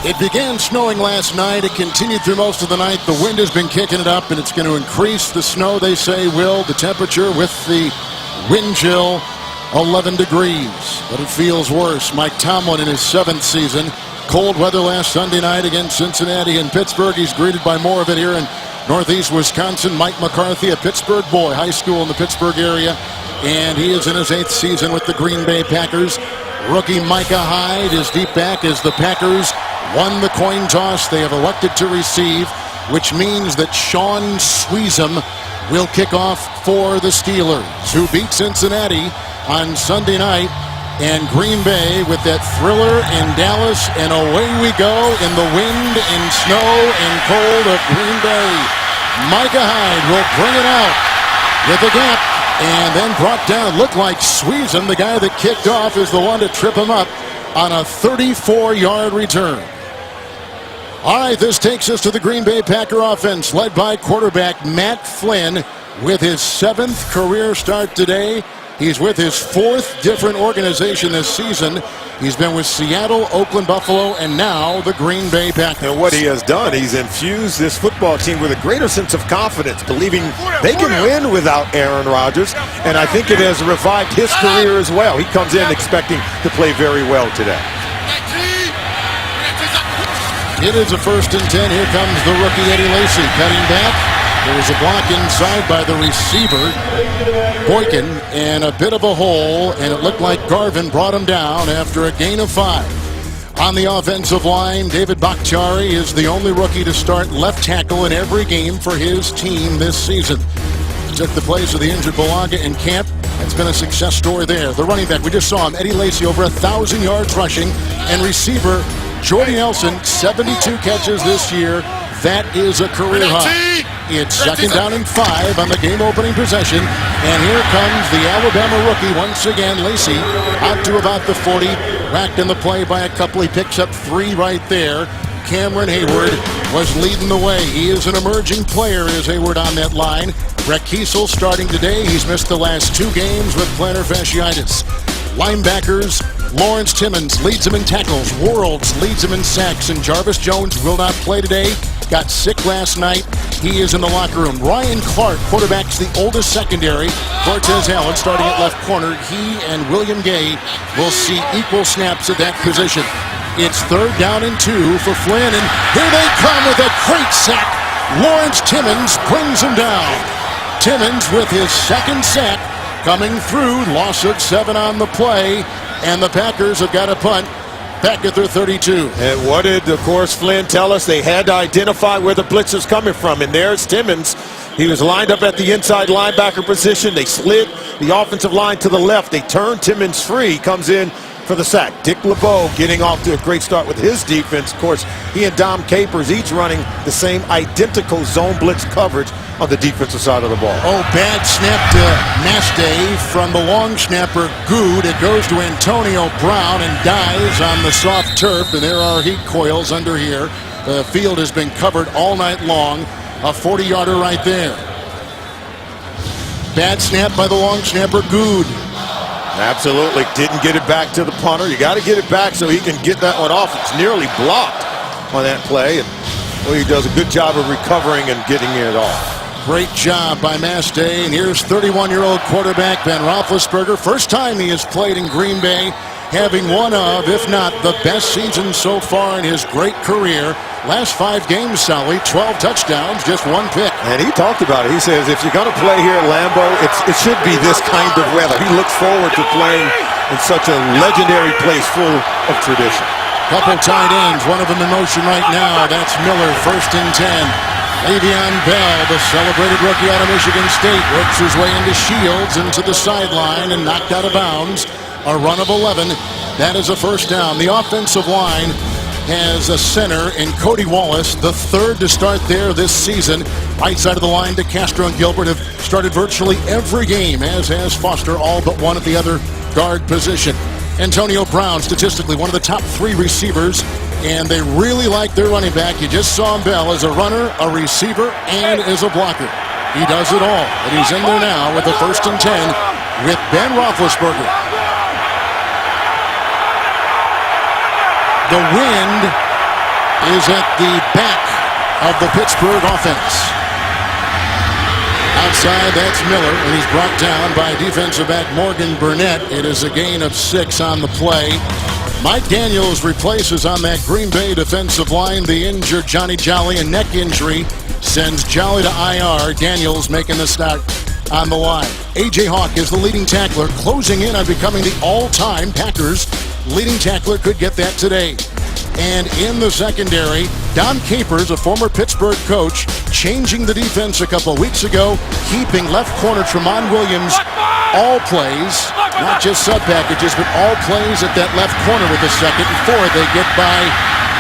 It began snowing last night. It continued through most of the night. The wind has been kicking it up, and it's going to increase. The snow, they say, will. The temperature with the wind chill, 11 degrees. But it feels worse. Mike Tomlin in his 7th season. Cold weather last Sunday night against Cincinnati and Pittsburgh. He's greeted by more of it here in Northeast Wisconsin. Mike McCarthy, a Pittsburgh boy, high school in the Pittsburgh area. And he is in his 8th season with the Green Bay Packers. Rookie Micah Hyde is deep back as the Packers won the coin toss. They have elected to receive, which means that Sean Sweezum will kick off for the Steelers, who beat Cincinnati on Sunday night. And Green Bay with that thriller in Dallas, and away we go in the wind and snow and cold of Green Bay. Micah Hyde will bring it out with the gap, and then brought down. Looked like Sweezum, the guy that kicked off, is the one to trip him up on a 34-yard return. All right, this takes us to the Green Bay Packer offense, led by quarterback Matt Flynn with his 7th career start today. He's with his 4th different organization this season. He's been with Seattle, Oakland, Buffalo, and now the Green Bay Packers. And what he has done, he's infused this football team with a greater sense of confidence, believing they can win without Aaron Rodgers. And I think it has revived his career as well. He comes in expecting to play very well today. It is a 1st and 10. Here comes the rookie Eddie Lacy cutting back. There was a block inside by the receiver, Boykin, and a bit of a hole, and it looked like Garvin brought him down after a gain of 5. On the offensive line, David Bakhtiari is the only rookie to start left tackle in every game for his team this season. He took the place of the injured Balaga in camp. It's been a success story there. The running back, we just saw him, Eddie Lacy, over 1,000 yards rushing, and receiver Jordy Nelson, 72 catches this year. That is a career high. It's 2nd down and 5 on the game-opening possession. And here comes the Alabama rookie once again, Lacy, out to about the 40. Whacked in the play by a couple. He picks up 3 right there. Cameron Hayward was leading the way. He is an emerging player, is Hayward on that line. Brett Kiesel starting today. He's missed the last 2 games with plantar fasciitis. Linebackers, Lawrence Timmons leads him in tackles. Worlds leads him in sacks. And Jarvis Jones will not play today. Got sick last night. He is in the locker room. Ryan Clark quarterbacks the oldest secondary. Cortez Allen starting at left corner. He and William Gay will see equal snaps at that position. It's 3rd down and 2 for Flynn. And here they come with a great sack. Lawrence Timmons brings him down. Timmons with his 2nd sack coming through. Loss of 7 on the play. And the Packers have got a punt back at their 32. And what did, of course, Flynn tell us? They had to identify where the blitz is coming from. And there's Timmons. He was lined up at the inside linebacker position. They slid the offensive line to the left. They turned Timmons free. Comes in for the sack. Dick LeBeau getting off to a great start with his defense. Of course, he and Dom Capers each running the same identical zone blitz coverage on the defensive side of the ball. Oh, bad snap to Nastay from the long snapper Good. It goes to Antonio Brown and dies on the soft turf, and there are heat coils under here. The field has been covered all night long. A 40-yarder right there. Bad snap by the long snapper Good. Absolutely. Didn't get it back to the punter. You got to get it back so he can get that one off. It's nearly blocked on that play. And well, he does a good job of recovering and getting it off. Great job by Nastay. And here's 31-year-old quarterback Ben Roethlisberger. First time he has played in Green Bay, having one of, if not the best season so far in his great career. Last 5 games, Sally, 12 touchdowns, just 1 pick. And he talked about it. He says, if you're going to play here at Lambeau, it should be this kind of weather. He looks forward to playing in such a legendary place full of tradition. Couple tight ends, one of them in motion right now. That's Miller, 1st and 10. Le'Veon Bell, the celebrated rookie out of Michigan State, works his way into Shields, into the sideline, and knocked out of bounds. A run of 11. That is a 1st down. The offensive line has a center in Cody Wallace, the 3rd to start there this season. Right side of the line, DeCastro and Gilbert have started virtually every game, as has Foster, all but one at the other guard position. Antonio Brown, statistically one of the top 3 receivers, and they really like their running back. You just saw him, Bell, as a runner, a receiver, and as a blocker. He does it all, and he's in there now with a 1st and 10 with Ben Roethlisberger. The wind is at the back of the Pittsburgh offense. Outside, that's Miller, and he's brought down by defensive back Morgan Burnett. It is a gain of 6 on the play. Mike Daniels replaces on that Green Bay defensive line the injured Johnny Jolly. A neck injury sends Jolly to IR. Daniels making the start on the line. A.J. Hawk is the leading tackler, closing in on becoming the all-time Packers leading tackler. Could get that today. And in the secondary, Don Capers, a former Pittsburgh coach, changing the defense a couple weeks ago, keeping left corner Tramon Williams all plays, not just sub packages, but all plays at that left corner with the second and forward. They get by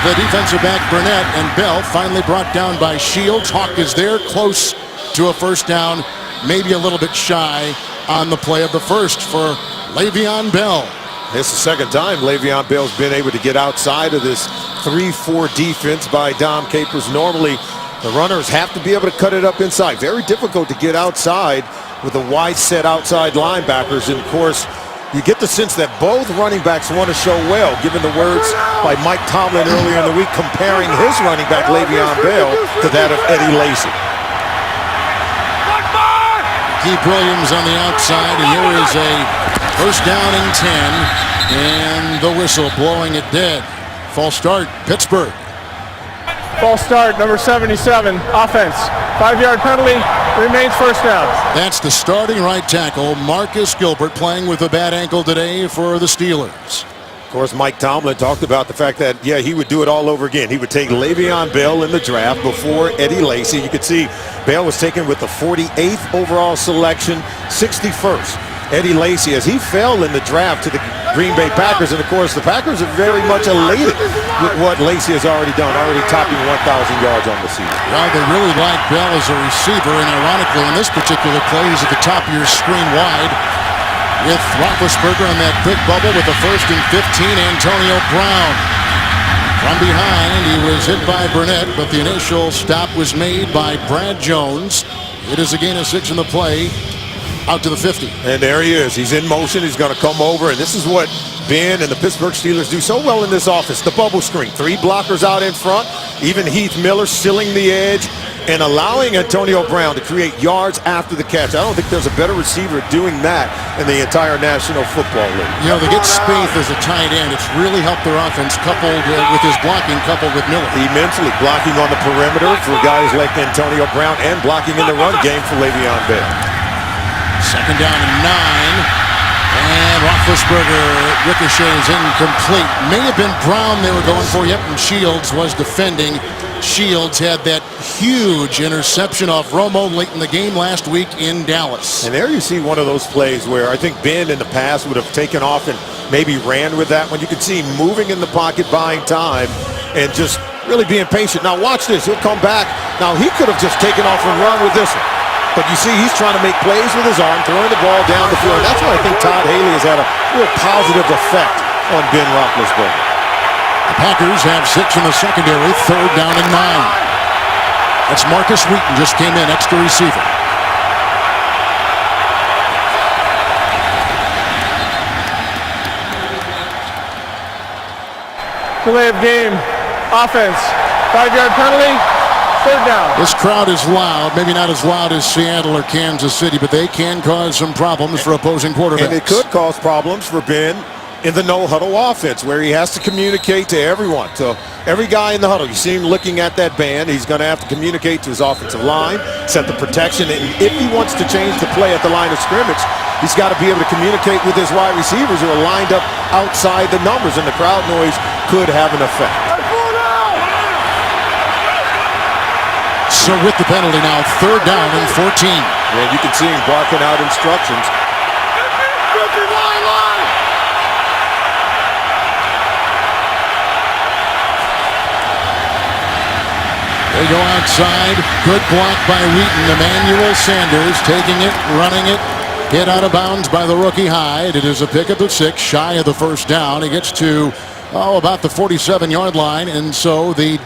the defensive back Burnett, and Bell finally brought down by Shields. Hawk is there, close to a first down, maybe a little bit shy on the play of the first for Le'Veon Bell. It's the second time Le'Veon Bell's been able to get outside of this 3-4 defense by Dom Capers. Normally, the runners have to be able to cut it up inside. Very difficult to get outside with the wide set outside linebackers. And, of course, you get the sense that both running backs want to show well, given the words by Mike Tomlin earlier in the week comparing his running back, Le'Veon Bell, to that of Eddie Lacy. Keith Williams on the outside, and here is a first down and 10, and the whistle blowing it dead. False start, Pittsburgh. False start, number 77, offense. 5-yard penalty, remains first down. That's the starting right tackle, Marcus Gilbert, playing with a bad ankle today for the Steelers. Of course, Mike Tomlin talked about the fact that, yeah, he would do it all over again. He would take Le'Veon Bell in the draft before Eddie Lacy. You could see Bell was taken with the 48th overall selection, 61st. Eddie Lacy, as he fell in the draft to the Green Bay Packers, and of course the Packers are very much elated with what Lacy has already done, already topping 1,000 yards on the season. Well, they really like Bell as a receiver, and ironically in this particular play, he's at the top of your screen wide with Roethlisberger on that quick bubble with the first and 15, Antonio Brown. From behind, he was hit by Burnett, but the initial stop was made by Brad Jones. It is a gain of 6 in the play. Out to the 50. And there he is. He's in motion. He's going to come over. And this is what Ben and the Pittsburgh Steelers do so well in this offense. The bubble screen. 3 blockers out in front. Even Heath Miller sealing the edge and allowing Antonio Brown to create yards after the catch. I don't think there's a better receiver doing that in the entire National Football League. You know, they get Spaeth as a tight end. It's really helped their offense, coupled with his blocking, coupled with Miller. Immensely. Blocking on the perimeter for guys like Antonio Brown and blocking in the run game for Le'Veon Bell. Second down and 9, and Roethlisberger ricochets incomplete. May have been Brown they were going for. Yep, and Shields was defending. Shields had that huge interception off Romo late in the game last week in Dallas. And there you see one of those plays where I think Ben in the past would have taken off and maybe ran with that one. You can see him moving in the pocket, buying time, and just really being patient. Now watch this. He'll come back. Now he could have just taken off and run with this one. But you see, he's trying to make plays with his arm, throwing the ball down the field. That's why I think Todd Haley has had a real positive effect on Ben Roethlisberger. The Packers have 6 in the secondary, third down and 9. That's Marcus Wheaton, just came in, extra receiver. Delay of game, offense. 5-yard penalty. Third down. This crowd is loud, maybe not as loud as Seattle or Kansas City, but they can cause some problems for opposing quarterbacks. And it could cause problems for Ben in the no-huddle offense, where he has to communicate to everyone, to every guy in the huddle. You see him looking at that band. He's going to have to communicate to his offensive line, set the protection, and if he wants to change the play at the line of scrimmage, he's got to be able to communicate with his wide receivers who are lined up outside the numbers, and the crowd noise could have an effect. So with the penalty now, third down and 14. And you can see him barking out instructions. They go outside. Good block by Wheaton. Emmanuel Sanders taking it, running it. Hit out of bounds by the rookie Hyde. It is a pickup of 6, shy of the first down. He gets to about the 47-yard line, and so the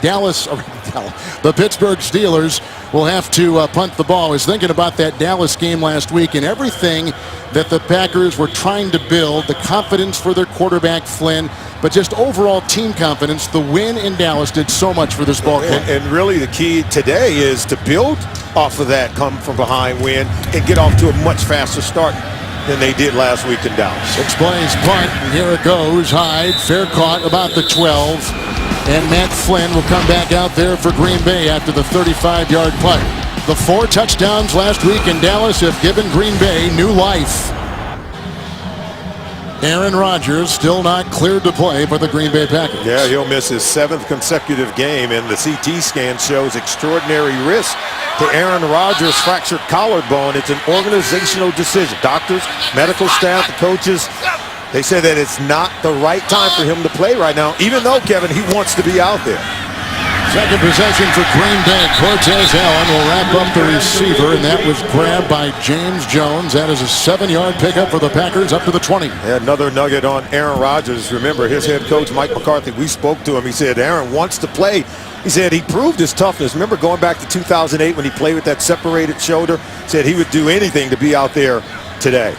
Pittsburgh Steelers will have to punt the ball. I was thinking about that Dallas game last week and everything that the Packers were trying to build, the confidence for their quarterback Flynn, but just overall team confidence. The win in Dallas did so much for this ball club. And really the key today is to build off of that come from behind win and get off to a much faster start than they did last week in Dallas. 6 plays, punt, and here it goes. Hyde, fair caught about the 12. And Matt Flynn will come back out there for Green Bay after the 35-yard punt. The 4 touchdowns last week in Dallas have given Green Bay new life. Aaron Rodgers still not cleared to play for the Green Bay Packers. Yeah, he'll miss his 7th consecutive game, and the CT scan shows extraordinary risk to Aaron Rodgers' fractured collarbone. It's an organizational decision. Doctors, medical staff, the coaches, they say that it's not the right time for him to play right now, even though, Kevin, he wants to be out there. Second possession for Green Bay. Cortez Allen will wrap up the receiver, and that was grabbed by James Jones. That is a 7-yard pickup for the Packers up to the 20. Yeah, another nugget on Aaron Rodgers. Remember, his head coach, Mike McCarthy, we spoke to him. He said Aaron wants to play. He said he proved his toughness. Remember going back to 2008 when he played with that separated shoulder? Said he would do anything to be out there today.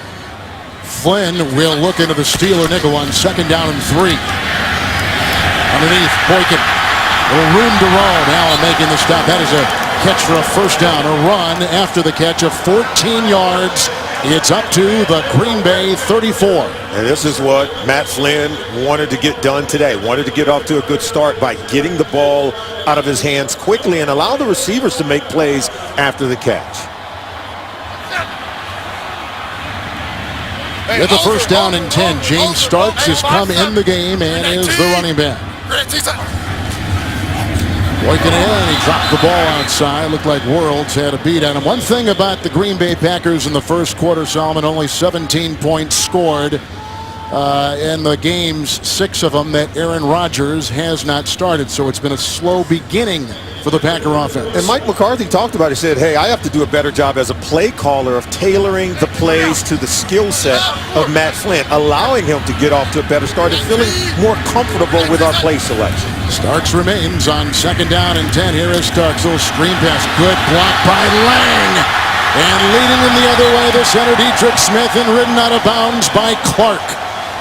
Flynn will look into the Steeler nickel on 2nd down and 3. Underneath, Boykin. Little room to roam. Allen making the stop. That is a catch for a first down. A run after the catch of 14 yards. It's up to the Green Bay 34. And this is what Matt Flynn wanted to get done today. Wanted to get off to a good start by getting the ball out of his hands quickly and allow the receivers to make plays after the catch. With the first down and 10, James Starks has come in the game and is the running back. Boykin in, he dropped the ball outside. Looked like Worlds had a beat on him. One thing about the Green Bay Packers in the first quarter, Solomon, only 17 points scored in the games, 6 of them that Aaron Rodgers has not started. So it's been a slow beginning for the Packer offense. And Mike McCarthy talked about it. He said, hey, I have to do a better job as a play caller of tailoring the plays to the skill set of Matt Flynn, allowing him to get off to a better start and feeling more comfortable with our play selection. Starks remains on 2nd down and 10. Here is Starks. Little screen pass. Good block by Lang. And leading in the other way, the center, Dietrich Smith, and ridden out of bounds by Clark.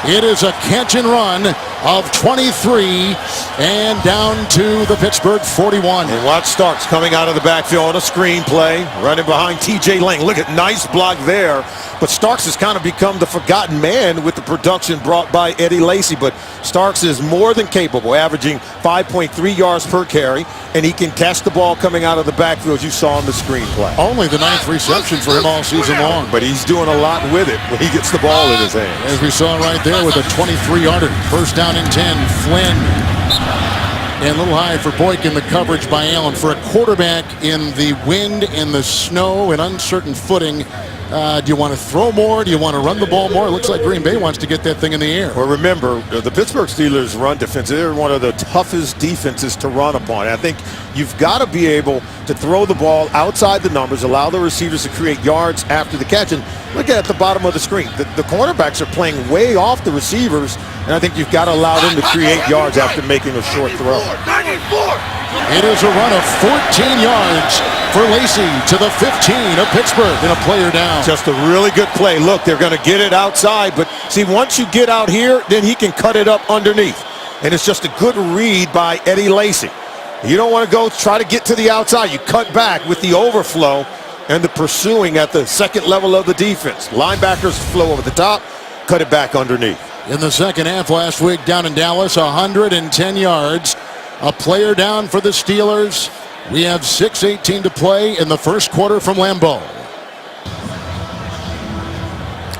It is a catch and run of 23 and down to the Pittsburgh 41. And watch Starks coming out of the backfield on a screen play, running behind T.J. Lang. Look at nice block there. But Starks has kind of become the forgotten man with the production brought by Eddie Lacy. But Starks is more than capable, averaging 5.3 yards per carry, and he can catch the ball coming out of the backfield, as you saw on the screen play. Only the 9th reception for him all season long. But he's doing a lot with it when he gets the ball in his hands. As we saw right there with a 23-yarder. First down and 10. Flynn. And a little high for Boykin, the coverage by Allen. For a quarterback in the wind and the snow and uncertain footing, do you want to throw more? Do you want to run the ball more? It looks like Green Bay wants to get that thing in the air. Well, remember, the Pittsburgh Steelers run defense, they're one of the toughest defenses to run upon. And I think you've got to be able to throw the ball outside the numbers, allow the receivers to create yards after the catch. And look at the bottom of the screen. The cornerbacks are playing way off the receivers, and I think you've got to allow them to create yards after making a short throw. It is a run of 14 yards for Lacy to the 15 of Pittsburgh, and a player down. Just a really good play. Look, they're going to get it outside, but see, once you get out here, then he can cut it up underneath. And it's just a good read by Eddie Lacy. You don't want to go try to get to the outside. You cut back with the overflow and the pursuing at the second level of the defense. Linebackers flow over the top, cut it back underneath. In the second half last week down in Dallas, 110 yards. A player down for the Steelers. We have 6:18 to play in the first quarter from Lambeau.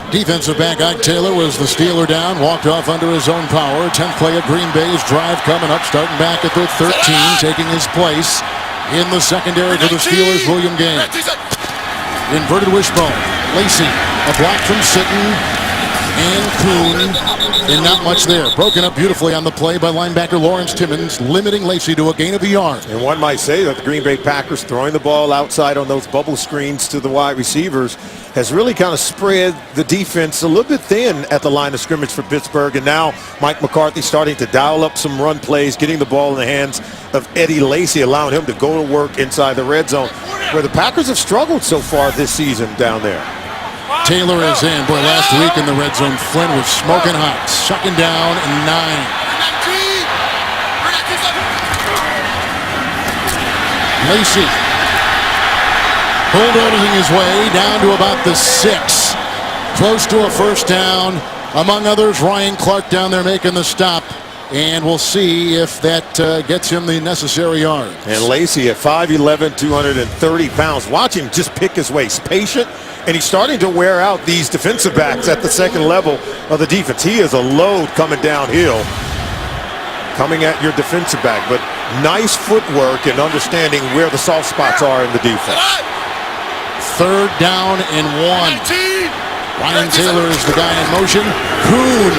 Defensive back Ike Taylor was the Steeler down, walked off under his own power. 10th play of Green Bay's drive coming up, starting back at the 13, taking his place in the secondary for the Steelers, William Gaines. Inverted wishbone. Lacy, a block from Sitton, and Kuhn, and not much there. Broken up beautifully on the play by linebacker Lawrence Timmons, limiting Lacey to a gain of a yard. And one might say that the Green Bay Packers throwing the ball outside on those bubble screens to the wide receivers has really kind of spread the defense a little bit thin at the line of scrimmage for Pittsburgh. And now Mike McCarthy starting to dial up some run plays, getting the ball in the hands of Eddie Lacy, allowing him to go to work inside the red zone, where the Packers have struggled so far this season down there. Taylor is in. Boy, last week in the red zone, Flynn was smoking hot. Second down and 9. Lacy bulldozing his way down to about the 6. Close to a first down. Among others, Ryan Clark down there making the stop. And we'll see if that gets him the necessary yards. And Lacy at 5'11", 230 pounds. Watch him just pick his way. He's patient, and he's starting to wear out these defensive backs at the second level of the defense. He is a load coming downhill, coming at your defensive back. But nice footwork and understanding where the soft spots are in the defense. Third down and 1. Ryan Taylor is the guy in motion. Kuhn,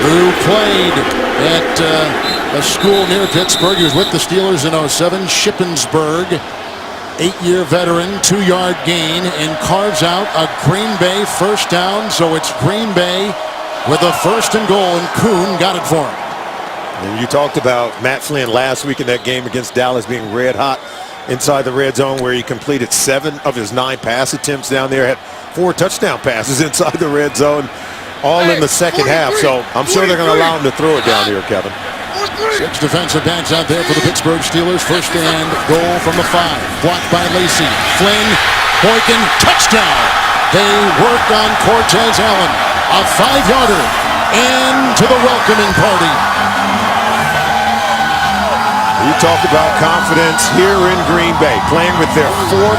who played at a school near Pittsburgh. He was with the Steelers in 07. Shippensburg, 8-year veteran, 2-yard gain, and carves out a Green Bay first down. So it's Green Bay with a first and goal, and Kuhn got it for him. And you talked about Matt Flynn last week in that game against Dallas being red hot inside the red zone, where he completed 7 of his 9 pass attempts down there, had 4 touchdown passes inside the red zone, all in the second half. So I'm sure they're going to allow him to throw it down here, Kevin. 6 defensive backs out there for the Pittsburgh Steelers. First and goal from the 5. Blocked by Lacy. Flynn, Boykin, touchdown. They work on Cortez Allen. A 5-yarder. And to the welcoming party. You talk about confidence here in Green Bay, playing with their 4th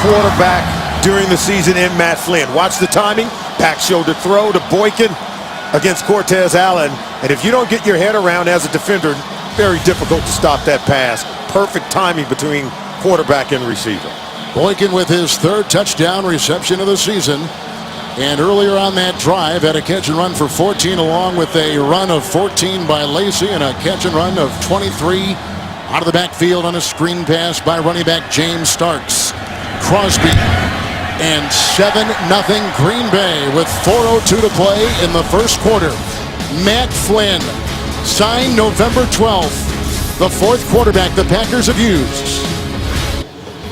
quarterback during the season in Matt Flynn. Watch the timing. Back shoulder throw to Boykin against Cortez Allen. And if you don't get your head around as a defender, very difficult to stop that pass. Perfect timing between quarterback and receiver. Boykin with his 3rd touchdown reception of the season. And earlier on that drive had a catch and run for 14, along with a run of 14 by Lacy and a catch and run of 23 out of the backfield on a screen pass by running back James Starks. Crosby. And 7-0 Green Bay with 4:02 to play in the first quarter. Matt Flynn, signed November 12th, the 4th quarterback the Packers have used.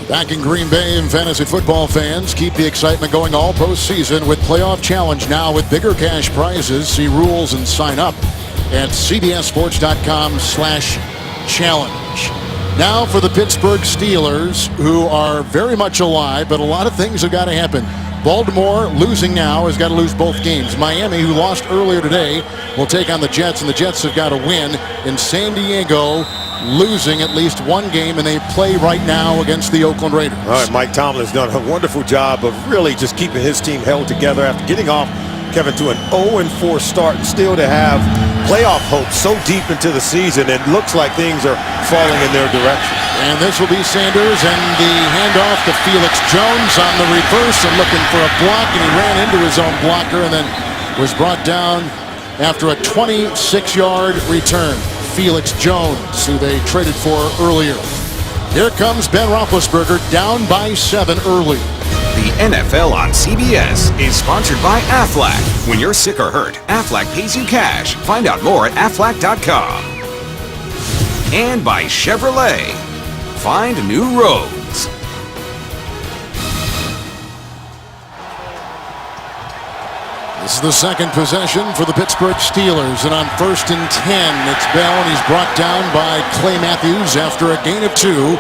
Back in Green Bay, and fantasy football fans, keep the excitement going all postseason with Playoff Challenge now with bigger cash prizes. See rules and sign up at cbssports.com/challenge. Now for the Pittsburgh Steelers, who are very much alive, but a lot of things have got to happen. Baltimore, losing now, has got to lose both games. Miami, who lost earlier today, will take on the Jets, and the Jets have got to win. In San Diego, losing at least one game, and they play right now against the Oakland Raiders. All right, Mike Tomlin has done a wonderful job of really just keeping his team held together after getting off, Kevin, to an 0-4 start, and still to have playoff hope so deep into the season. It looks like things are falling in their direction. And this will be Sanders, and the handoff to Felix Jones on the reverse and looking for a block, and he ran into his own blocker and then was brought down after a 26-yard return. Felix Jones, who they traded for earlier. Here comes Ben Roethlisberger, down by 7 early. The NFL on CBS is sponsored by Aflac. When you're sick or hurt, Aflac pays you cash. Find out more at Aflac.com. And by Chevrolet. Find new roads. This is the second possession for the Pittsburgh Steelers, and on 1st and 10, it's Bell, and he's brought down by Clay Matthews after a gain of 2.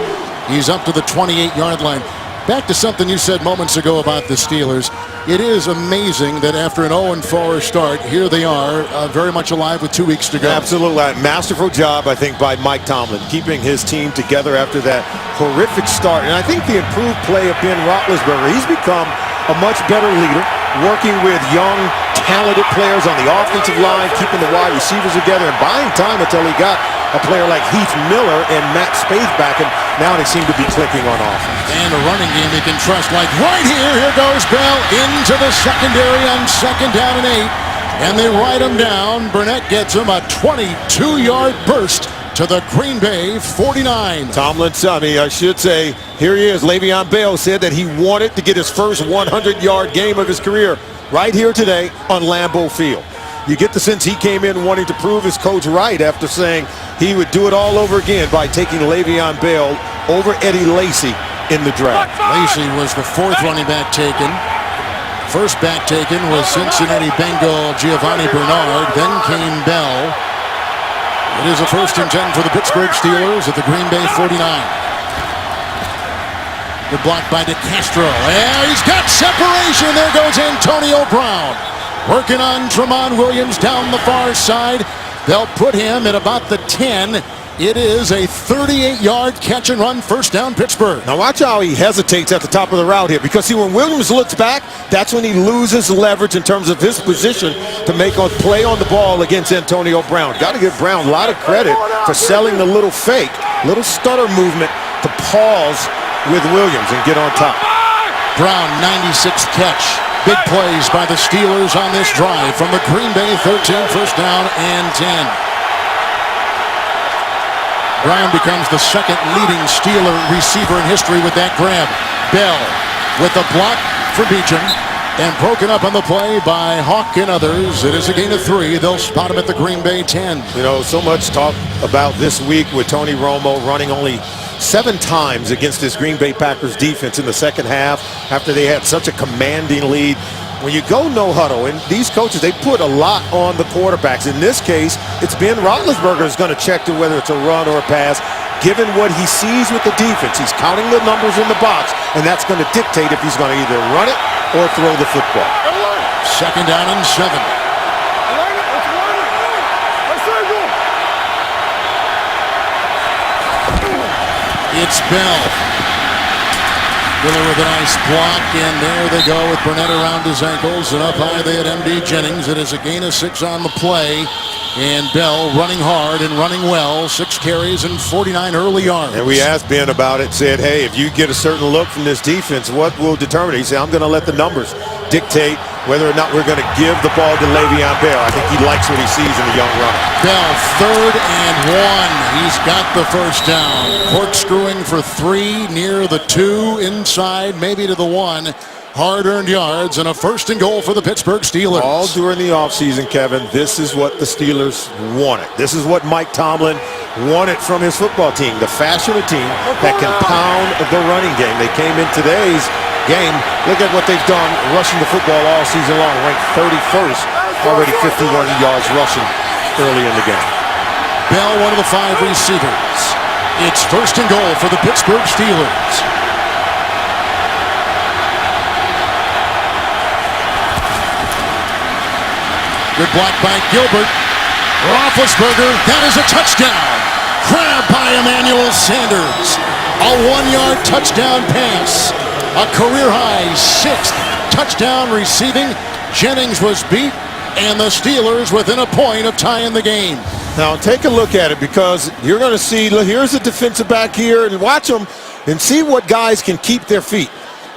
He's up to the 28-yard line. Back to something you said moments ago about the Steelers. It is amazing that after an 0-4 start, here they are, very much alive with 2 weeks to go. Absolutely. Masterful job, I think, by Mike Tomlin, keeping his team together after that horrific start. And I think the improved play of Ben Roethlisberger, he's become a much better leader, working with young, talented players on the offensive line, keeping the wide receivers together, and buying time until he got a player like Heath Miller and Matt Spaeth back, and now they seem to be clicking on offense. And a running game he can trust, like right here. Here goes Bell into the secondary on 2nd down and 8. and they ride him down. Burnett gets him a 22-yard burst to the Green Bay 49. Tomlin, I should say, here he is. Le'Veon Bell said that he wanted to get his first 100-yard game of his career right here today on Lambeau Field. You get the sense he came in wanting to prove his coach right after saying he would do it all over again by taking Le'Veon Bell over Eddie Lacy in the draft. Lacy was the fourth running back taken. First back taken was Cincinnati Bengal Giovanni Bernard. Then came Bell. It is a 1st and 10 for the Pittsburgh Steelers at the Green Bay 49. Good block by DeCastro. And he's got separation. There goes Antonio Brown. Working on Tramon Williams down the far side. They'll put him at about the 10. It is a 38-yard catch and run, first down Pittsburgh. Now watch how he hesitates at the top of the route here, because see, when Williams looks back, that's when he loses leverage in terms of his position to make a play on the ball against Antonio Brown. Got to give Brown a lot of credit for selling the little fake, little stutter movement to pause with Williams and get on top. Brown, 96th catch. Big plays by the Steelers on this drive from the Green Bay 13, first down and 10. Brown becomes the second leading Steeler receiver in history with that grab. Bell with the block for Beecham and broken up on the play by Hawk and others. It is a gain of 3. They'll spot him at the Green Bay 10. You know, so much talk about this week with Tony Romo running only 7 times against this Green Bay Packers defense in the second half after they had such a commanding lead. When you go no huddle, and these coaches, they put a lot on the quarterbacks. In this case, it's Ben Roethlisberger who's going to check to whether it's a run or a pass, given what he sees with the defense. He's counting the numbers in the box, and that's going to dictate if he's going to either run it or throw the football. Second down and 7. It's Bell. Miller with a nice block, and there they go with Burnett around his ankles, and up high they had M.D. Jennings. It is a gain of 6 on the play, and Bell running hard and running well. 6 carries and 49 early yards. And we asked Ben about it, said, hey, if you get a certain look from this defense, what will determine it? He said, I'm going to let the numbers dictate whether or not we're going to give the ball to Le'Veon Bell. I think he likes what he sees in the young runner. Bell, 3rd and 1. He's got the first down. Corkscrewing for 3 near the 2, inside, maybe to the 1. Hard-earned yards and a 1st and goal for the Pittsburgh Steelers. All during the offseason, Kevin, this is what the Steelers wanted. This is what Mike Tomlin wanted from his football team. To fashion a team that can pound the running game. They came in today's game. Look at what they've done rushing the football all season long. Ranked 31st, already 51 yards rushing early in the game. Bell, one of the 5 receivers. It's 1st and goal for the Pittsburgh Steelers. Good block by Gilbert. Roethlisberger, that is a touchdown. Grabbed by Emmanuel Sanders. A 1-yard touchdown pass. A career-high 6th touchdown receiving. Jennings was beat, and the Steelers within a point of tying the game. Now take a look at it, because you're going to see, look, here's the defensive back here, and watch them and see what guys can keep their feet.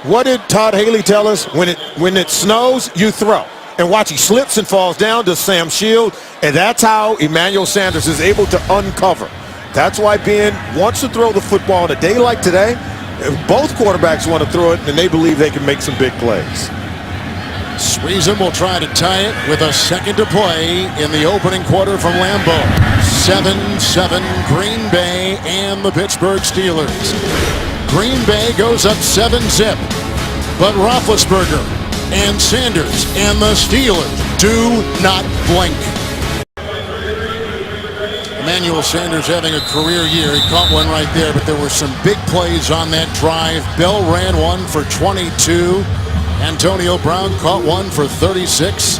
What did Todd Haley tell us? When it snows, you throw. And watch, he slips and falls down to Sam Shield, and that's how Emmanuel Sanders is able to uncover. That's why Ben wants to throw the football on a day like today. Both quarterbacks want to throw it, and they believe they can make some big plays. Sweezum will try to tie it with a second to play in the opening quarter from Lambeau. 7-7 Green Bay and the Pittsburgh Steelers. Green Bay goes up 7-zip, but Roethlisberger and Sanders and the Steelers do not blink. Emmanuel Sanders having a career year. He caught one right there, but there were some big plays on that drive. Bell ran one for 22. Antonio Brown caught one for 36.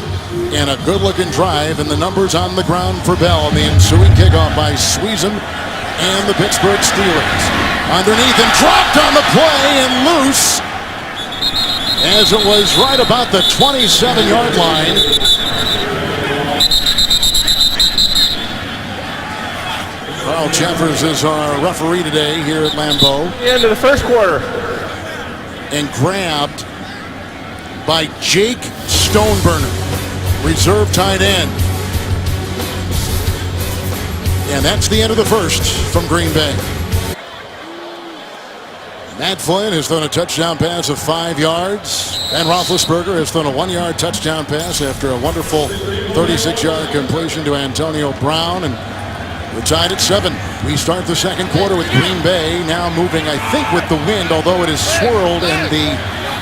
And a good-looking drive, and the numbers on the ground for Bell. The ensuing kickoff by Sweezum and the Pittsburgh Steelers. Underneath and dropped on the play and loose, as it was right about the 27-yard line. Carl Jeffers is our referee today here at Lambeau. The end of the first quarter. And grabbed by Jake Stoneburner. reserve tight end. And that's the end of the first from Green Bay. Matt Flynn has thrown a touchdown pass of 5 yards. Ben Roethlisberger has thrown a 1-yard touchdown pass after a wonderful 36-yard completion to Antonio Brown. And we're tied at 7. We start the second quarter with Green Bay now moving, I think, with the wind, although it is swirled and the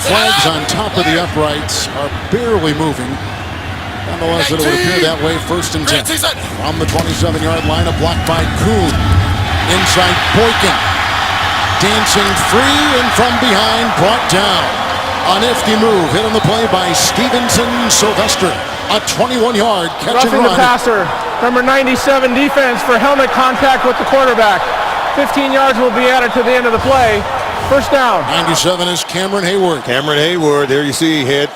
flags on top of the uprights are barely moving. Nonetheless, it would appear that way. First and 10. From the 27-yard line, a block by Kuhn. Inside Boykin. Dancing free and from behind, brought down. A nifty move, hit on the play by Stevenson Sylvester. A 21-yard catch and Roughing run. the passer, number 97 defense for helmet contact with the quarterback. 15 yards will be added to the end of the play. First down. 97 is Cameron Hayward. Cameron Hayward, there you see, hit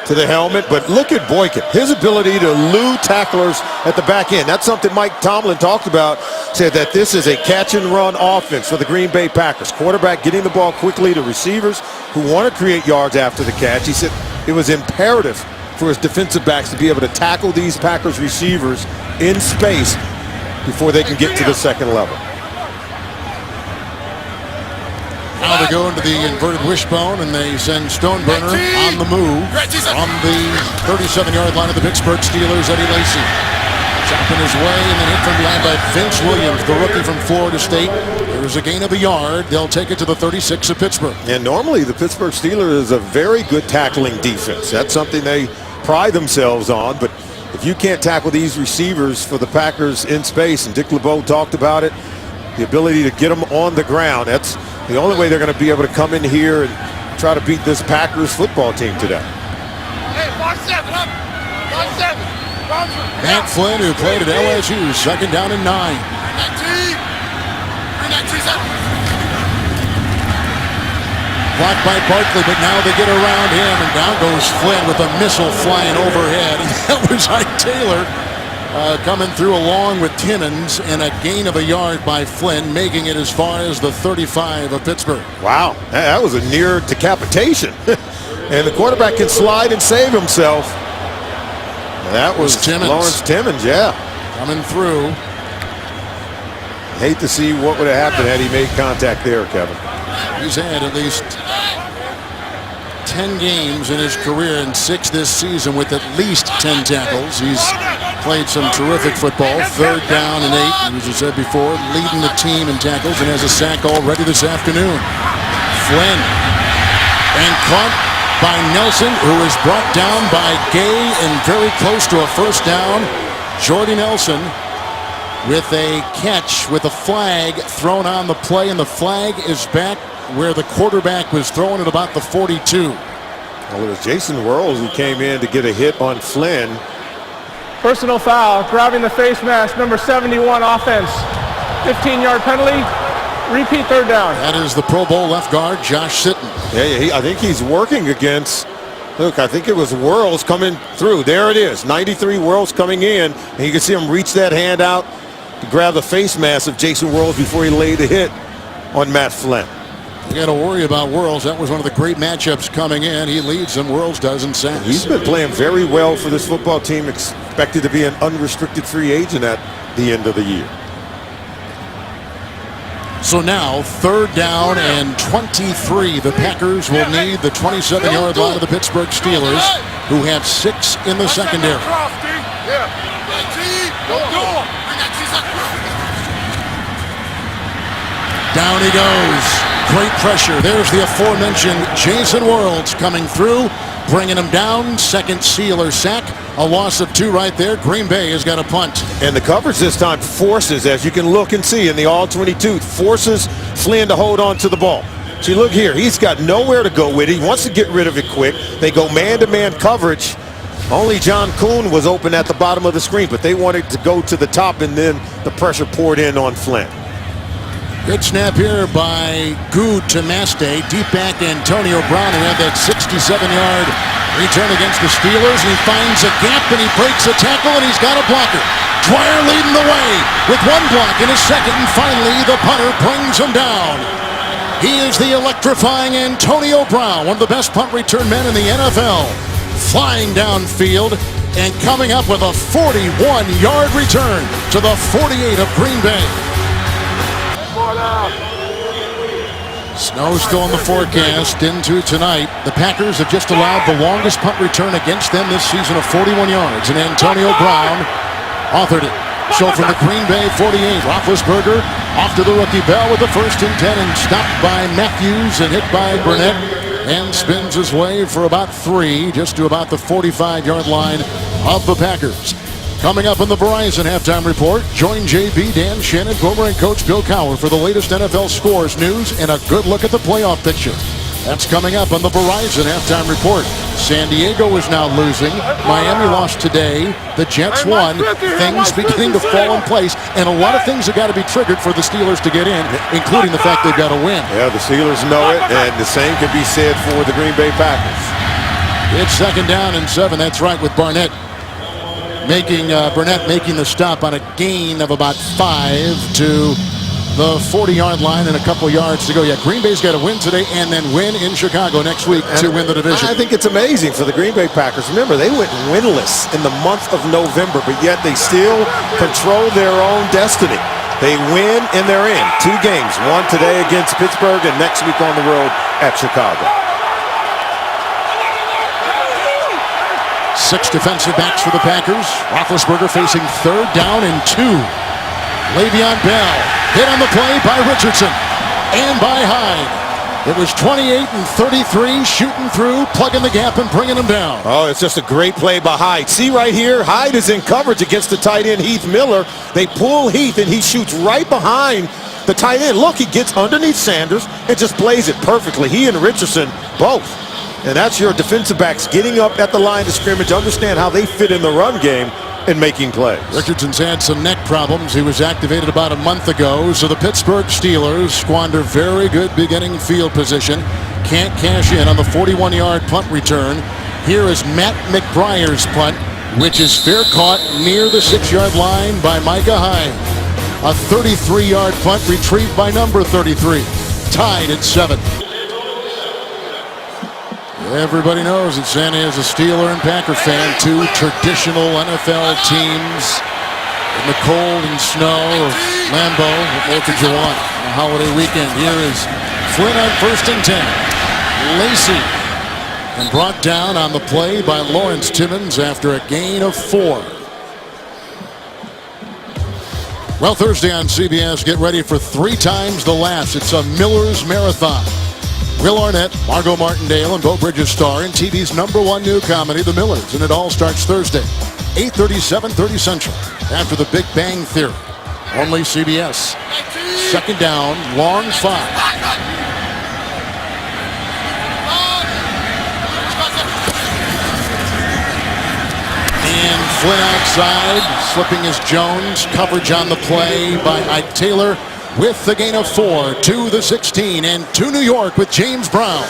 to the helmet, but look at Boykin. His ability to elude tacklers at the back end. That's something Mike Tomlin talked about, said that this is a catch-and-run offense for the Green Bay Packers. Quarterback getting the ball quickly to receivers who want to create yards after the catch. He said it was imperative for his defensive backs to be able to tackle these Packers receivers in space before they can get to the second level. Now they go into the inverted wishbone and they send Stoneburner on the move from the 37-yard line of the Pittsburgh Steelers. Eddie Lacy chopping his way and then hit from behind by Vince Williams, the rookie from Florida State. There's a gain of a yard. They'll take it to the 36 of Pittsburgh. And normally the Pittsburgh Steelers is a very good tackling defense. That's something they pride themselves on. But if you can't tackle these receivers for the Packers in space, and Dick LeBeau talked about it, the ability to get them on the ground, that's the only way they're going to be able to come in here and try to beat this Packers football team today. Matt Flynn, who played at LSU, second down and 9. Blocked by Barkley, but now they get around him, and down goes Flynn with a missile flying overhead. And that was Ike Taylor coming through along with Timmons, and a gain of a yard by Flynn, making it as far as the 35 of Pittsburgh. Wow, that was a near decapitation. And the quarterback can slide and save himself. That was Timmons. Lawrence Timmons, yeah. Coming through. Hate to see what would have happened had he made contact there, Kevin. He's had at least 10 games in his career and 6 this season with at least 10 tackles. He's played some terrific football. Third down and 8, as I said before, leading the team in tackles and has a sack already this afternoon. Flynn, and caught by Nelson, who is brought down by Gay and very close to a first down. Jordy Nelson with a catch with a flag thrown on the play, and the flag is back where the quarterback was throwing at about the 42. Well, it was Jason Wuerls who came in to get a hit on Flynn. Personal foul, grabbing the face mask, number 71 offense. 15-yard penalty, repeat third down. That is the Pro Bowl left guard, Josh Sitton. Yeah, I think he's working against, look, I think it was Wuerls coming through. There it is, 93 Wuerls coming in. And you can see him reach that hand out to grab the face mask of Jason Wuerls before he laid the hit on Matt Flynn. You got to worry about Wuerls. That was one of the great matchups coming in. He leads them. Wuerls doesn't sacks. He's been playing very well for this football team, expected to be an unrestricted free agent at the end of the year. So now, third down and 23. The Packers will need the 27-yard line of the Pittsburgh Steelers, who have 6 in the secondary. Down he goes. Great pressure. There's the aforementioned Jason Wuerls coming through, bringing him down. Second Steeler sack. A loss of 2 right there. Green Bay has got a punt. And the coverage this time forces, as you can look and see in the all-22, forces Flynn to hold on to the ball. See, look here. He's got nowhere to go with it. He wants to get rid of it quick. They go man-to-man coverage. Only John Kuhn was open at the bottom of the screen, but they wanted to go to the top, and then the pressure poured in on Flynn. Good snap here by Good to Mastay. Deep back Antonio Brown, who had that 67-yard return against the Steelers. And he finds a gap and he breaks a tackle and he's got a blocker. Dwyer leading the way with 1 block in his second. And finally, the punter brings him down. He is the electrifying Antonio Brown, one of the best punt return men in the NFL. Flying downfield, And coming up with a 41-yard return to the 48 of Green Bay. Snow still in the forecast into tonight. The Packers have just allowed the longest punt return against them this season of 41 yards. And Antonio Brown authored it. So from the Green Bay 48, Roethlisberger off to the rookie Bell with the 1st and 10 and stopped by Matthews and hit by Burnett. And spins his way for about 3, just to about the 45-yard line of the Packers. Coming up in the Verizon Halftime Report, join JB, Dan Shannon, Boomer, and Coach Bill Cowher for the latest NFL scores, news, and a good look at the playoff picture. That's coming up on the Verizon Halftime Report. San Diego is now losing. Miami lost today. The Jets won. Things beginning to fall in place. And a lot of things have got to be triggered for the Steelers to get in, including the fact they've got to win. Yeah, the Steelers know it, and the same can be said for the Green Bay Packers. It's 2nd down and 7. That's right, with Burnett making the stop on a gain of about 5 to the 40-yard line and a couple yards to go. Yeah, Green Bay's got to win today and then win in Chicago next week to win the division. I think it's amazing for the Green Bay Packers. Remember, they went winless in the month of November, but yet they still control their own destiny. They win and they're in 2 games, one today against Pittsburgh and next week on the road at Chicago. 6 defensive backs for the Packers. Roethlisberger facing 3rd down and 2. Le'Veon Bell hit on the play by Richardson and by Hyde. It was 28 and 33, shooting through, plugging the gap and bringing them down. Oh, it's just a great play by Hyde. See right here, Hyde is in coverage against the tight end Heath Miller. They pull Heath and he shoots right behind the tight end. Look, he gets underneath Sanders and just plays it perfectly. He and Richardson both. And that's your defensive backs getting up at the line of scrimmage, understand how they fit in the run game and making plays. Richardson's had some neck problems. He was activated about a month ago. So the Pittsburgh Steelers squander very good beginning field position. Can't cash in on the 41-yard punt return. Here is Matt McBriar's punt, which is fair caught near the 6-yard line by Micah Hyde. A 33-yard punt retrieved by number 33. Tied at 7. Everybody knows that Sandy is a Steeler and Packer fan, 2 traditional NFL teams in the cold and snow of Lambeau. What more could you want on a holiday weekend? Here is Flynn on 1st and 10. Lacey, and brought down on the play by Lawrence Timmons after a gain of 4. Well, Thursday on CBS, get ready for 3 times the laughs. It's a Miller's Marathon. Will Arnett, Margot Martindale, and Bo Bridges star in TV's #1 new comedy, The Millers, and it all starts Thursday, 8:30, 7:30 Central, after The Big Bang Theory. Only CBS. 2nd down, long 5. And Flynn outside, slipping is Jones. Coverage on the play by Ike Taylor. With the gain of 4 to the 16 and to New York with James Brown.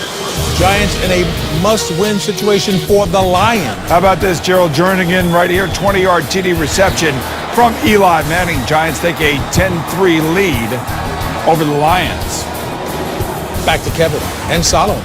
Giants in a must-win situation for the Lions. How about this, Gerald Jernigan right here, 20-yard TD reception from Eli Manning. Giants take a 10-3 lead over the Lions. Back to Kevin and Solomon.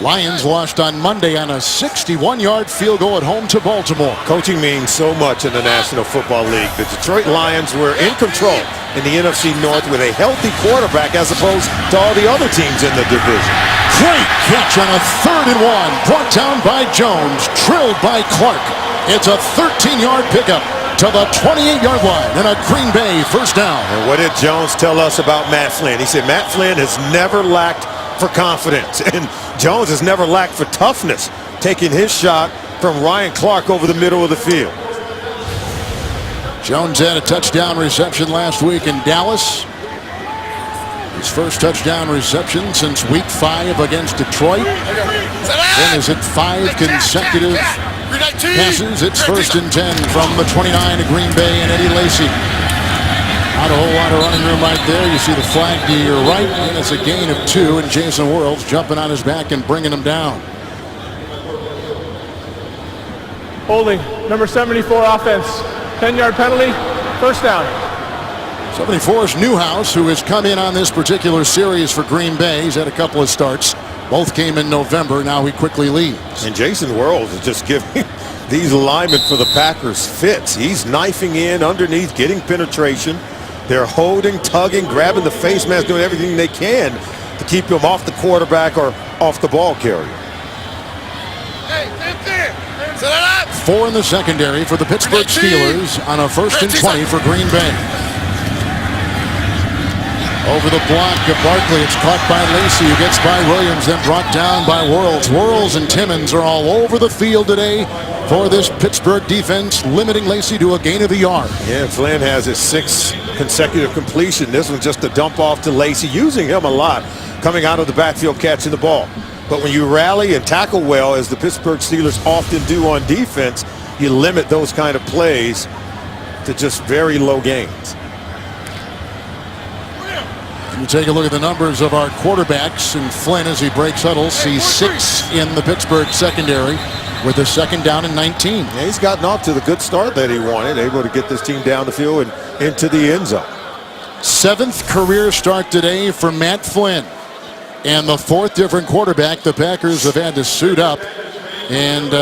Lions lost on Monday on a 61-yard field goal at home to Baltimore. Coaching means so much in the National Football League. The Detroit Lions were in control in the NFC North with a healthy quarterback as opposed to all the other teams in the division. Great catch on a 3rd and 1, brought down by Jones, drilled by Clark. It's a 13-yard pickup to the 28-yard line and a Green Bay 1st down. And what did Jones tell us about Matt Flynn? He said Matt Flynn has never lacked for confidence, and Jones has never lacked for toughness, taking his shot from Ryan Clark over the middle of the field. Jones had a touchdown reception last week in Dallas. His first touchdown reception since week 5 against Detroit. Then is it 5 consecutive passes. It's 1st and 10 from the 29 to Green Bay and Eddie Lacy. Not a whole lot of running room right there. You see the flag to your right, and it's a gain of 2, and Jason Worlds jumping on his back and bringing him down. Holding, number 74 offense. 10-yard penalty, 1st down. 74 is Newhouse, who has come in on this particular series for Green Bay. He's had a couple of starts. Both came in November. Now he quickly leaves. And Jason Worrells is just giving these linemen for the Packers fits. He's knifing in underneath, getting penetration. They're holding, tugging, grabbing the face mask, doing everything they can to keep him off the quarterback or off the ball carrier. 4 in the secondary for the Pittsburgh Steelers on a 1st and 20 for Green Bay. Over the block of Barkley, it's caught by Lacy, who gets by Williams, then brought down by Worrells. Worrells and Timmons are all over the field today for this Pittsburgh defense, limiting Lacy to a gain of a yard. Yeah, Flynn has his 6th consecutive completion. This one just a dump off to Lacy, using him a lot, coming out of the backfield, catching the ball. But when you rally and tackle well, as the Pittsburgh Steelers often do on defense, you limit those kind of plays to just very low gains. You take a look at the numbers of our quarterbacks, and Flynn, as he breaks huddles, sees 6 in the Pittsburgh secondary with a 2nd down and 19. Yeah, he's gotten off to the good start that he wanted, able to get this team down the field and into the end zone. 7th career start today for Matt Flynn, and the 4th different quarterback the Packers have had to suit up, and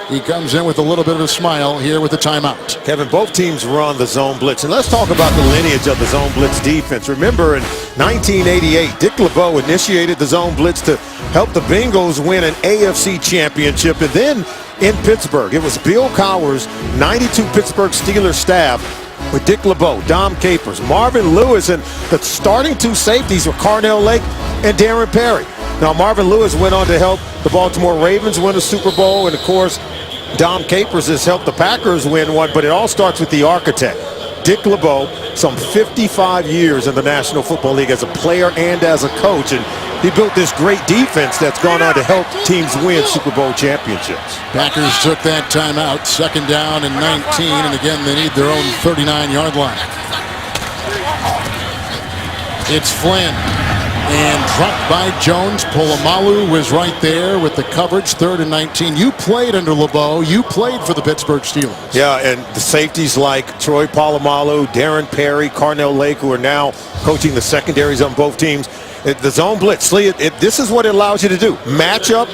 he comes in with a little bit of a smile here with the timeout. Kevin, both teams run the zone blitz, and let's talk about the lineage of the zone blitz defense. Remember, in 1988, Dick LeBeau initiated the zone blitz to help the Bengals win an AFC championship, and then in Pittsburgh, it was Bill Cowher's 92 Pittsburgh Steelers staff with Dick LeBeau, Dom Capers, Marvin Lewis, and the starting 2 safeties were Carnell Lake and Darren Perry. Now, Marvin Lewis went on to help the Baltimore Ravens win a Super Bowl, and of course, Dom Capers has helped the Packers win one, but it all starts with the architect, Dick LeBeau, some 55 years in the National Football League as a player and as a coach, and he built this great defense that's gone on to help teams win Super Bowl championships. Packers took that timeout, 2nd down and 19, and again they need their own 39-yard line. It's Flynn, and dropped by Jones. Polamalu was right there with the coverage, 3rd and 19. You played under LeBeau. You played for the Pittsburgh Steelers. Yeah, and the safeties like Troy Polamalu, Darren Perry, Carnell Lake, who are now coaching the secondaries on both teams. The zone blitz, this is what it allows you to do. Match up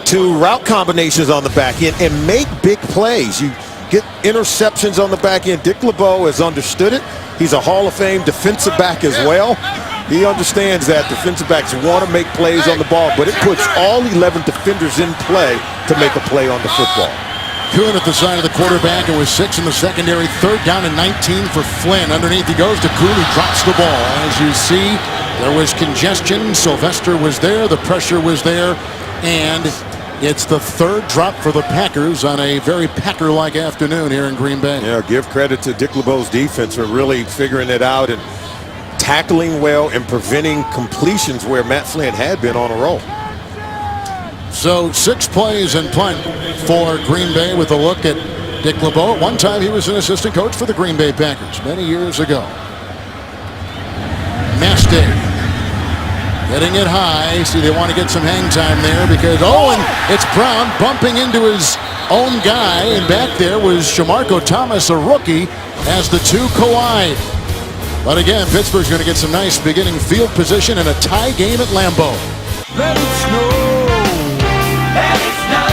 to route combinations on the back end and make big plays. You get interceptions on the back end. Dick LeBeau has understood it. He's a Hall of Fame defensive back as well. He understands that defensive backs want to make plays on the ball, but it puts all 11 defenders in play to make a play on the football. Kuhn at the side of the quarterback, and with 6 in the secondary. 3rd down and 19 for Flynn. Underneath he goes to Kuhn, who drops the ball. As you see, there was congestion. Sylvester was there. The pressure was there. And it's the 3rd drop for the Packers on a very Packer-like afternoon here in Green Bay. Yeah, give credit to Dick LeBeau's defense for really figuring it out and tackling well and preventing completions where Matt Flynn had been on a roll. So 6 plays and punt for Green Bay with a look at Dick LeBeau. At one time he was an assistant coach for the Green Bay Packers many years ago. Mastay getting it high. See, they want to get some hang time there because, and it's Brown bumping into his own guy, and back there was Shamarko Thomas, a rookie, as the 2 collide. But again, Pittsburgh's going to get some nice beginning field position in a tie game at Lambeau. Let it snow. Let it snow.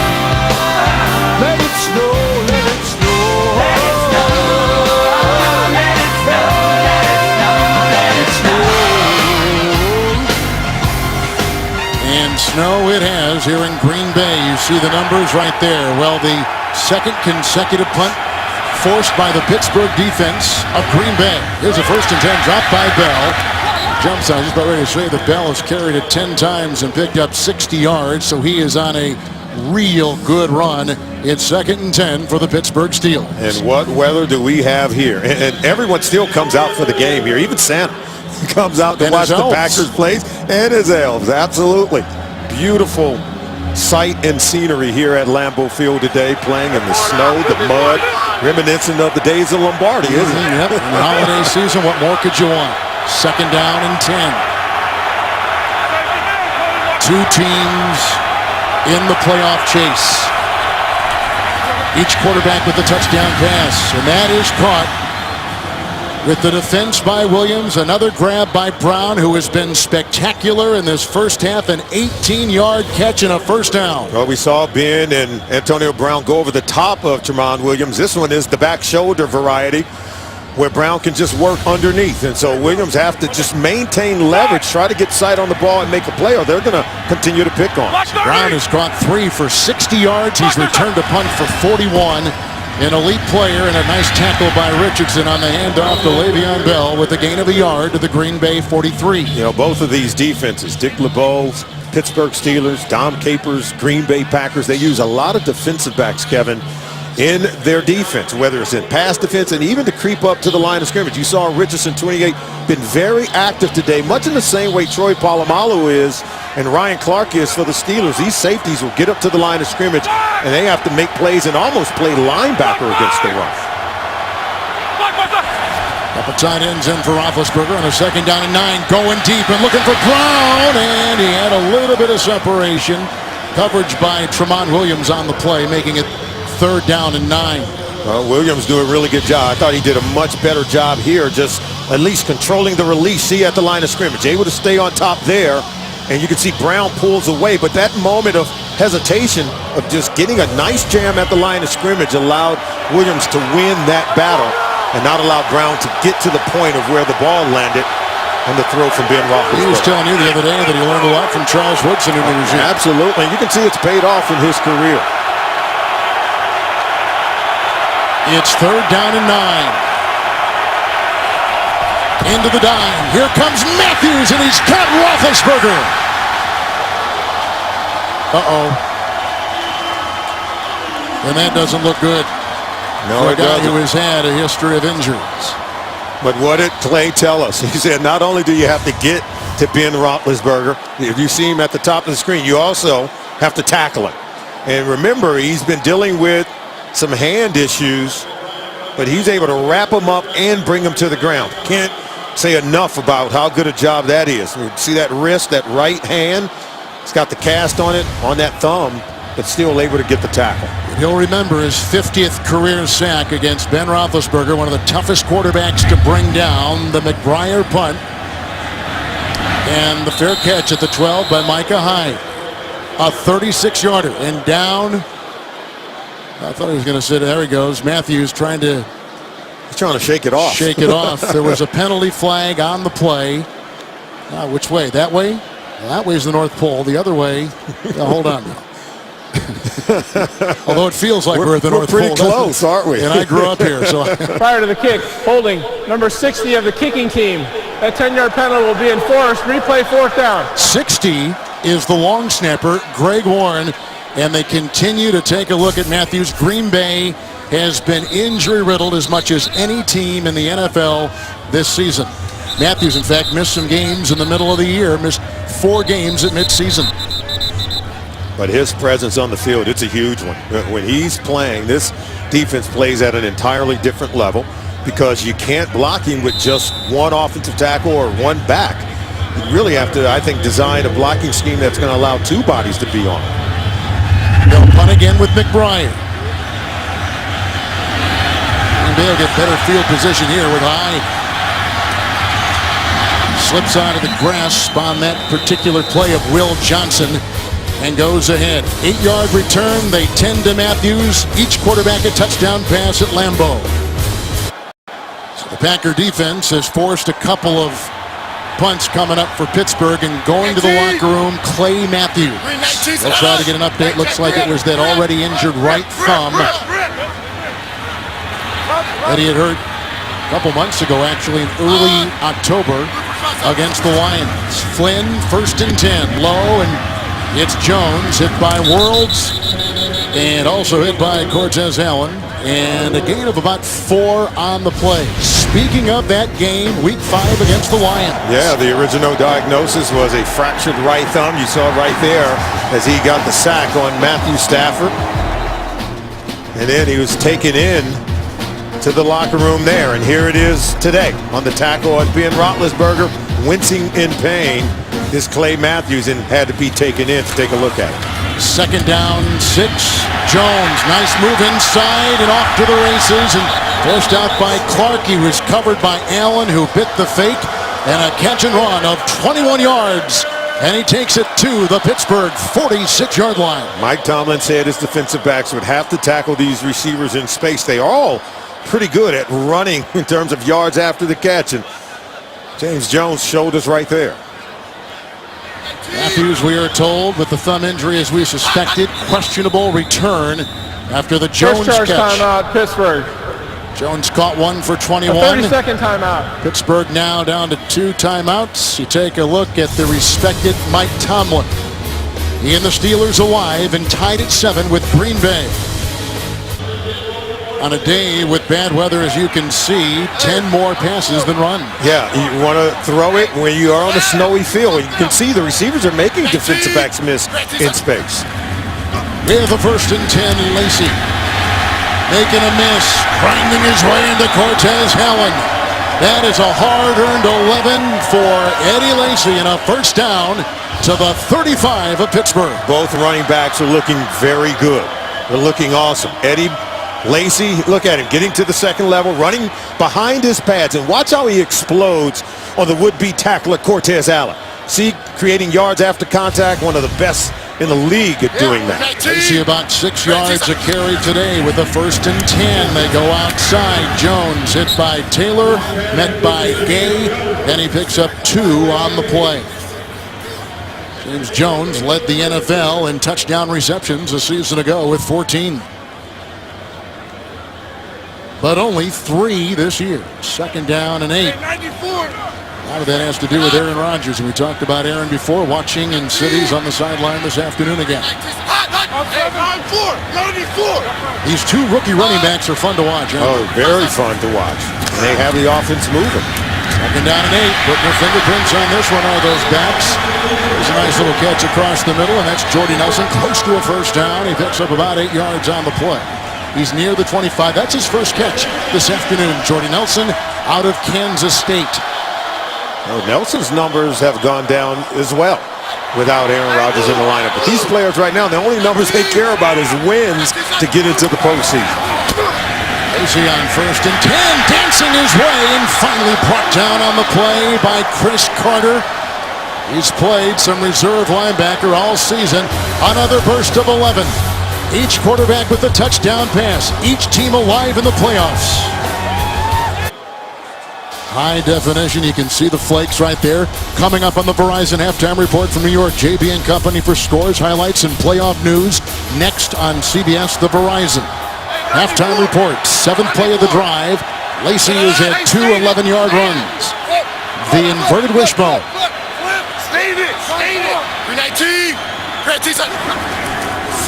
Let it snow. Let it snow. Let it snow. Let it snow. Let it snow. Let it snow. And snow it has here in Green Bay. You see the numbers right there. Well, the 2nd consecutive punt forced by the Pittsburgh defense of Green Bay. Here's a 1st and 10 dropped by Bell. Jumps on, just about ready to say that Bell has carried it 10 times and picked up 60 yards, so he is on a real good run. It's 2nd and 10 for the Pittsburgh Steelers. And what weather do we have here? And everyone still comes out for the game here. Even Santa comes out to watch the Packers plays, and his elves. Absolutely. Beautiful sight and scenery here at Lambeau Field today, playing in the snow, the mud, reminiscent of the days of Lombardi, isn't it? Yep. In the holiday season, what more could you want? 2nd down and 10. 2 teams in the playoff chase. Each quarterback with a touchdown pass, and that is caught With the defense by Williams, another grab by Brown, who has been spectacular in this first half, an 18-yard catch and a first down. Well, we saw Ben and Antonio Brown go over the top of Tramon Williams. This one is the back shoulder variety, where Brown can just work underneath. And so Williams have to just maintain leverage, try to get sight on the ball and make a play, or they're going to continue to pick on. Brown has caught 3 for 60 yards. He's returned a punt for 41. An elite player, and a nice tackle by Richardson on the handoff to Le'Veon Bell with a gain of a yard to the Green Bay 43. You know, both of these defenses, Dick LeBeau's Pittsburgh Steelers, Dom Capers, Green Bay Packers, they use a lot of defensive backs, Kevin, in their defense, whether it's in pass defense and even to creep up to the line of scrimmage. You saw Richardson, 28, been very active today, much in the same way Troy Polamalu is and Ryan Clark is for the Steelers. These safeties will get up to the line of scrimmage, and they have to make plays and almost play linebacker against the run. Couple tight ends in for Roethlisberger on a 2nd down and 9, going deep and looking for Brown, and he had a little bit of separation. Coverage by Tramon Williams on the play, making it 3rd down and 9. Well, Williams do a really good job. I thought he did a much better job here, just at least controlling the release. See at the line of scrimmage, able to stay on top there. And you can see Brown pulls away, but that moment of hesitation of just getting a nice jam at the line of scrimmage allowed Williams to win that battle and not allow Brown to get to the point of where the ball landed on the throw from Ben Roethlisberger. He was telling you the other day that he learned a lot from Charles Woodson in the regime. Absolutely. And you can see it's paid off in his career. It's 3rd down and 9. Into the dime. Here comes Matthews, and he's got Roethlisberger. Uh-oh. And that doesn't look good. No, for a it guy doesn't. who has had a history of injuries. But what did Clay tell us? He said not only do you have to get to Ben Roethlisberger, if you see him at the top of the screen, you also have to tackle him. And remember, he's been dealing with some hand issues, but he's able to wrap him up and bring him to the ground. Can't say enough about how good a job that is. You see that wrist, that right hand? It's got the cast on it, on that thumb, but still able to get the tackle. He'll remember his 50th career sack against Ben Roethlisberger, one of the toughest quarterbacks to bring down. The McBriar punt. And the fair catch at the 12 by Micah Hyde. A 36-yarder and down. I thought he was going to sit. There he goes. Matthews trying to shake it off. There was a penalty flag on the play. Which way? That way? Well, that way's the North Pole. The other way. Hold on now. Although it feels like we're at the North Pole. We're pretty close, aren't we? And I grew up here. So Prior to the kick, holding number 60 of the kicking team. That 10-yard penalty will be enforced. Replay 4th down. 60 is the long snapper, Greg Warren, and they continue to take a look at Matthews. Green Bay has been injury-riddled as much as any team in the NFL this season. Matthews, in fact, missed some games in the middle of the year, missed 4 games at midseason. But his presence on the field, it's a huge one. When he's playing, this defense plays at an entirely different level because you can't block him with just one offensive tackle or one back. You really have to, I think, design a blocking scheme that's going to allow 2 bodies to be on. They'll punt again with McBriar. And they'll get better field position here with Hyde. Slips out of the grasp on that particular play of Will Johnson and goes ahead. 8-yard return. They tend to Matthews. Each quarterback a touchdown pass at Lambeau. So the Packer defense has forced a couple of punts coming up for Pittsburgh, and going to the locker room, Clay Matthews. They'll try to get an update. Looks like it was that already injured right thumb that he had hurt a couple months ago, actually in early October against the Lions. Flynn, 1st and 10, low, and it's Jones hit by Worlds and also hit by Cortez Allen, and a gain of about 4 on the play. Speaking of that game, week 5 against the Lions. Yeah, the original diagnosis was a fractured right thumb. You saw right there as he got the sack on Matthew Stafford. And then he was taken in to the locker room there. And here it is today on the tackle on Ben Roethlisberger, wincing in pain, is Clay Matthews, and had to be taken in to take a look at it. Second down, 6. Jones, nice move inside and off to the races and forced out by Clark. He was covered by Allen, who bit the fake, and a catch and run of 21 yards. And he takes it to the Pittsburgh 46-yard line. Mike Tomlin said his defensive backs would have to tackle these receivers in space. They are all pretty good at running in terms of yards after the catch. And James Jones showed us right there. Matthews, we are told, with the thumb injury as we suspected, questionable return after the Jones First charge catch. timeout, Pittsburgh. Jones caught one for 21. A 30-second timeout. Pittsburgh now down to 2 timeouts. You take a look at the respected Mike Tomlin. He and the Steelers alive and tied at 7 with Green Bay. On a day with bad weather, as you can see, 10 more passes than run. Yeah, you want to throw it when you are on a snowy field. You can see the receivers are making defensive backs miss in space. With a 1st and 10, Lacey making a miss, grinding his way into Cortez Allen. That is a hard-earned 11 for Eddie Lacey and a 1st down to the 35 of Pittsburgh. Both running backs are looking very good. They're looking awesome. Eddie Lacey, look at him, getting to the second level, running behind his pads, and watch how he explodes on the would-be tackler Cortez Allen. See, creating yards after contact, one of the best in the league at doing that. Lacey about 6 yards a carry today with a 1st and 10. They go outside. Jones hit by Taylor, met by Gay, and he picks up 2 on the play. James Jones led the NFL in touchdown receptions a season ago with 14. But only 3 this year. 2nd down and 8. A lot of that has to do with Aaron Rodgers, and we talked about Aaron before, watching in cities on the sideline this afternoon again. These 2 rookie running backs are fun to watch. Oh, very fun to watch. And they have the offense moving. 2nd down and 8. Putting their fingerprints on this one are those backs. There's a nice little catch across the middle, and that's Jordy Nelson close to a 1st down. He picks up about 8 yards on the play. He's near the 25. That's his first catch this afternoon. Jordy Nelson out of Kansas State. Well, Nelson's numbers have gone down as well without Aaron Rodgers in the lineup. But these players right now, the only numbers they care about is wins to get into the postseason. Lacey on 1st and 10, dancing his way and finally brought down on the play by Chris Carter. He's played some reserve linebacker all season. Another burst of 11. Each quarterback with a touchdown pass. Each team alive in the playoffs. High definition, you can see the flakes right there. Coming up on the Verizon Halftime Report from New York, JB and Company for scores, highlights, and playoff news. Next on CBS, the Verizon Halftime Report. 7th play of the drive. Lacey has had 2 11-yard runs. The inverted wishbone.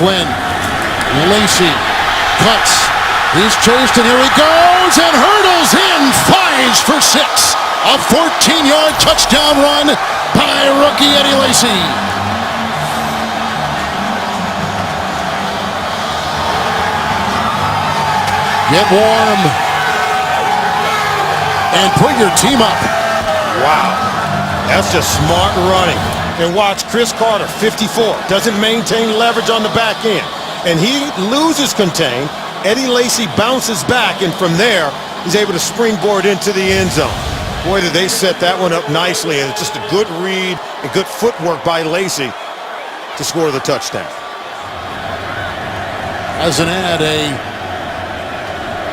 Flynn, Lacey, cuts. He's chased, and here he goes, and hurdles in, flies for 6. A 14-yard touchdown run by rookie Eddie Lacey. Get warm and put your team up. Wow, that's just smart running. And watch Chris Carter, 54, doesn't maintain leverage on the back end. And he loses contain. Eddie Lacey bounces back, and from there, he's able to springboard into the end zone. Boy, did they set that one up nicely, and it's just a good read and good footwork by Lacey to score the touchdown. Hasn't had a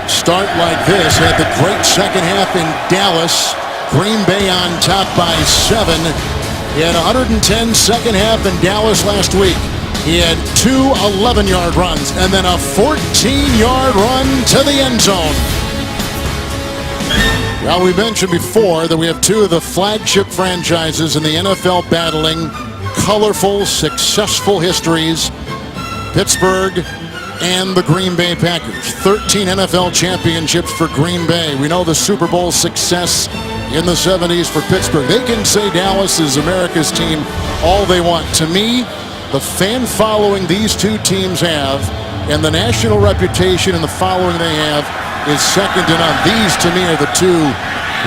start like this. Had the great second half in Dallas. Green Bay on top by 7. He had 110 second half in Dallas last week. He had 2 11-yard runs and then a 14-yard run to the end zone. Well, we mentioned before that we have 2 of the flagship franchises in the NFL battling colorful, successful histories. Pittsburgh and the Green Bay Packers. 13 NFL championships for Green Bay. We know the Super Bowl success in the 70s for Pittsburgh. They can say Dallas is America's team all they want. To me, the fan following these 2 teams have and the national reputation and the following they have is second to none. These, to me, are the 2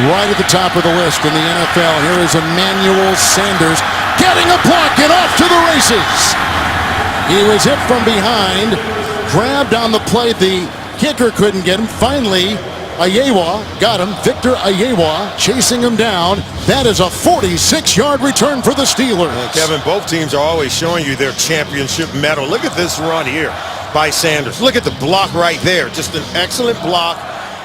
right at the top of the list in the NFL. Here is Emmanuel Sanders getting a block and off to the races. He was hit from behind, grabbed on the play. The kicker couldn't get him. Finally, Ayewa got him. Victor Ayewa chasing him down. That is a 46-yard return for the Steelers. Kevin, both teams are always showing you their championship medal. Look at this run here by Sanders. Look at the block right there. Just an excellent block.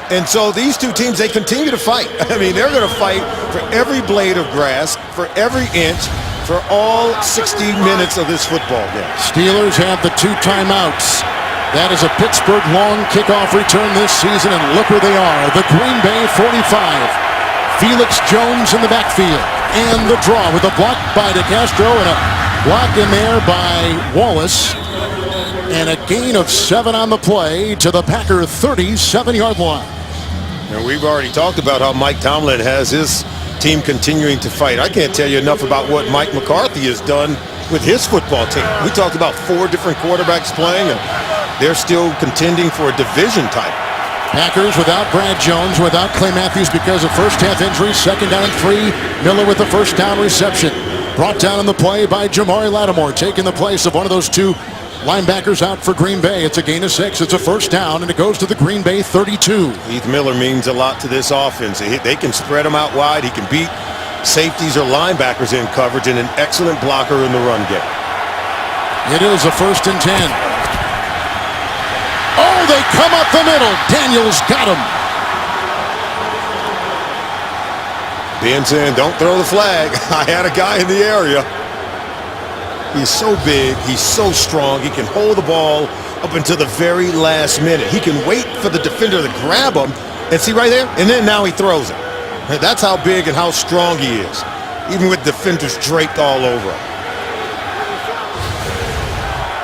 And so these two teams, they continue to fight. I mean, they're going to fight for every blade of grass, for every inch, for all 60 minutes of this football game. Steelers have the 2 timeouts. That is a Pittsburgh long kickoff return this season, and look where they are. The Green Bay 45. Felix Jones in the backfield. And the draw with a block by DeCastro and a block in there by Wallace. And a gain of 7 on the play to the Packer 37-yard line. And we've already talked about how Mike Tomlin has his team continuing to fight. I can't tell you enough about what Mike McCarthy has done with his football team. We talked about 4 different quarterbacks playing, and they're still contending for a division title. Packers without Brad Jones, without Clay Matthews because of first-half injuries. 2nd down and 3. Miller with the first down reception. Brought down on the play by Jamari Lattimore, taking the place of one of those 2 linebackers out for Green Bay. It's a gain of 6. It's a first down, and it goes to the Green Bay 32. Heath Miller means a lot to this offense. They can spread him out wide. He can beat safeties or linebackers in coverage, and an excellent blocker in the run game. It is a 1st and 10. Oh, they come up the middle. Daniels got him. Ben saying, don't throw the flag. I had a guy in the area. He's so big. He's so strong. He can hold the ball up until the very last minute. He can wait for the defender to grab him, and see right there, and then now he throws it. That's how big and how strong he is, even with defenders draped all over him.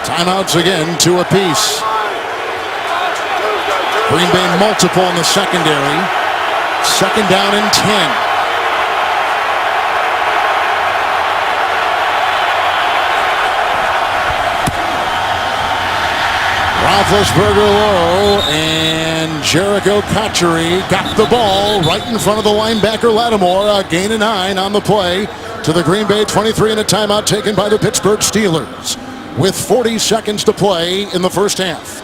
Timeouts again, 2 apiece. Green Bay multiple in the secondary. 2nd down and 10. Roethlisberger low, and Jericho Cotchery got the ball right in front of the linebacker Lattimore. A gain of 9 on the play to the Green Bay 23, and a timeout taken by the Pittsburgh Steelers with 40 seconds to play in the first half.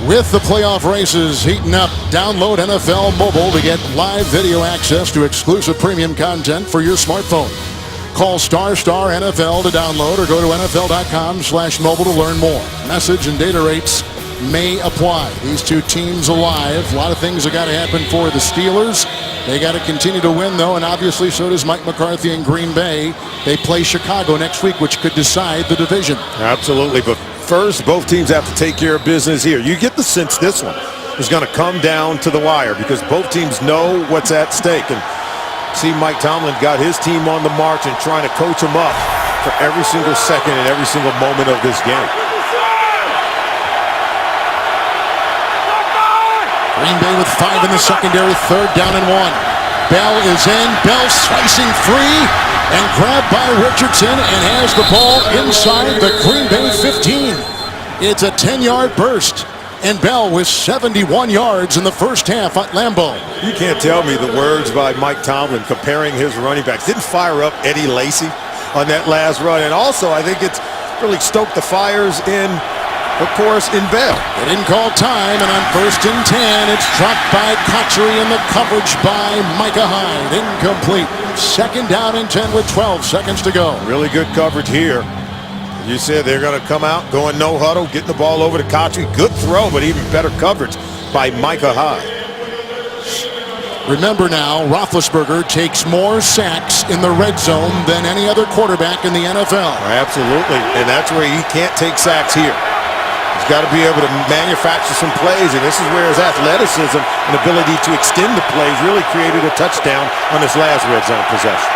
With the playoff races heating up, download NFL Mobile to get live video access to exclusive premium content for your smartphone. Call ** NFL to download or go to NFL.com/mobile to learn more. Message and data rates may apply. These 2 teams alive. A lot of things have got to happen for the Steelers. They got to continue to win, though, and obviously so does Mike McCarthy in Green Bay. They play Chicago next week, which could decide the division. Absolutely, but first, both teams have to take care of business here. You get the sense this one is going to come down to the wire because both teams know what's at stake. And see, Mike Tomlin got his team on the march and trying to coach them up for every single second and every single moment of this game. Green Bay with 5 in the secondary, 3rd down and 1. Bell is in. Bell slicing free and grabbed by Richardson and has the ball inside the Green Bay 15. It's a 10-yard burst. And Bell with 71 yards in the first half at Lambeau. You can't tell me the words by Mike Tomlin comparing his running backs. Didn't fire up Eddie Lacy on that last run. And also, I think it's really stoked the fires in, of course, in Bell. They didn't call time, and on 1st and 10, it's dropped by Cotchery and the coverage by Micah Hyde. Incomplete. 2nd down and 10 with 12 seconds to go. Really good coverage here. You said they're going to come out, going no huddle, getting the ball over to Cotchery. Good throw, but even better coverage by Micah Hyde. Remember now, Roethlisberger takes more sacks in the red zone than any other quarterback in the NFL. Absolutely, and that's where he can't take sacks here. He's got to be able to manufacture some plays, and this is where his athleticism and ability to extend the plays really created a touchdown on his last red zone possession.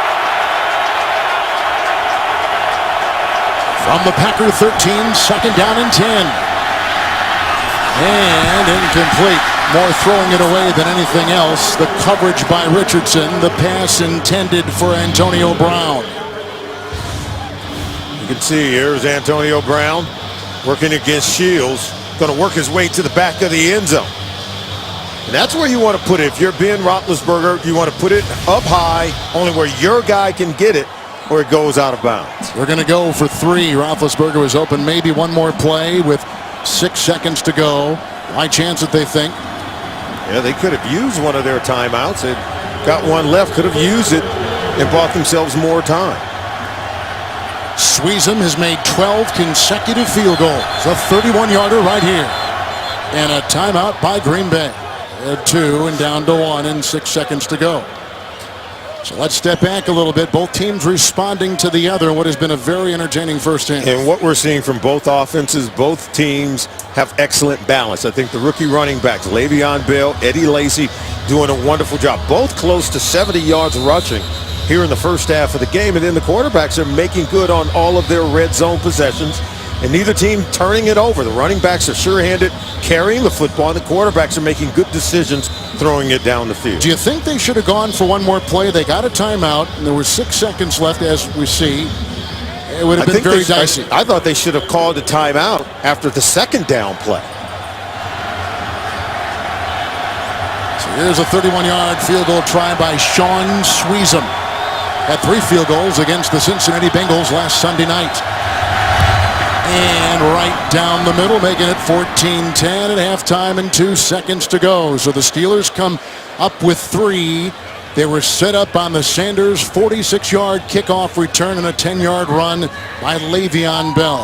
From the Packer 13, 2nd down and 10. And incomplete. More throwing it away than anything else. The coverage by Richardson. The pass intended for Antonio Brown. You can see here's Antonio Brown working against Shields. Going to work his way to the back of the end zone. And that's where you want to put it. If you're Ben Roethlisberger, you want to put it up high, only where your guy can get it. or it goes out of bounds. We're going to go for 3. Roethlisberger was open, maybe one more play with 6 seconds to go. High chance that they think. Yeah, they could have used one of their timeouts. They got one left, could have used it and bought themselves more time. Sweezum has made 12 consecutive field goals. A 31-yarder right here. And a timeout by Green Bay. At 2 and down to 1 and 6 seconds to go. So let's step back a little bit. Both teams responding to the other. What has been a very entertaining first half. And what we're seeing from both offenses, both teams have excellent balance. I think the rookie running backs, Le'Veon Bell, Eddie Lacy, doing a wonderful job. Both close to 70 yards rushing here in the first half of the game. And then the quarterbacks are making good on all of their red zone possessions. And neither team turning it over. The running backs are sure-handed carrying the football, and the quarterbacks are making good decisions throwing it down the field. Do you think they should have gone for one more play? They got a timeout, and there were 6 seconds left, as we see. It would have been very dicey. I thought they should have called a timeout after the second down play. So here's a 31-yard field goal try by Sean Sweezum. Had 3 field goals against the Cincinnati Bengals last Sunday night. And right down the middle, making it 14-10 at halftime and 2 seconds to go. So the Steelers come up with 3. They were set up on the Sanders 46-yard kickoff return and a 10-yard run by Le'Veon Bell.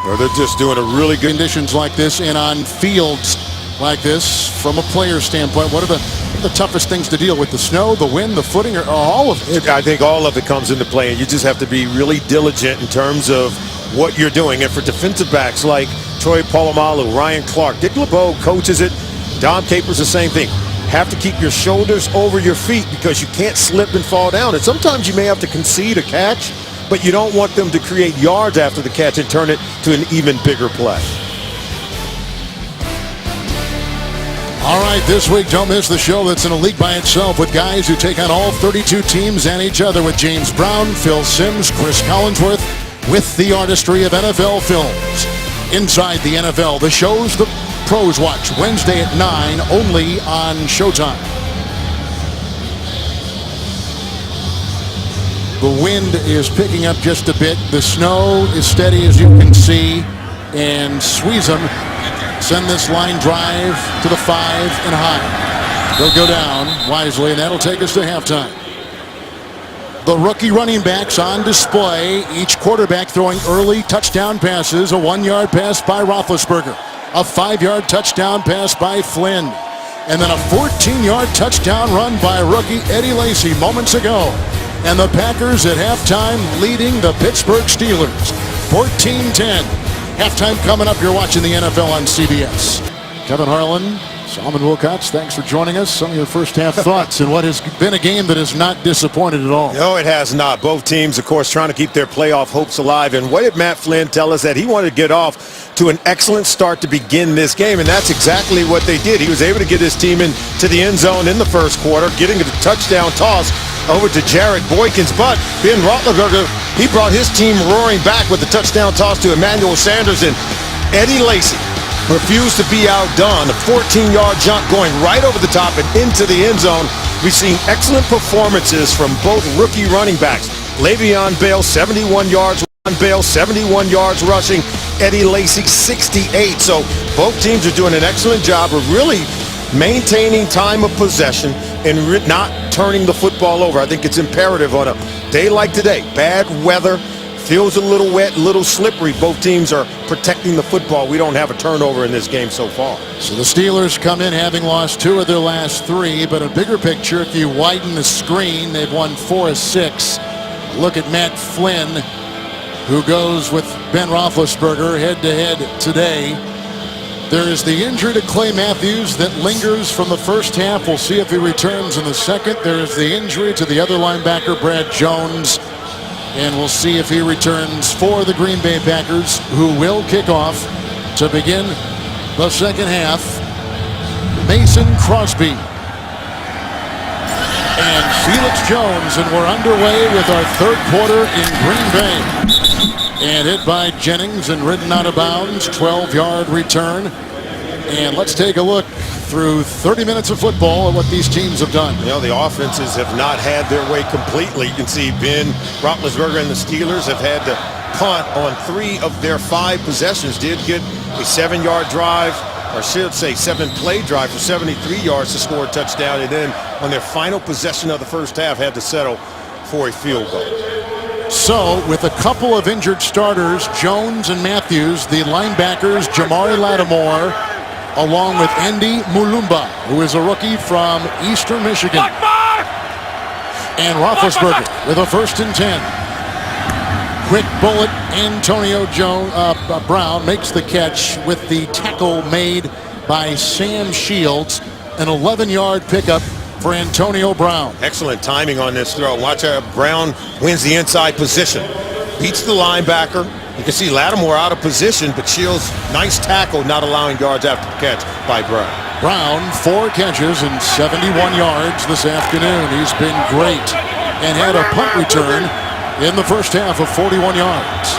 Well, they're just doing a really good Conditions like this and on fields like this, from a player standpoint, what are the toughest things to deal with? The snow, the wind, the footing, or all of it? I think all of it comes into play, and you just have to be really diligent in terms of what you're doing. And for defensive backs like Troy Polamalu, Ryan Clark, Dick LeBeau coaches it. Dom Capers the same thing. Have to keep your shoulders over your feet because you can't slip and fall down. And sometimes you may have to concede a catch, but you don't want them to create yards after the catch and turn it to an even bigger play. All right, this week, don't miss the show that's in a league by itself with guys who take on all 32 teams and each other with James Brown, Phil Simms, Chris Collinsworth, with the artistry of NFL Films. Inside the NFL, the shows the pros watch Wednesday at 9, only on Showtime. The wind is picking up just a bit. The snow is steady, as you can see. And Sweezum send this line drive to the 5 and high. They'll go down wisely, and that'll take us to halftime. The rookie running backs on display. Each quarterback throwing early touchdown passes. A 1-yard pass by Roethlisberger. A 5-yard touchdown pass by Flynn. And then a 14-yard touchdown run by rookie Eddie Lacy moments ago. And the Packers at halftime leading the Pittsburgh Steelers. 14-10. Halftime coming up. You're watching the NFL on CBS. Kevin Harlan, Solomon Wilcox, thanks for joining us. Some of your first half thoughts in what has been a game that has not disappointed at all. No, it has not. Both teams, of course, trying to keep their playoff hopes alive. And what did Matt Flynn tell us? That he wanted to get off to an excellent start to begin this game, and that's exactly what they did. He was able to get his team into the end zone in the first quarter, getting a touchdown toss over to Jarrett Boykins. But Ben Roethlisberger, he brought his team roaring back with the touchdown toss to Emmanuel Sanders, and Eddie Lacy refused to be outdone. A 14-yard jump going right over the top and into the end zone. We've seen excellent performances from both rookie running backs. Le'Veon Bell, 71 yards. Bell, 71 yards rushing. Eddie Lacy, 68. So both teams are doing an excellent job of really maintaining time of possession and not turning the football over. I think it's imperative on a day like today. Bad weather. Feels a little wet, a little slippery. Both teams are protecting the football. We don't have a turnover in this game so far. So the Steelers come in having lost 2 of their last 3, but a bigger picture, if you widen the screen, they've won 4 of 6. Look at Matt Flynn, who goes with Ben Roethlisberger head-to-head today. There is the injury to Clay Matthews that lingers from the first half. We'll see if he returns in the second. There is the injury to the other linebacker, Brad Jones. And we'll see if he returns for the Green Bay Packers, who will kick off to begin the second half. Mason Crosby and Felix Jones, and we're underway with our third quarter in Green Bay. And hit by Jennings and ridden out of bounds, 12-yard return. And let's take a look through 30 minutes of football and what these teams have done. You know, the offenses have not had their way completely. You can see Ben Roethlisberger and the Steelers have had to punt on 3 of their 5 possessions. Did get a 7-yard drive, or should say 7-play drive for 73 yards to score a touchdown, and then on their final possession of the first half had to settle for a field goal. So, with a couple of injured starters, Jones and Matthews, the linebackers, Jamari Lattimore, along with Andy Mulumba, who is a rookie from Eastern Michigan. And Roethlisberger with a 1st and 10. Quick bullet, Antonio Brown makes the catch with the tackle made by Sam Shields. An 11-yard pickup for Antonio Brown. Excellent timing on this throw. Watch how Brown wins the inside position. Beats the linebacker. You can see Lattimore out of position, but Shields, nice tackle, not allowing yards after the catch by Brown. Brown, 4 catches and 71 yards this afternoon. He's been great and had a punt return in the first half of 41 yards.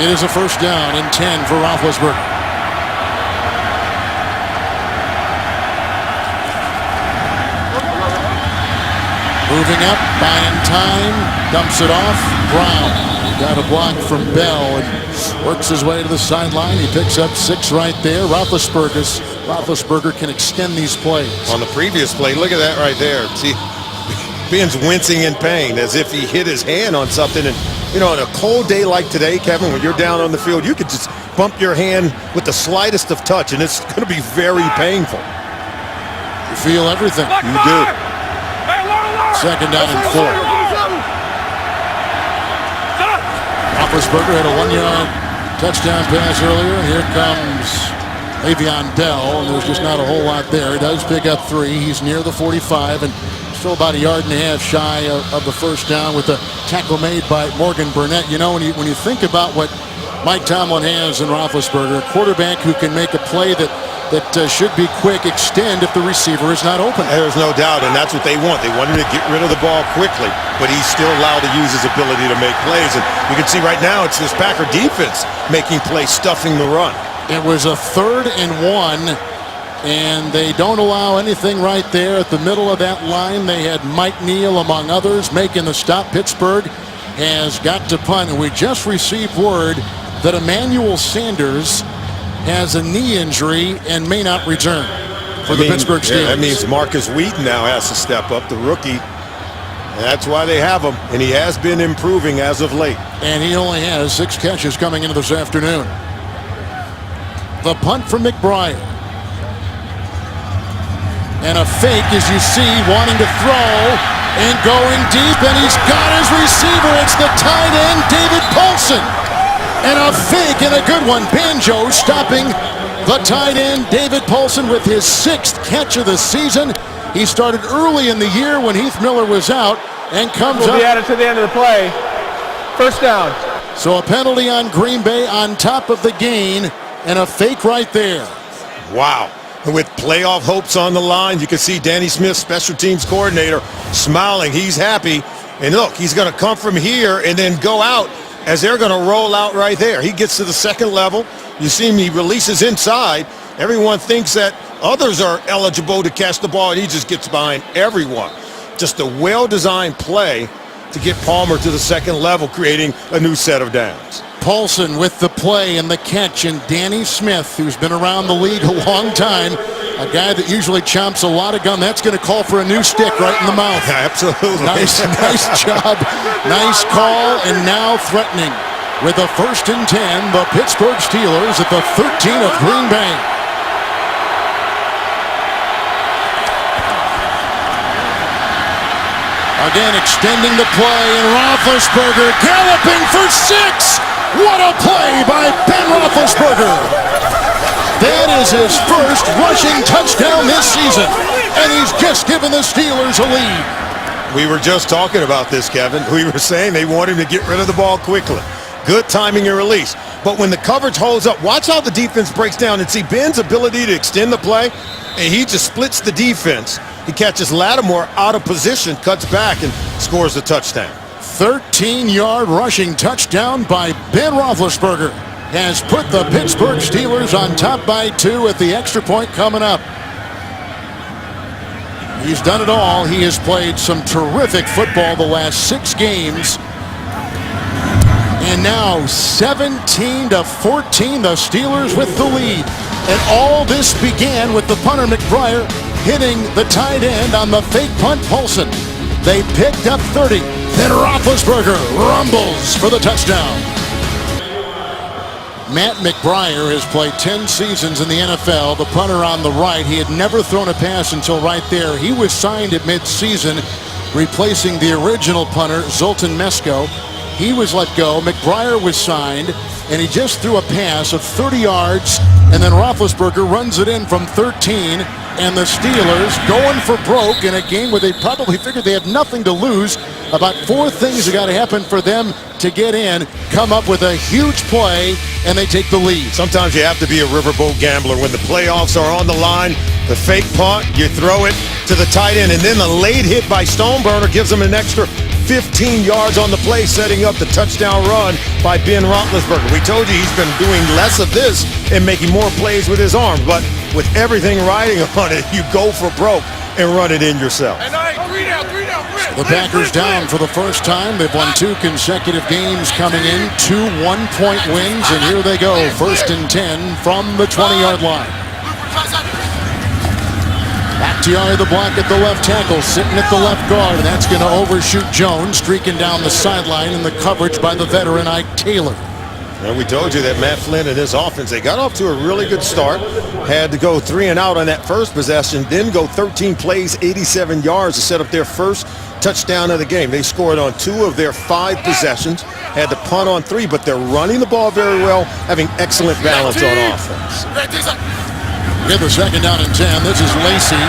It is a 1st down and 10 for Roethlisberger. Moving up, buying time, dumps it off. Brown got a block from Bell and works his way to the sideline. He picks up 6 right there. Roethlisberger can extend these plays. On the previous play, look at that right there. See, Ben's wincing in pain as if he hit his hand on something. And, you know, on a cold day like today, Kevin, when you're down on the field, you could just bump your hand with the slightest of touch, and it's going to be very painful. You feel everything. You do. 2nd down and 4. Roethlisberger had a 1-yard touchdown pass earlier. Here comes Le'Veon Bell, and there's just not a whole lot there. He does pick up 3. He's near the 45 and still about 1.5 yards shy of the 1st down with the tackle made by Morgan Burnett. You know, when you think about what Mike Tomlin has in Roethlisberger, a quarterback who can make a play that should be quick, extend if the receiver is not open. There's no doubt, and that's what they want. They want him to get rid of the ball quickly, but he's still allowed to use his ability to make plays. And you can see right now it's this Packer defense making plays, stuffing the run. It was a 3rd and 1, and they don't allow anything right there at the middle of that line. They had Mike Neal, among others, making the stop. Pittsburgh has got to punt, and we just received word that Emmanuel Sanders has a knee injury and may not return for the Pittsburgh Steelers. Yeah, that means Marcus Wheaton now has to step up, the rookie. And that's why they have him, and he has been improving as of late. And he only has 6 catches coming into this afternoon. The punt from McBride. And a fake, as you see, wanting to throw and going deep, and he's got his receiver. It's the tight end, David Paulson. And a fake and a good one. Banjo stopping the tight end, David Paulson, with his 6th catch of the season. He started early in the year when Heath Miller was out and comes Will up. be added to the end of the play. 1st down. So a penalty on Green Bay on top of the gain and a fake right there. Wow. And with playoff hopes on the line, you can see Danny Smith, special teams coordinator, smiling. He's happy. And look, he's going to come from here and then go out as they're going to roll out right there. He gets to the 2nd level. You see him, he releases inside. Everyone thinks that others are eligible to catch the ball, and he just gets behind everyone. Just a well-designed play to get Palmer to the 2nd level, creating a new set of downs. Paulson with the play and the catch, and Danny Smith, who's been around the league a long time, a guy that usually chomps a lot of gum. That's going to call for a new stick right in the mouth. Absolutely. Nice job. Nice call, and now threatening with a 1st and 10, the Pittsburgh Steelers at the 13 of Green Bay. Again, extending the play, and Roethlisberger galloping for 6. What a play by Ben Roethlisberger. That is his 1st rushing touchdown this season, and he's just given the Steelers a lead. We were just talking about this, Kevin. We were saying they want him to get rid of the ball quickly. Good timing and release. But when the coverage holds up, watch how the defense breaks down, and see Ben's ability to extend the play, and he just splits the defense. He catches Lattimore out of position, cuts back, and scores the touchdown. 13-yard rushing touchdown by Ben Roethlisberger. has put the Pittsburgh Steelers on top by 2 at the extra point coming up. He's done it all. He has played some terrific football the last 6 games. And now 17-14, the Steelers with the lead. And all this began with the punter McBriar hitting the tight end on the fake punt Paulson. They picked up 30. Then Roethlisberger rumbles for the touchdown. Matt McBriar has played 10 seasons in the NFL. The punter on the right, he had never thrown a pass until right there. He was signed at midseason, replacing the original punter, Zoltan Mesko. He was let go. McBriar was signed, and he just threw a pass of 30 yards, and then Roethlisberger runs it in from 13, and the Steelers going for broke in a game where they probably figured they had nothing to lose. About 4 things that got to happen for them to get in, come up with a huge play, and they take the lead. Sometimes you have to be a riverboat gambler. When the playoffs are on the line, the fake punt, you throw it to the tight end, and then the late hit by Stoneburner gives them an extra 15 yards on the play, setting up the touchdown run by Ben Roethlisberger. We told you he's been doing less of this and making more plays with his arm, but with everything riding on it, you go for broke and run it in yourself. The Packers down for the first time. They've won 2 consecutive games coming in, 2 one-point wins, and here they go, 1st and 10 from the 20-yard line. Bakhtiari the block at the left tackle, sitting at the left guard, and that's going to overshoot Jones, streaking down the sideline in the coverage by the veteran Ike Taylor. And we told you that Matt Flynn and his offense, they got off to a really good start. Had to go 3 and out on that first possession, then go 13 plays, 87 yards to set up their first touchdown of the game. They scored on 2 of their 5 possessions, had to punt on 3, but they're running the ball very well, having excellent balance on offense. Get the 2nd down and 10. This is Lacey.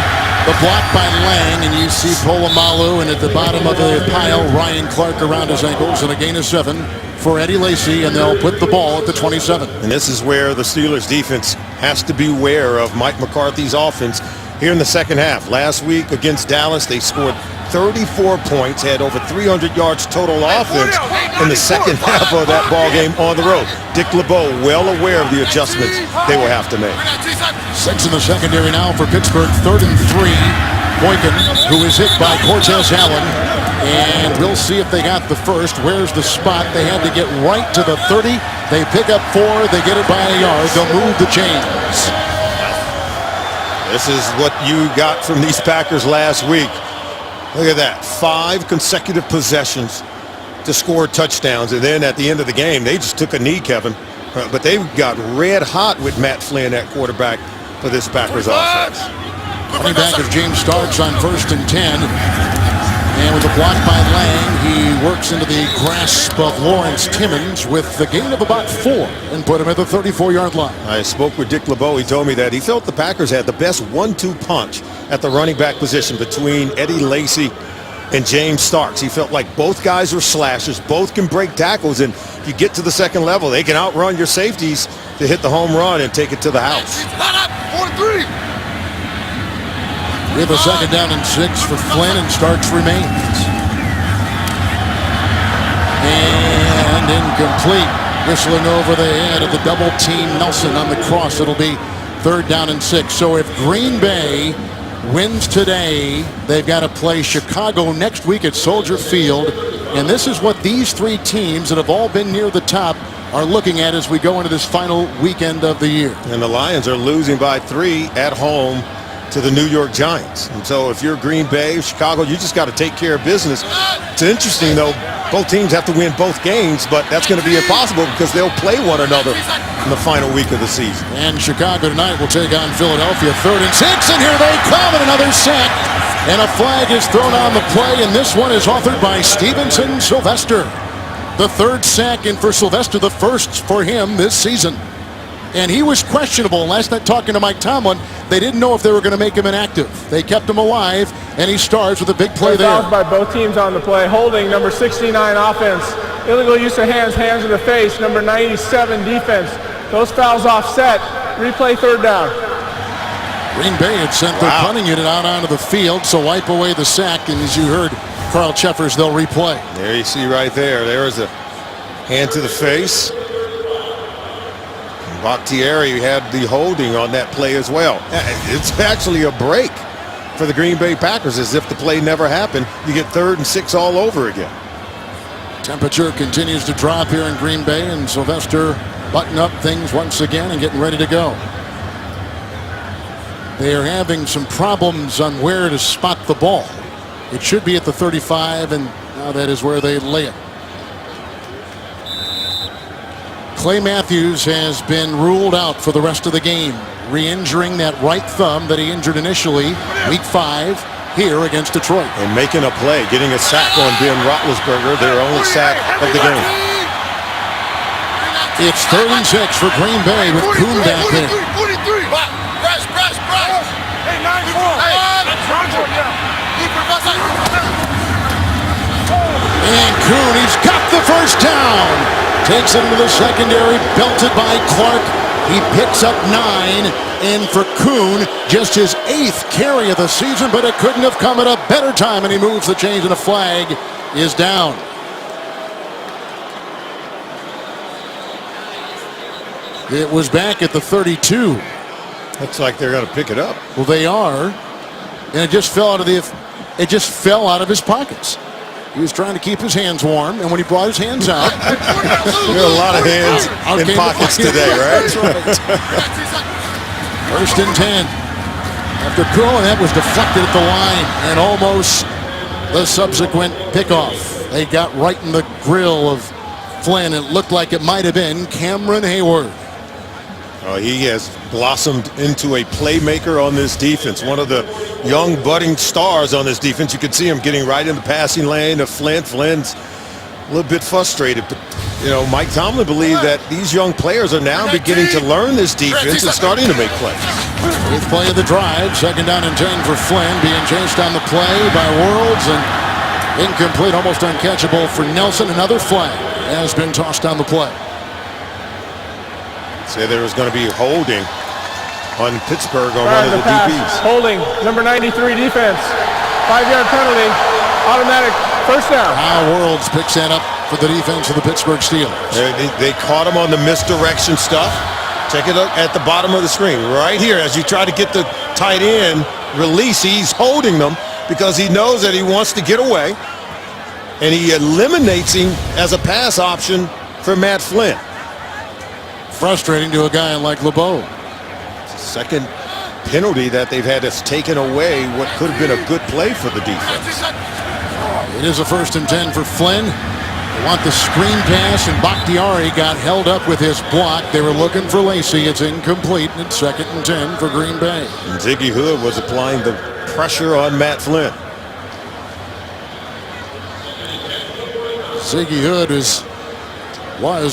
The block by Lang, and you see Polamalu, and at the bottom of the pile, Ryan Clark around his ankles, and a gain of 7 for Eddie Lacy, and they'll put the ball at the 27. And this is where the Steelers defense has to beware of Mike McCarthy's offense here in the second half. Last week against Dallas, they scored 34 points, had over 300 yards total offense in the second half of that ball game on the road. Dick LeBeau well aware of the adjustments they will have to make. 6 in the secondary now for Pittsburgh, 3rd and 3. Boykin, who is hit by Cortez Allen, and we'll see if they got the first. Where's the spot? They had to get right to the 30. They pick up 4. They get it by a yard. They'll move the chains. This is what you got from these Packers last week. Look at that, 5 consecutive possessions to score touchdowns, and then at the end of the game, they just took a knee, Kevin. But they got red hot with Matt Flynn at quarterback for this Packers offense. Running back is James Starks on 1st and 10. And with a block by Lang, he works into the grasp of Lawrence Timmons with the gain of about 4 and put him at the 34-yard line. I spoke with Dick LeBeau. He told me that he felt the Packers had the best 1-2 punch at the running back position between Eddie Lacy and James Starks. He felt like both guys are slashers, both can break tackles, and if you get to the second level, they can outrun your safeties to hit the home run and take it to the house. We have a 2nd down and 6 for Flynn, and Starks remains. And incomplete. Whistling over the head of the double team Nelson on the cross. It'll be 3rd down and 6. So if Green Bay wins today, they've got to play Chicago next week at Soldier Field. And this is what these 3 teams that have all been near the top are looking at as we go into this final weekend of the year. And the Lions are losing by 3 at home to the New York Giants. And so if you're Green Bay, Chicago, you just got to take care of business. It's interesting, though, both teams have to win both games, but that's going to be impossible because they'll play one another in the final week of the season. And Chicago tonight will take on Philadelphia, 3rd and 6, and here they come, and another sack. And a flag is thrown on the play, and this one is authored by Stevenson Sylvester. The 3rd sack, and for Sylvester, the 1st for him this season. And he was questionable. Last night talking to Mike Tomlin, they didn't know if they were going to make him inactive. They kept him alive, and he starts with a big play there. Fouls by both teams on the play. Holding, number 69 offense. Illegal use of hands, hands in the face, number 97 defense. Those fouls offset. Replay 3rd down. Green Bay had sent their punting unit out onto the field, so wipe away the sack, and as you heard Carl Cheffers, they'll replay. There you see right there. There is a hand to the face. Bakhtiari had the holding on that play as well. It's actually a break for the Green Bay Packers, as if the play never happened. You get 3rd and 6 all over again. Temperature continues to drop here in Green Bay, and Sylvester button up things once again and getting ready to go. They are having some problems on where to spot the ball. It should be at the 35, and now that is where they lay it. Clay Matthews has been ruled out for the rest of the game, re-injuring that right thumb that he injured initially week 5 here against Detroit. And making a play, getting a sack on Ben Roethlisberger, their only sack of the game. It's 3rd and 6 for Green Bay with Kuhn back there. And Kuhn, he's got the first down. Takes him to the secondary, belted by Clark. He picks up 9, and for Kuhn, just his 8th carry of the season, but it couldn't have come at a better time, and he moves the chains, and a flag is down. It was back at the 32. Looks like they're going to pick it up. Well, they are, and it just fell out of his pockets. He was trying to keep his hands warm, and when he brought his hands out, there are a lot of hands in pockets today, right? That's right. 1st and 10. After Kuhn, that was deflected at the line, and almost the subsequent pickoff. They got right in the grill of Flynn. It looked like it might have been Cameron Hayward. He has blossomed into a playmaker on this defense. One of the young budding stars on this defense. You could see him getting right in the passing lane of Flynn. Flynn's a little bit frustrated, but Mike Tomlin believed that these young players are now beginning to learn this defense and starting to make plays. 8th play of the drive, 2nd down and 10 for Flynn, being chased on the play by Worlds, and incomplete, almost uncatchable for Nelson. Another flag has been tossed on the play. Say there was going to be holding on Pittsburgh on one of the DBs. Holding, number 93 defense. 5-yard penalty, automatic first down. Worlds picks that up for the defense of the Pittsburgh Steelers. They caught him on the misdirection stuff. Take a look at the bottom of the screen. Right here, as you try to get the tight end release, he's holding them because he knows that he wants to get away. And he eliminates him as a pass option for Matt Flynn. Frustrating to a guy like LeBeau. Second penalty that they've had that's taken away what could have been a good play for the defense. It is a 1st and 10 for Flynn. They want the screen pass, and Bakhtiari got held up with his block. They were looking for Lacey. It's incomplete, and it's 2nd and 10 for Green Bay. And Ziggy Hood was applying the pressure on Matt Flynn. Ziggy Hood was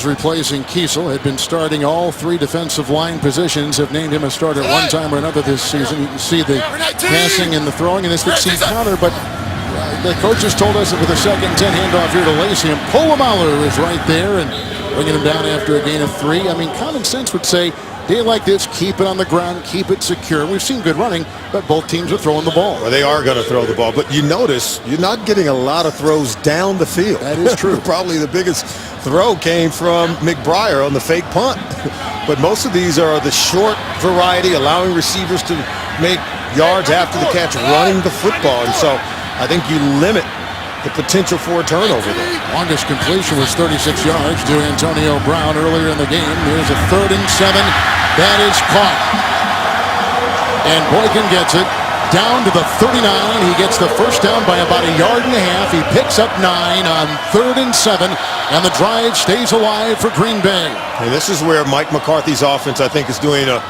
replacing Kiesel, had been starting all 3 defensive line positions, have named him a starter at one time or another this season. You can see the passing and the throwing in this 16 counter, but the coaches told us that with a 2nd and 10 handoff here to Lacey, and Polamalu is right there and bringing him down after a gain of 3. I mean, common sense would say, day like this, keep it on the ground, keep it secure. We've seen good running, but both teams are throwing the ball. Well, they are going to throw the ball, but you notice you're not getting a lot of throws down the field. That is true. Probably the biggest throw came from McBriar on the fake punt. But most of these are the short variety, allowing receivers to make yards after the catch, running the football. And so I think you limit the potential for a turnover there. Longest completion was 36 yards to Antonio Brown earlier in the game. Here's a 3rd and 7. That is caught. And Boykin gets it down to the 39. He gets the first down by about 1.5 yards. He picks up 9 on 3rd and 7. And the drive stays alive for Green Bay. And this is where Mike McCarthy's offense, I think, is doing a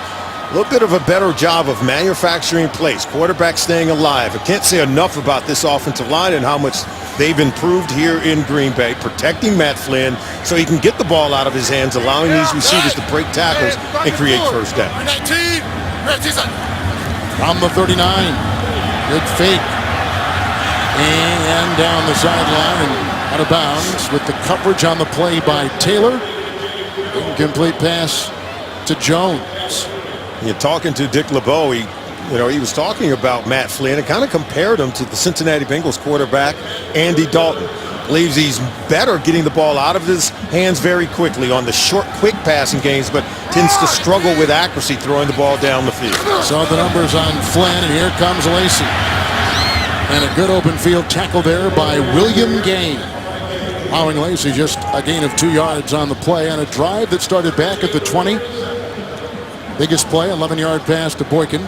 little bit of a better job of manufacturing plays. Quarterback staying alive. I can't say enough about this offensive line and how much they've improved here in Green Bay, protecting Matt Flynn so he can get the ball out of his hands, allowing these receivers to break tackles and create first down. From the 39, good fake. And down the sideline and out of bounds with the coverage on the play by Taylor. Incomplete pass to Jones. You're talking to Dick LeBeau. He was talking about Matt Flynn and kind of compared him to the Cincinnati Bengals quarterback, Andy Dalton. Believes he's better getting the ball out of his hands very quickly on the short, quick passing games, but tends to struggle with accuracy throwing the ball down the field. So the numbers on Flynn, and here comes Lacey. And a good open field tackle there by William Gain, allowing Lacey just a gain of 2 yards on the play on a drive that started back at the 20. Biggest play, 11-yard pass to Boykin,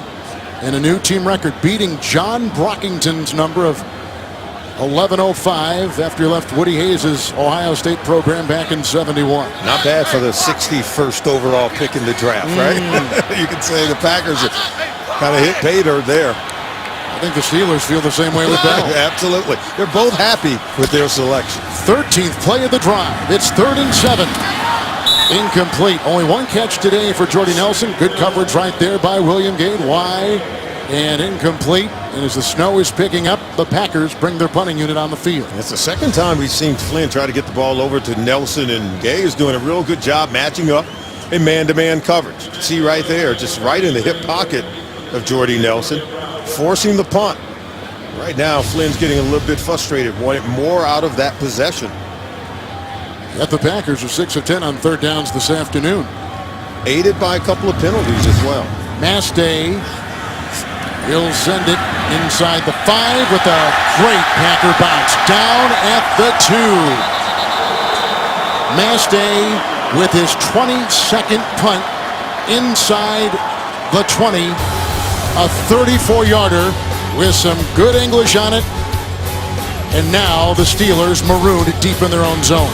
and a new team record, beating John Brockington's number of 11:05 after he left Woody Hayes' Ohio State program back in '71. Not bad for the 61st overall pick in the draft, right? You could say the Packers kind of hit pay dirt there. I think the Steelers feel the same way with Bell. Absolutely. They're both happy with their selection. 13th play of the drive. It's 3rd and 7. Incomplete. Only one catch today for Jordy Nelson. Good coverage right there by William Gain. Wide and incomplete. And as the snow is picking up, the Packers bring their punting unit on the field. It's the second time we've seen Flynn try to get the ball over to Nelson, and Gay is doing a real good job matching up in man-to-man coverage. See right there, just right in the hip pocket of Jordy Nelson, forcing the punt. Right now, Flynn's getting a little bit frustrated, wanting more out of that possession. Yet the Packers are 6 of 10 on 3rd downs this afternoon. Aided by a couple of penalties as well. Mastay will send it inside the 5 with a great Packer bounce. Down at the 2. Mastay with his 22nd punt inside the 20. A 34-yarder with some good English on it. And now the Steelers marooned deep in their own zone.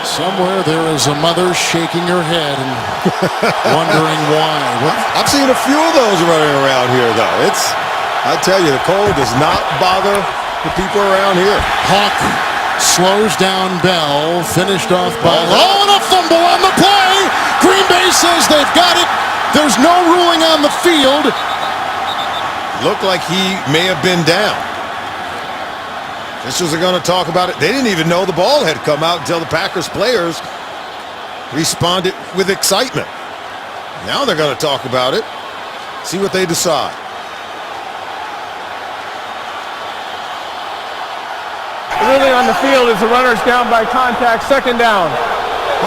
Somewhere there is a mother shaking her head and wondering why. I've seen a few of those running around here, though. I tell you, the cold does not bother the people around here. Hawk slows down Bell, finished off by and a fumble on the play. Green Bay says they've got it. There's no ruling on the field. Looked like he may have been down. Just as they're going to talk about it, they didn't even know the ball had come out until the Packers players responded with excitement. Now they're going to talk about it, see what they decide. Ruling on the field is the runner's down by contact, 2nd down.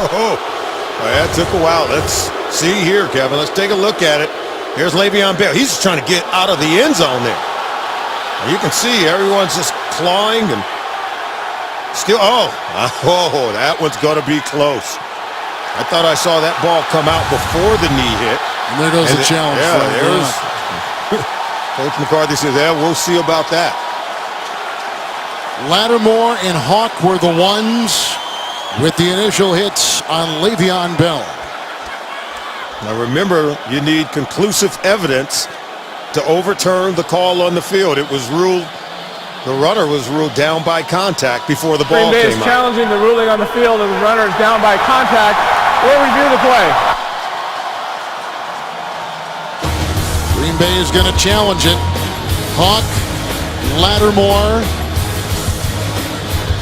Oh, that took a while. Let's see here, Kevin. Let's take a look at it. Here's Le'Veon Bell. He's just trying to get out of the end zone there. You can see everyone's just clawing and still. Oh, that one's going to be close. I thought I saw that ball come out before the knee hit. And there goes the challenge. Yeah, there's Coach McCarthy says, "Yeah, we'll see about that." Lattimore and Hawk were the ones with the initial hits on Le'Veon Bell. Now remember, you need conclusive evidence to overturn the call on the field. It was ruled, the runner was ruled down by contact before the ball Green Bay came is out. challenging the ruling on the field and the runner is down by contact. We'll review the play. Green Bay is going to challenge it. Hawk, Lattimore,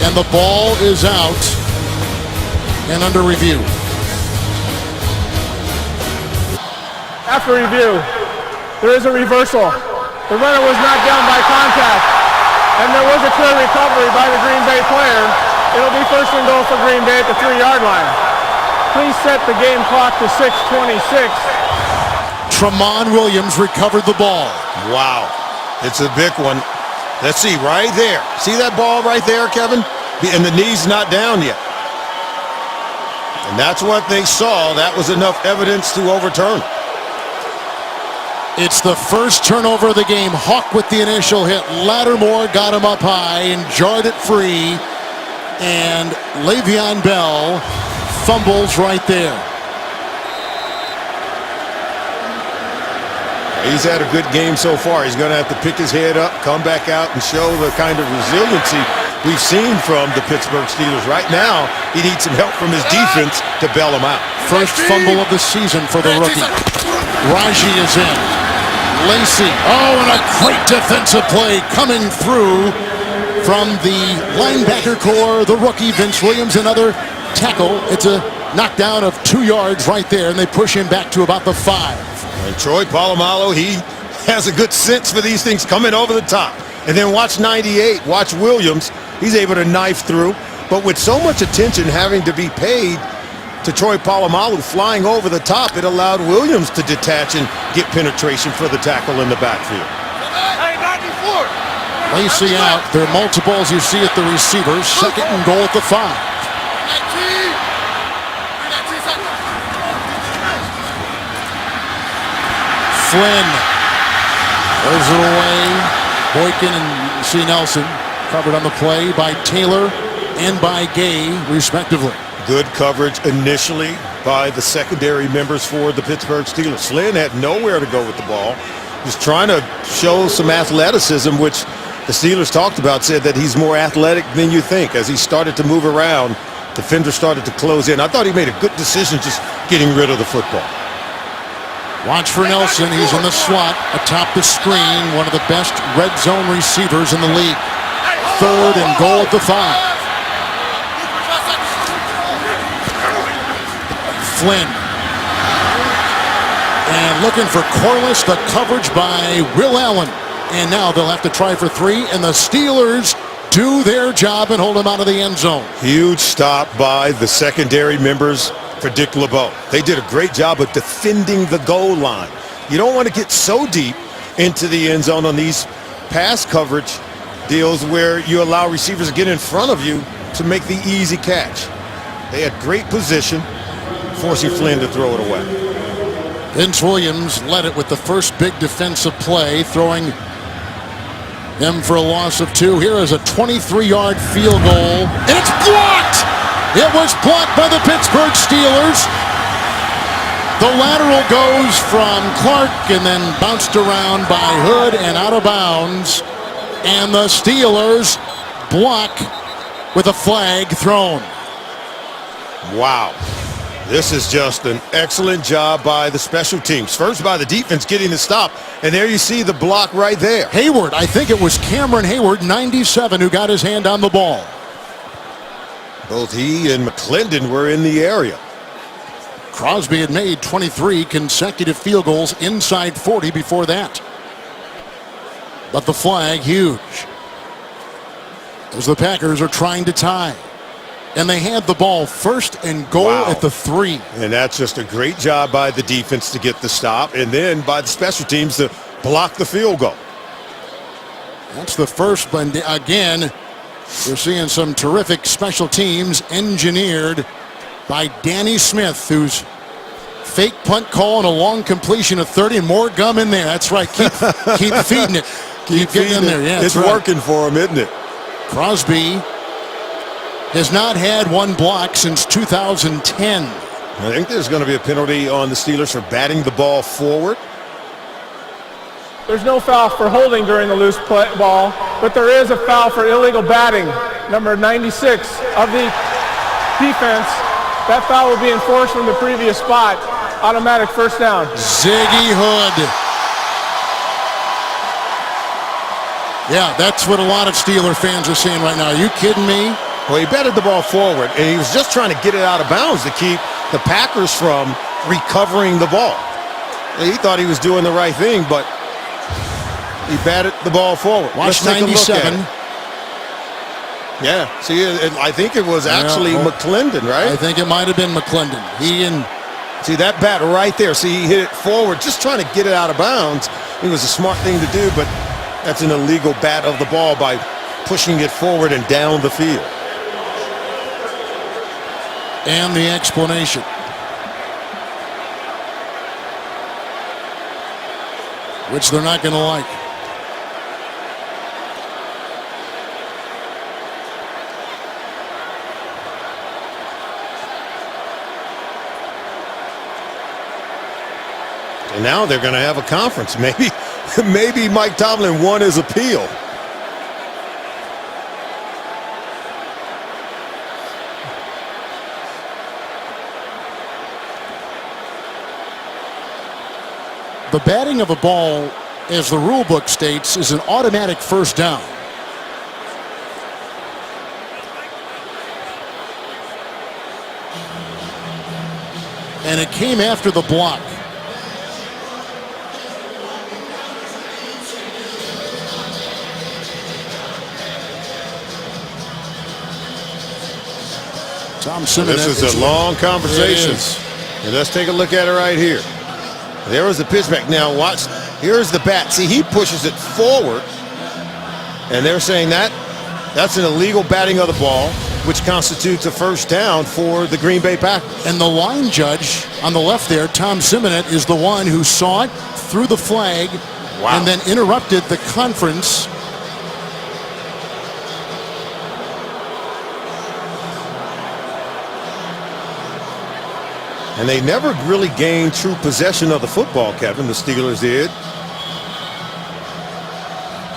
and the ball is out and under review. After review, there is a reversal. The runner was not down by contact, and there was a clear recovery by the Green Bay player. It'll be 1st and goal for Green Bay at the 3-yard line. Please set the game clock to 6:26. Tramon Williams recovered the ball. Wow, it's a big one. Let's see, right there. See that ball right there, Kevin? And the knee's not down yet. And that's what they saw. That was enough evidence to overturn it. It's the first turnover of the game. Hawk with the initial hit. Lattimore got him up high and jarred it free. And Le'Veon Bell fumbles right there. He's had a good game so far. He's going to have to pick his head up, come back out, and show the kind of resiliency we've seen from the Pittsburgh Steelers. Right now, he needs some help from his defense to bail him out. First fumble of the season for the rookie. Raji is in. Lacey. Oh, and a great defensive play coming through from the linebacker core, the rookie Vince Williams. Another tackle. It's a knockdown of 2 yards right there, and they push him back to about the 5. And Troy Polamalu, he has a good sense for these things coming over the top. And then watch 98, watch Williams. He's able to knife through. But with so much attention having to be paid to Troy Polamalu flying over the top. It allowed Williams to detach and get penetration for the tackle in the backfield. Lacey out. There are multiples you see at the receivers. 2nd and goal at the 5. Flynn throws it away. Boykin and C. Nelson covered on the play by Taylor and by Gay, respectively. Good coverage initially by the secondary members for the Pittsburgh Steelers. Flynn had nowhere to go with the ball. He's trying to show some athleticism, which the Steelers talked about, said that he's more athletic than you think. As he started to move around, defenders started to close in. I thought he made a good decision just getting rid of the football. Watch for Nelson. He's in the slot atop the screen. One of the best red zone receivers in the league. 3rd and goal at the 5. Flynn. And looking for Corliss. The coverage by Will Allen. And now they'll have to try for 3. And the Steelers do their job and hold him out of the end zone. Huge stop by the secondary members for Dick LeBeau. They did a great job of defending the goal line. You don't want to get so deep into the end zone on these pass coverage deals where you allow receivers to get in front of you to make the easy catch. They had great position, forcing Flynn to throw it away. Vince Williams led it with the first big defensive play, throwing them for a loss of 2. Here is a 23-yard field goal, and it's blocked! It was blocked by the Pittsburgh Steelers. The lateral goes from Clark and then bounced around by Hood and out of bounds. And the Steelers block with a flag thrown. Wow. This is just an excellent job by the special teams. First by the defense getting the stop, and there you see the block right there. Hayward, I think it was Cameron Hayward, 97, who got his hand on the ball. Both he and McClendon were in the area. Crosby had made 23 consecutive field goals inside 40 before that. But the flag, huge. As the Packers are trying to tie. And they had the ball 1st and goal at the 3. And that's just a great job by the defense to get the stop, and then by the special teams to block the field goal. That's the first, but again, we're seeing some terrific special teams engineered by Danny Smith, who's fake punt call and a long completion of 30 and more gum in there. That's right. Keep feeding it. Keep getting in there. Yeah, it's right. Working for him, isn't it? Crosby has not had one block since 2010. I think there's going to be a penalty on the Steelers for batting the ball forward. There's no foul for holding during the loose ball, but there is a foul for illegal batting, number 96 of the defense. That foul will be enforced from the previous spot. Automatic first down. Ziggy Hood. Yeah, that's what a lot of Steeler fans are saying right now. Are you kidding me? Well, he batted the ball forward, and he was just trying to get it out of bounds to keep the Packers from recovering the ball. He thought he was doing the right thing, but he batted the ball forward. Watch 97. Yeah, see, I think it was actually McClendon, right? I think it might have been McClendon. See that bat right there. See, he hit it forward, just trying to get it out of bounds. It was a smart thing to do, but that's an illegal bat of the ball by pushing it forward and down the field. And the explanation. Which they're not going to like. And now they're going to have a conference. Maybe Mike Tomlin won his appeal. The batting of a ball, as the rule book states, is an automatic first down. And it came after the block. Tom Simmons. This is a long conversation. And let's take a look at it right here. There was the pitch back. Now watch. Here's the bat. See, he pushes it forward. And they're saying that's an illegal batting of the ball, which constitutes a first down for the Green Bay Packers. And the line judge on the left there, Tom Simmons, is the one who saw it, threw the flag, and then interrupted the conference. And they never really gained true possession of the football, Kevin. The Steelers did.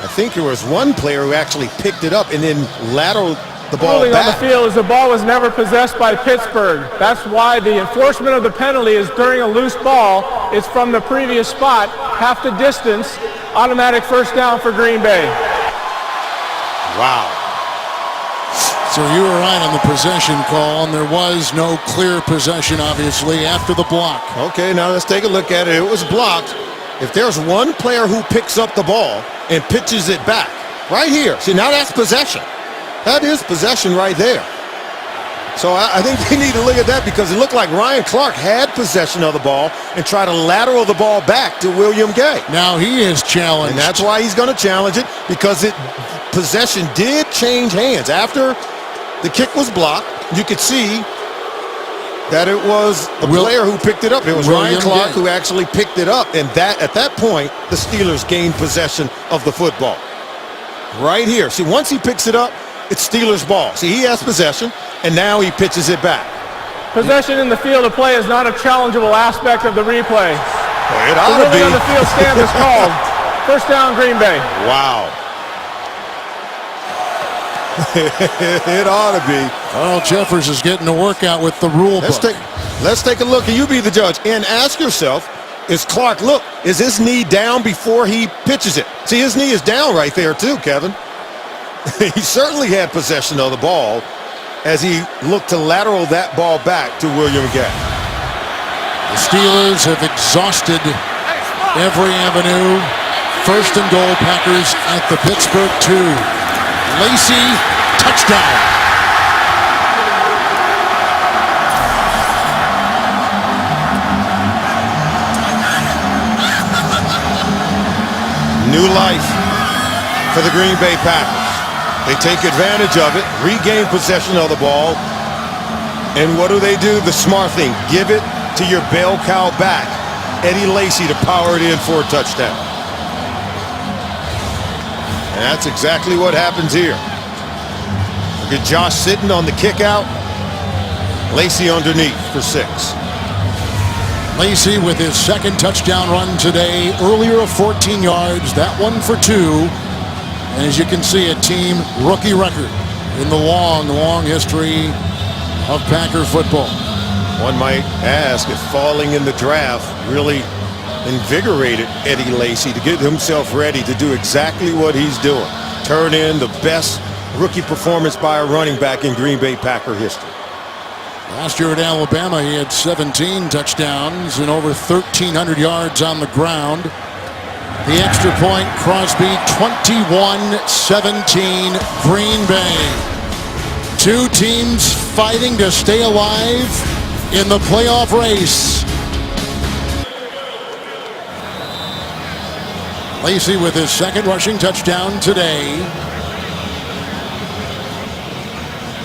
I think there was one player who actually picked it up and then lateraled the ball Holding back. on the field is the ball was never possessed by Pittsburgh. That's why the enforcement of the penalty is during a loose ball. It's from the previous spot, half the distance, automatic first down for Green Bay. Wow. So you were right on the possession call, and there was no clear possession, obviously, after the block. Okay, now let's take a look at it. It was blocked. If there's one player who picks up the ball and pitches it back, right here. See, now that's possession. That is possession right there. So I think they need to look at that because it looked like Ryan Clark had possession of the ball and tried to lateral the ball back to William Gay. Now he is challenged. And that's why he's going to challenge it, because possession did change hands. After the kick was blocked, you could see that it was the player who picked it up. It was Ryan Clark who actually picked it up. And at that point, the Steelers gained possession of the football. Right here. See, once he picks it up, it's Steelers ball. See, he has possession, and now he pitches it back. Possession in the field of play is not a challengeable aspect of the replay. Well, it ought to be. On the field stand is called. First down, Green Bay. Wow. It ought to be. Earl Jeffers is getting a workout with the rule book. Let's take a look, and you be the judge. And ask yourself, is Clark, look, is his knee down before he pitches it? See, his knee is down right there too, Kevin. He certainly had possession of the ball as he looked to lateral that ball back to William Gay. The Steelers have exhausted every avenue. First and goal, Packers at the Pittsburgh 2. Lacey, touchdown. New life for the Green Bay Packers. They take advantage of it, regain possession of the ball, and what do? The smart thing, give it to your bell cow back, Eddie Lacy, to power it in for a touchdown. And that's exactly what happens here. Look at Josh sitting on the kick out. Lacey underneath for 6. Lacey with his second touchdown run today. Earlier of 14 yards, that one for 2. And as you can see, a team rookie record in the long history of Packer football. One might ask if falling in the draft really invigorated Eddie Lacy to get himself ready to do exactly what he's doing. Turn in the best rookie performance by a running back in Green Bay Packer history. Last year at Alabama, he had 17 touchdowns and over 1,300 yards on the ground. The extra point, Crosby, 21-17, Green Bay. Two teams fighting to stay alive in the playoff race. Lacey with his second rushing touchdown today.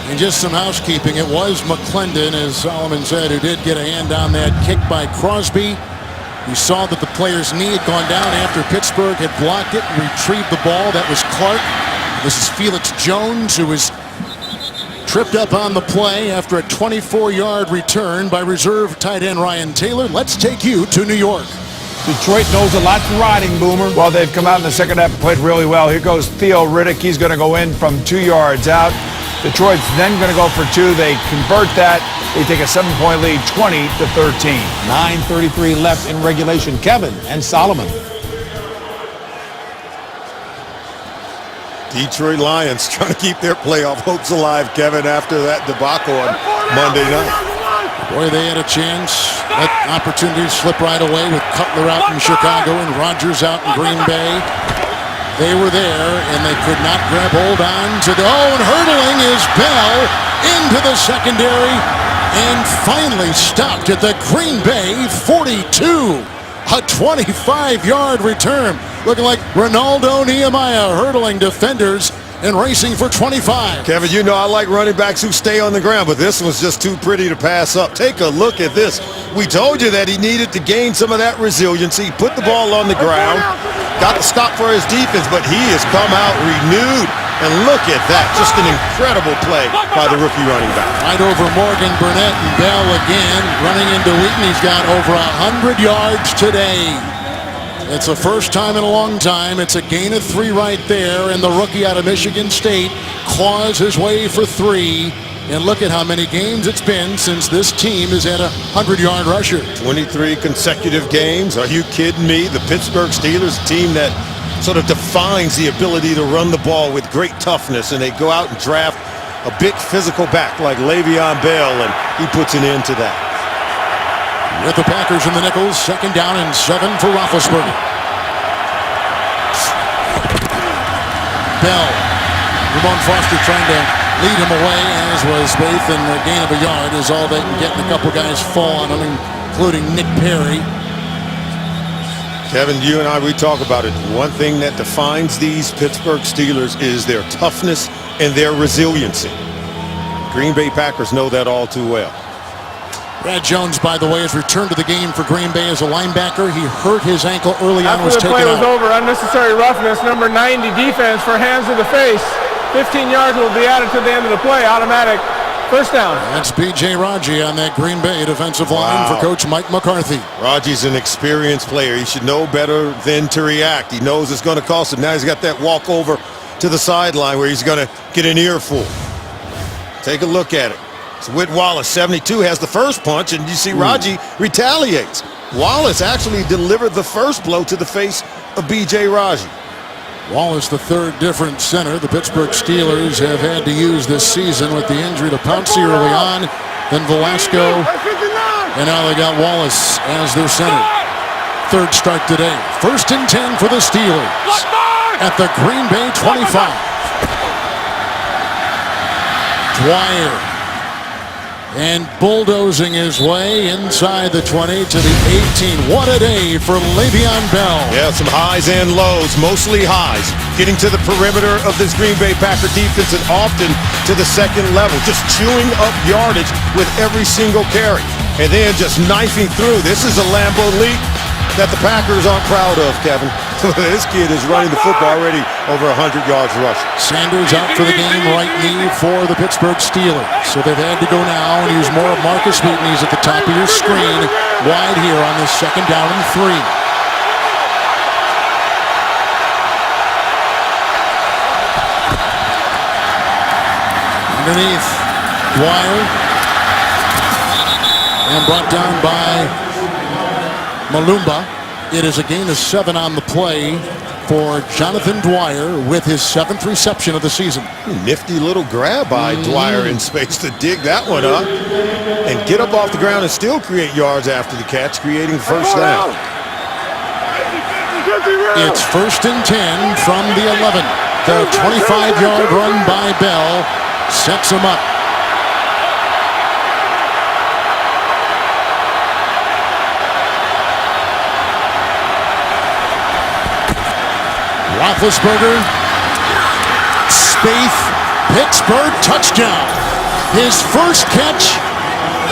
And just some housekeeping. It was McClendon, as Solomon said, who did get a hand on that kick by Crosby. We saw that the player's knee had gone down after Pittsburgh had blocked it and retrieved the ball. That was Clark. This is Felix Jones, who was tripped up on the play after a 24-yard return by reserve tight end Ryan Taylor. Let's take you to New York. Detroit knows a lot from riding, Boomer. Well, they've come out in the second half and played really well. Here goes Theo Riddick. He's going to go in from 2 yards out. Detroit's then going to go for 2. They convert that. They take a 7-point lead, 20-13. 9:33 left in regulation. Kevin and Solomon. Detroit Lions trying to keep their playoff hopes alive, Kevin, after that debacle on Monday night. Boy, they had a chance. Let opportunities slip right away with Cutler out in Chicago and Rodgers out in Green Bay. They were there, and they could not grab hold on to the... Oh, and hurdling is Bell into the secondary, and finally stopped at the Green Bay 42. A 25-yard return. Looking like Ronaldo Nehemiah hurdling defenders and racing for 25. Kevin, you know I like running backs who stay on the ground, but this was just too pretty to pass up. Take a look at this. We told you that he needed to gain some of that resiliency, put the ball on the ground, got the stop for his defense, but he has come out renewed. And look at that, just an incredible play by the rookie running back. Right over Morgan, Burnett, and Bell again, running into Wheaton. He's got over 100 yards today. It's the first time in a long time. It's a gain of 3 right there, and the rookie out of Michigan State claws his way for 3. And look at how many games it's been since this team has had a 100-yard rusher. 23 consecutive games. Are you kidding me? The Pittsburgh Steelers, a team that sort of defines the ability to run the ball with great toughness, and they go out and draft a big physical back like Le'Veon Bell, and he puts an end to that. With the Packers in the nickels, 2nd down and 7 for Roethlisberger. Bell, Ramon Foster trying to lead him away, as was Spaeth, and a gain of a yard is all they can get, and a couple guys fall on him, including Nick Perry. Kevin, you and I, we talk about it. One thing that defines these Pittsburgh Steelers is their toughness and their resiliency. Green Bay Packers know that all too well. Brad Jones, by the way, has returned to the game for Green Bay as a linebacker. He hurt his ankle early on, was After the taken play was out. over, unnecessary roughness, number 90 defense for hands to the face. 15 yards will be added to the end of the play, automatic first down. That's B.J. Raji on that Green Bay defensive line for Coach Mike McCarthy. Raji's an experienced player. He should know better than to react. He knows it's going to cost him. Now he's got that walk over to the sideline where he's going to get an earful. Take a look at it. It's Whit Wallace, 72, has the first punch, and you see Raji retaliates. Wallace actually delivered the first blow to the face of B.J. Raji. Wallace, the 3rd different center the Pittsburgh Steelers have had to use this season, with the injury to Pouncey early on, then Velasco, and now they got Wallace as their center. 3rd start today. 1st and 10 for the Steelers at the Green Bay 25. Dwyer, and bulldozing his way inside the 20 to the 18. What a day for Le'Veon Bell. Yeah, some highs and lows, mostly highs. Getting to the perimeter of this Green Bay Packer defense and often to the 2nd level. Just chewing up yardage with every single carry. And then just knifing through. This is a Lambeau leap that the Packers aren't proud of, Kevin. This kid is running the football already over 100 yards rushing. Sanders out for the game, right knee for the Pittsburgh Steelers. So they've had to go now and use more of Marcus Wheaton. He's at the top of your screen, wide here on this 2nd down and 3. Underneath, Dwyer, and brought down by Malumba. It is a gain of 7 on the play for Jonathan Dwyer with his 7th reception of the season. Nifty little grab by Dwyer in space to dig that one up and get up off the ground and still create yards after the catch, creating first down. It's 1st and 10 from the 11. The 25-yard run by Bell sets him up. Roethlisberger, Spaeth, Pittsburgh touchdown. His first catch,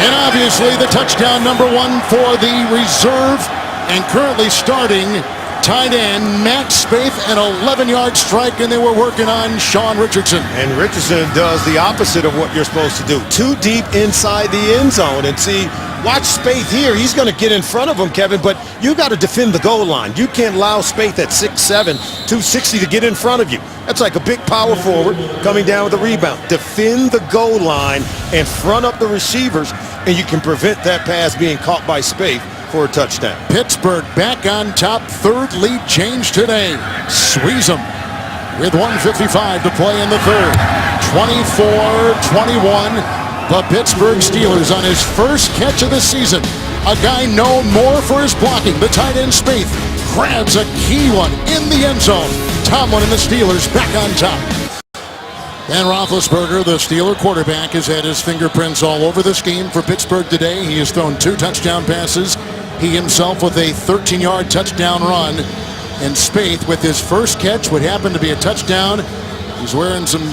and obviously the touchdown number 1 for the reserve and currently starting tight end Matt Spaeth, an 11-yard strike, and they were working on Sean Richardson. And Richardson does the opposite of what you're supposed to do. Too deep inside the end zone. And see, watch Spaeth here. He's going to get in front of him, Kevin, but you got to defend the goal line. You can't allow Spaeth at 6'7", 260 to get in front of you. That's like a big power forward coming down with a rebound. Defend the goal line and front up the receivers, and you can prevent that pass being caught by Spaeth for a touchdown. Pittsburgh back on top, 3rd lead change today. Squeeze them with 1:55 to play in the 3rd. 24-21. The Pittsburgh Steelers on his first catch of the season. A guy known more for his blocking, the tight end Spaeth, grabs a key one in the end zone. Tomlin and the Steelers back on top. Ben Roethlisberger, the Steeler quarterback, has had his fingerprints all over the scheme for Pittsburgh today. He has thrown 2 touchdown passes. He himself with a 13-yard touchdown run. And Spaeth with his first catch would happen to be a touchdown. He's wearing some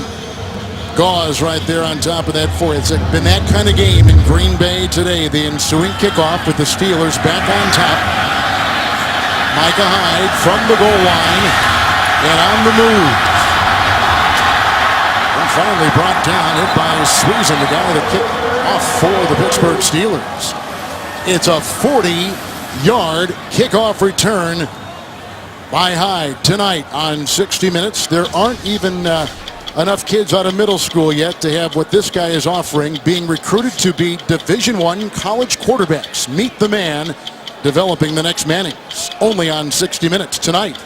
gauze right there on top of that forehead. It's been that kind of game in Green Bay today. The ensuing kickoff with the Steelers back on top. Micah Hyde from the goal line and on the move. And finally brought down, hit by Sweezen, the guy that kicked off for the Pittsburgh Steelers. It's a 40-yard kickoff return by Hyde tonight on 60 Minutes. There aren't even enough kids out of middle school yet to have what this guy is offering, being recruited to be Division I college quarterbacks. Meet the man developing the next Mannings. Only on 60 Minutes tonight.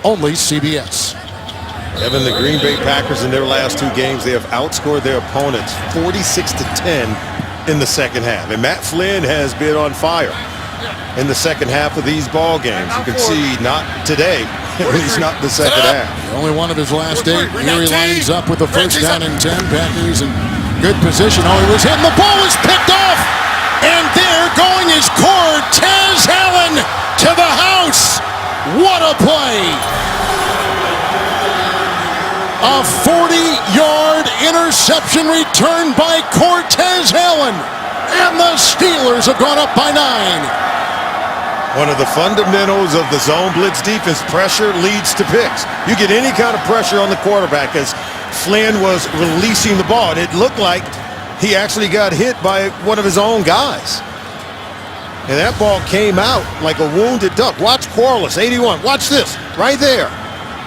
Only CBS. Evan, the Green Bay Packers in their last 2 games, they have outscored their opponents 46-10 in the second half. And Matt Flynn has been on fire in the second half of these ball games. You can see not today, at least not the second half. Only one of his last 8. Here he lines up with the first down and 10. Packers in good position. Oh, he was hitting. The ball is picked off. And there going is Cortez Allen to the house. What a play. A 40-yard interception return by Cortez Allen. And the Steelers have gone up by 9. One of the fundamentals of the zone blitz defense, pressure leads to picks. You get any kind of pressure on the quarterback, as Flynn was releasing the ball, and it looked like he actually got hit by one of his own guys. And that ball came out like a wounded duck. Watch Corliss, 81. Watch this, right there.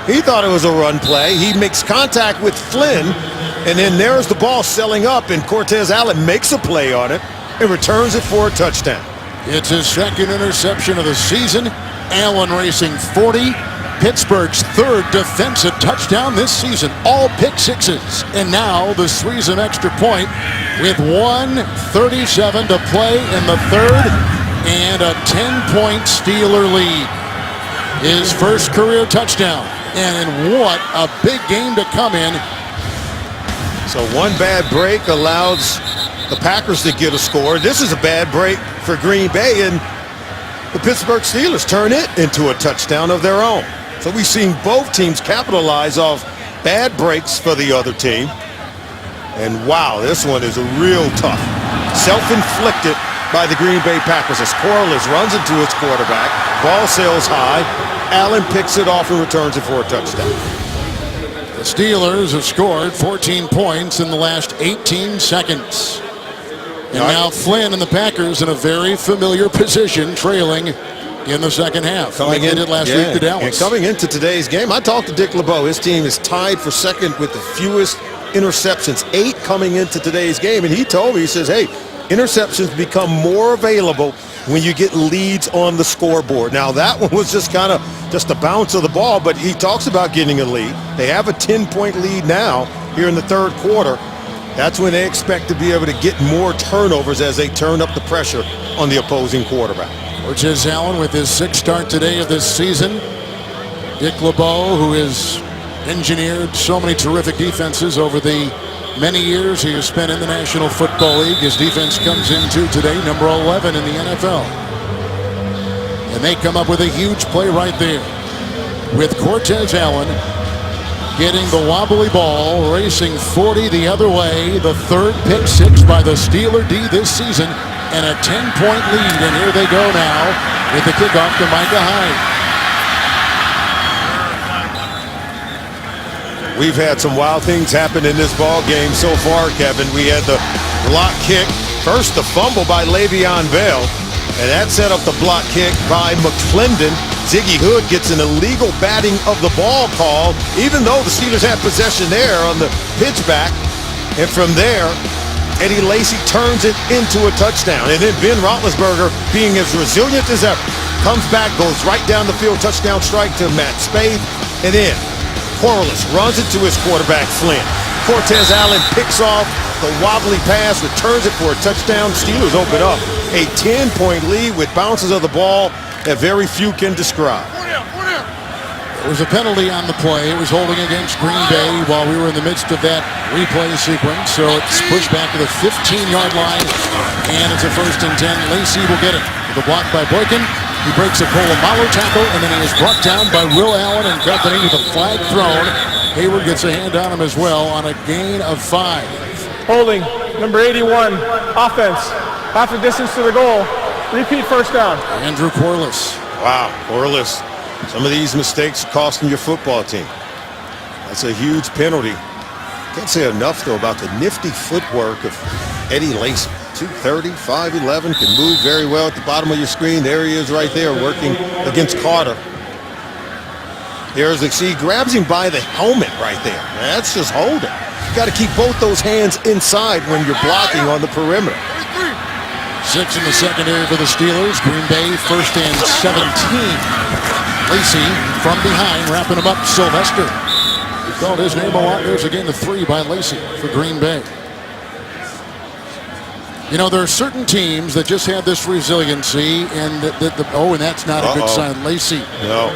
He thought it was a run play. He makes contact with Flynn, and then there's the ball selling up, and Cortez Allen makes a play on it and returns it for a touchdown. It's his second interception of the season. Allen racing 40. Pittsburgh's 3rd defensive touchdown this season. All pick sixes. And now the Sweezen extra point with 1:37 to play in the 3rd. And a 10-point Steeler lead. His first career touchdown. And what a big game to come in. So one bad break allows the Packers to get a score. This is a bad break for Green Bay, and the Pittsburgh Steelers turn it into a touchdown of their own. So we've seen both teams capitalize off bad breaks for the other team. And wow, this one is a real tough. Self-inflicted by the Green Bay Packers as Corliss runs into his quarterback. Ball sails high. Allen picks it off and returns it for a touchdown. The Steelers have scored 14 points in the last 18 seconds. And now Flynn and the Packers in a very familiar position, trailing in the second half. Like they did last week to Dallas. And coming into today's game, I talked to Dick LeBeau. His team is tied for second with the fewest interceptions, 8 coming into today's game. And he told me, he says, hey, interceptions become more available when you get leads on the scoreboard. Now, that one was just kind of just a bounce of the ball, but he talks about getting a lead. They have a 10-point lead now here in the 3rd quarter. That's when they expect to be able to get more turnovers as they turn up the pressure on the opposing quarterback. Cortez Allen with his 6th start today of this season. Dick LeBeau, who has engineered so many terrific defenses over the many years he has spent in the National Football League. His defense comes into today, number 11 in the NFL. And they come up with a huge play right there with Cortez Allen getting the wobbly ball, racing 40 the other way. The 3rd pick 6 by the Steeler D this season, and a 10-point lead. And here they go now with the kickoff to Micah Hyde. We've had some wild things happen in this ball game so far, Kevin. We had the block kick. First, the fumble by Le'Veon Bell, and that set up the block kick by McClendon. Ziggy Hood gets an illegal batting of the ball call, even though the Steelers had possession there on the pitchback. And from there, Eddie Lacy turns it into a touchdown. And then Ben Roethlisberger, being as resilient as ever, comes back, goes right down the field, touchdown strike to Matt Spaeth, and then Corliss runs it to his quarterback, Flynn. Cortez Allen picks off the wobbly pass, returns it for a touchdown. Steelers open up a 10-point lead with bounces of the ball that very few can describe. There was a penalty on the play. It was holding against Green Bay while we were in the midst of that replay sequence. So it's pushed back to the 15-yard line, and it's a 1st and 10. Lacey will get it with a block by Boykin. He breaks a Polamalu tackle, and then he is brought down by Will Allen and company with a flag thrown. Hayward gets a hand on him as well on a gain of 5. Holding, number 81, offense. Half the distance to the goal. Repeat 1st down. Andrew Corliss. Wow, Corliss. Some of these mistakes are costing your football team. That's a huge penalty. Can't say enough, though, about the nifty footwork of Eddie Lacy. 230, 5'11", can move very well at the bottom of your screen. There he is right there working against Carter. There's he grabs him by the helmet right there. That's just holding. You got to keep both those hands inside when you're blocking on the perimeter. 6 in the secondary for the Steelers. Green Bay 1st and 17. Lacey from behind, wrapping him up. Sylvester. He called his name a lot. There's a gain of 3 by Lacey for Green Bay. You know, there are certain teams that just have this resiliency, and and that's not a good sign. Lacey. No.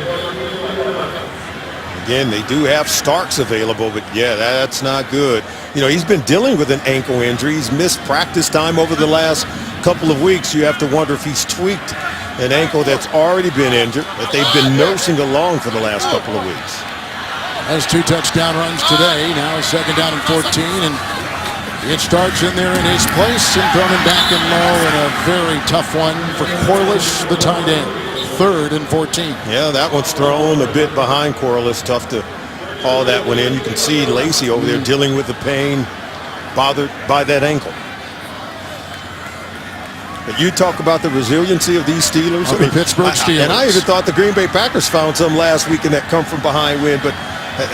Again, they do have Starks available, but yeah, that's not good. You know, he's been dealing with an ankle injury. He's missed practice time over the last couple of weeks. You have to wonder if he's tweaked an ankle that's already been injured, that they've been nursing along for the last couple of weeks. Has 2 touchdown runs today. Now 2nd down and 14, and it starts in there in his place and thrown him back and low, and a very tough one for Corliss, the tight end. 3rd and 14. Yeah, that one's thrown a bit behind Corliss. Tough to haul that one in. You can see Lacey over there dealing with the pain, bothered by that ankle. But you talk about the resiliency of these Steelers. The Pittsburgh Steelers. And I even thought the Green Bay Packers found some last week in that come-from-behind win. But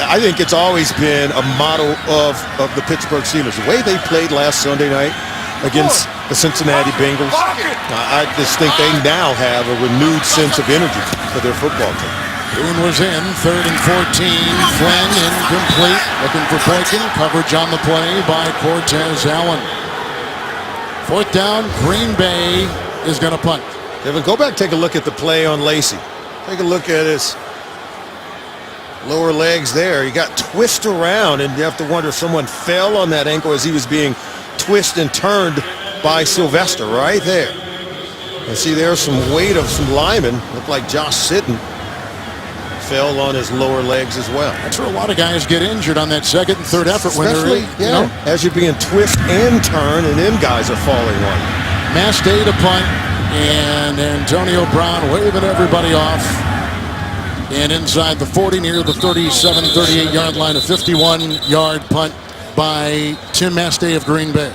I think it's always been a model of the Pittsburgh Steelers. The way they played last Sunday night against the Cincinnati Bengals, I just think they now have a renewed sense of energy for their football team. Boone was in, 3rd and 14. Flynn incomplete, looking for Boykin. Coverage on the play by Cortez Allen. 4th down, Green Bay is going to punt. Kevin, go back, take a look at the play on Lacey. Take a look at his lower legs there. He got twisted around, and you have to wonder if someone fell on that ankle as he was being twisted and turned by Sylvester right there. And see, there's some weight of some linemen. Looked like Josh Sitton fell on his lower legs as well. That's where a lot of guys get injured on that 2nd and 3rd effort. Especially, when they're as you're being twisted and turned, and then guys are falling on you. Mass Day to punt, and Antonio Brown waving everybody off. And inside the 40, near the 37, 38-yard line, a 51-yard punt by Tim Mastay of Green Bay.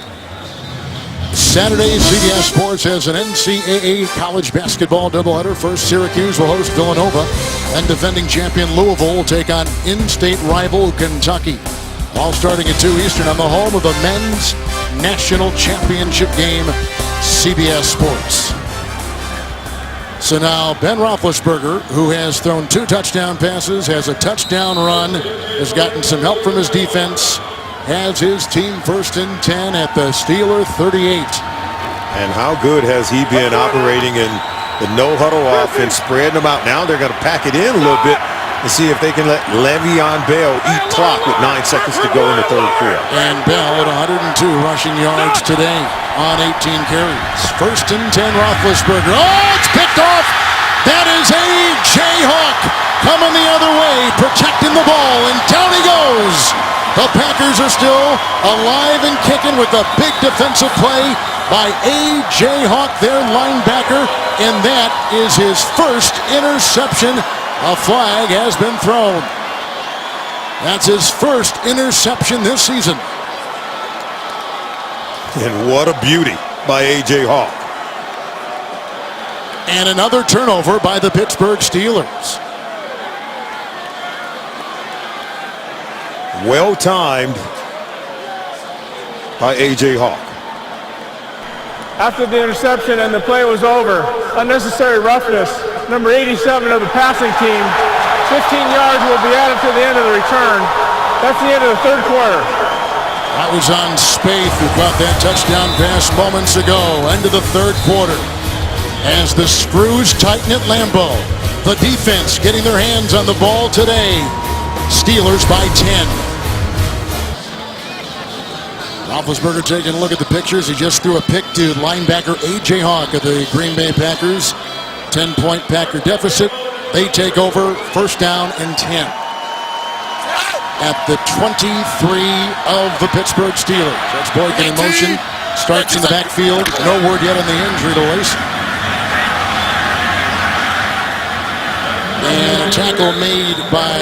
Saturday, CBS Sports has an NCAA college basketball doubleheader. First, Syracuse will host Villanova, and defending champion Louisville will take on in-state rival Kentucky. All starting at 2 Eastern on the home of the men's national championship game, CBS Sports. So now Ben Roethlisberger, who has thrown 2 touchdown passes, has a touchdown run, has gotten some help from his defense, has his team 1st and 10 at the Steeler 38. And how good has he been operating in the no-huddle offense, spreading them out. Now they're going to pack it in a little bit and see if they can let Le'Veon Bell eat clock with 9 seconds to go in the 3rd quarter. And Bell at 102 rushing yards today on 18 carries. 1st and 10, Roethlisberger. Oh, it's picked off. That is A.J. Hawk coming the other way, protecting the ball, and down he goes. The Packers are still alive and kicking with a big defensive play by A.J. Hawk, their linebacker, and that is his 1st interception. A flag has been thrown. That's his 1st interception this season. And what a beauty by A.J. Hawk. And another turnover by the Pittsburgh Steelers. Well timed by A.J. Hawk. After the interception and the play was over, unnecessary roughness, number 87 of the passing team, 15 yards will be added to the end of the return. That's the end of the 3rd quarter. That was on Spaeth, who got that touchdown pass moments ago. End of the 3rd quarter. as the screws tighten at Lambeau. The defense getting their hands on the ball today. Steelers by 10. Roethlisberger taking a look at the pictures. He just threw a pick to linebacker A.J. Hawk of the Green Bay Packers. 10-point Packer deficit. They take over, first down and 10. At the 23 of the Pittsburgh Steelers. That's Boykin in motion. Starts in the backfield. No word yet on the injury to Lacey. And a tackle made by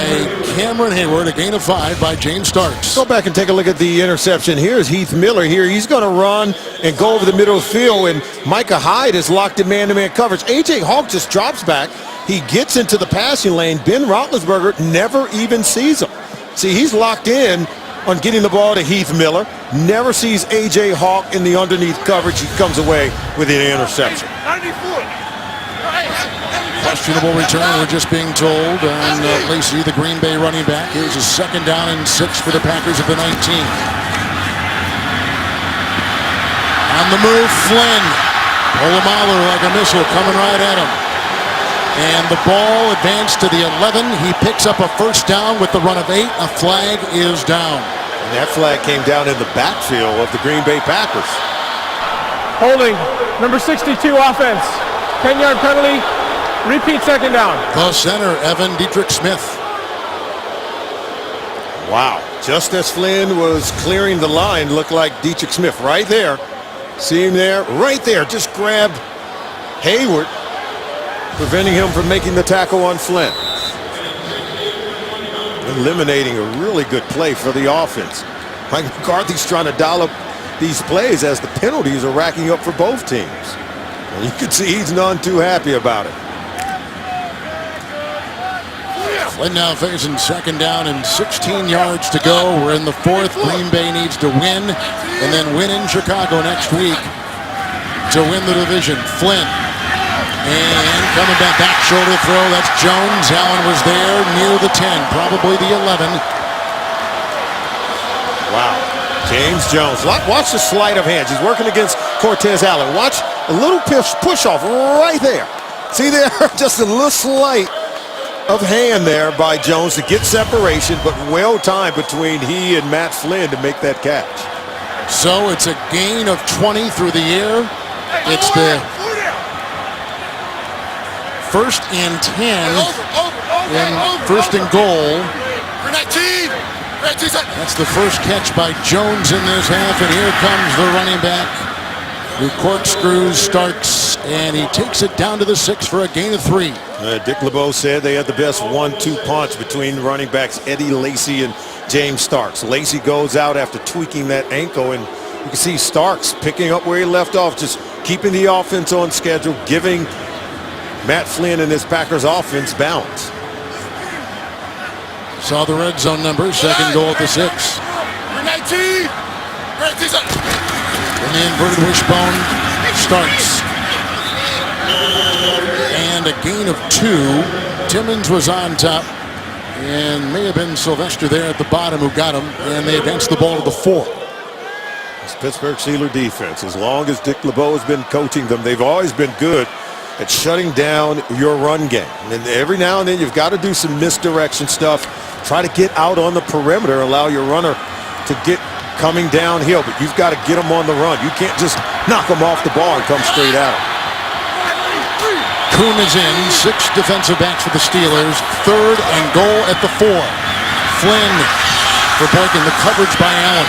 Cameron Hayward. A gain of 5 by James Starks. Go back and take a look at the interception. Here's Heath Miller here. He's going to run and go over the middle of the field, and Micah Hyde is locked in man-to-man coverage. A.J. Hawk just drops back. He gets into the passing lane. Ben Roethlisberger never even sees him. See, he's locked in on getting the ball to Heath Miller. Never sees A.J. Hawk in the underneath coverage. He comes away with an interception. Questionable return, we're just being told, on Lacey, the Green Bay running back. Here's a second down and 6 for the Packers at the 19. On the move, Flynn. Polamalu like a missile coming right at him. And the ball advanced to the 11. He picks up a first down with the run of 8. A flag is down. And that flag came down in the backfield of the Green Bay Packers. Holding, number 62 offense. 10-yard penalty, repeat second down. The center, Evan Dietrich Smith. Wow. Just as Flynn was clearing the line, looked like Dietrich Smith right there. See him there? Right there. Just grabbed Hayward, preventing him from making the tackle on Flynn. Eliminating a really good play for the offense. Mike McCarthy's trying to dial up these plays as the penalties are racking up for both teams. And you can see he's none too happy about it. Flynn now facing second down and 16 yards to go. We're in the fourth. Green Bay needs to win and then win in Chicago next week to win the division. Flynn. And coming back shoulder throw. That's Jones. Allen was there near the 10, probably the 11. Wow. James Jones. Watch the sleight of hands. He's working against Cortez Allen. Watch a little push off right there. See there? Just a little slight of hand there by Jones to get separation, but well timed between he and Matt Flynn to make that catch. So it's a gain of 20 through the air. It's the first and 10 and first and goal. That's the first catch by Jones in this half, and here comes the running back who corkscrews Starks, and he takes it down to the 6 for a gain of 3. Dick LeBeau said they had the best 1-2 punch between running backs Eddie Lacy and James Starks. Lacy goes out after tweaking that ankle, and you can see Starks picking up where he left off, just keeping the offense on schedule, giving Matt Flynn and his Packers offense balance. Saw the red zone numbers, second goal at the 6. And the inverted wishbone starts. And a gain of 2. Timmons was on top, and may have been Sylvester there at the bottom who got him, and they advanced the ball to the 4. This Pittsburgh Steelers defense, as long as Dick LeBeau has been coaching them, they've always been good at shutting down your run game. And every now and then you've got to do some misdirection stuff. Try to get out on the perimeter, allow your runner to get coming downhill, but you've got to get them on the run. You can't just knock them off the ball and come straight out. Kuhn is in, 6 defensive backs for the Steelers, third and goal at the 4. Flynn for Boykin, the coverage by Allen.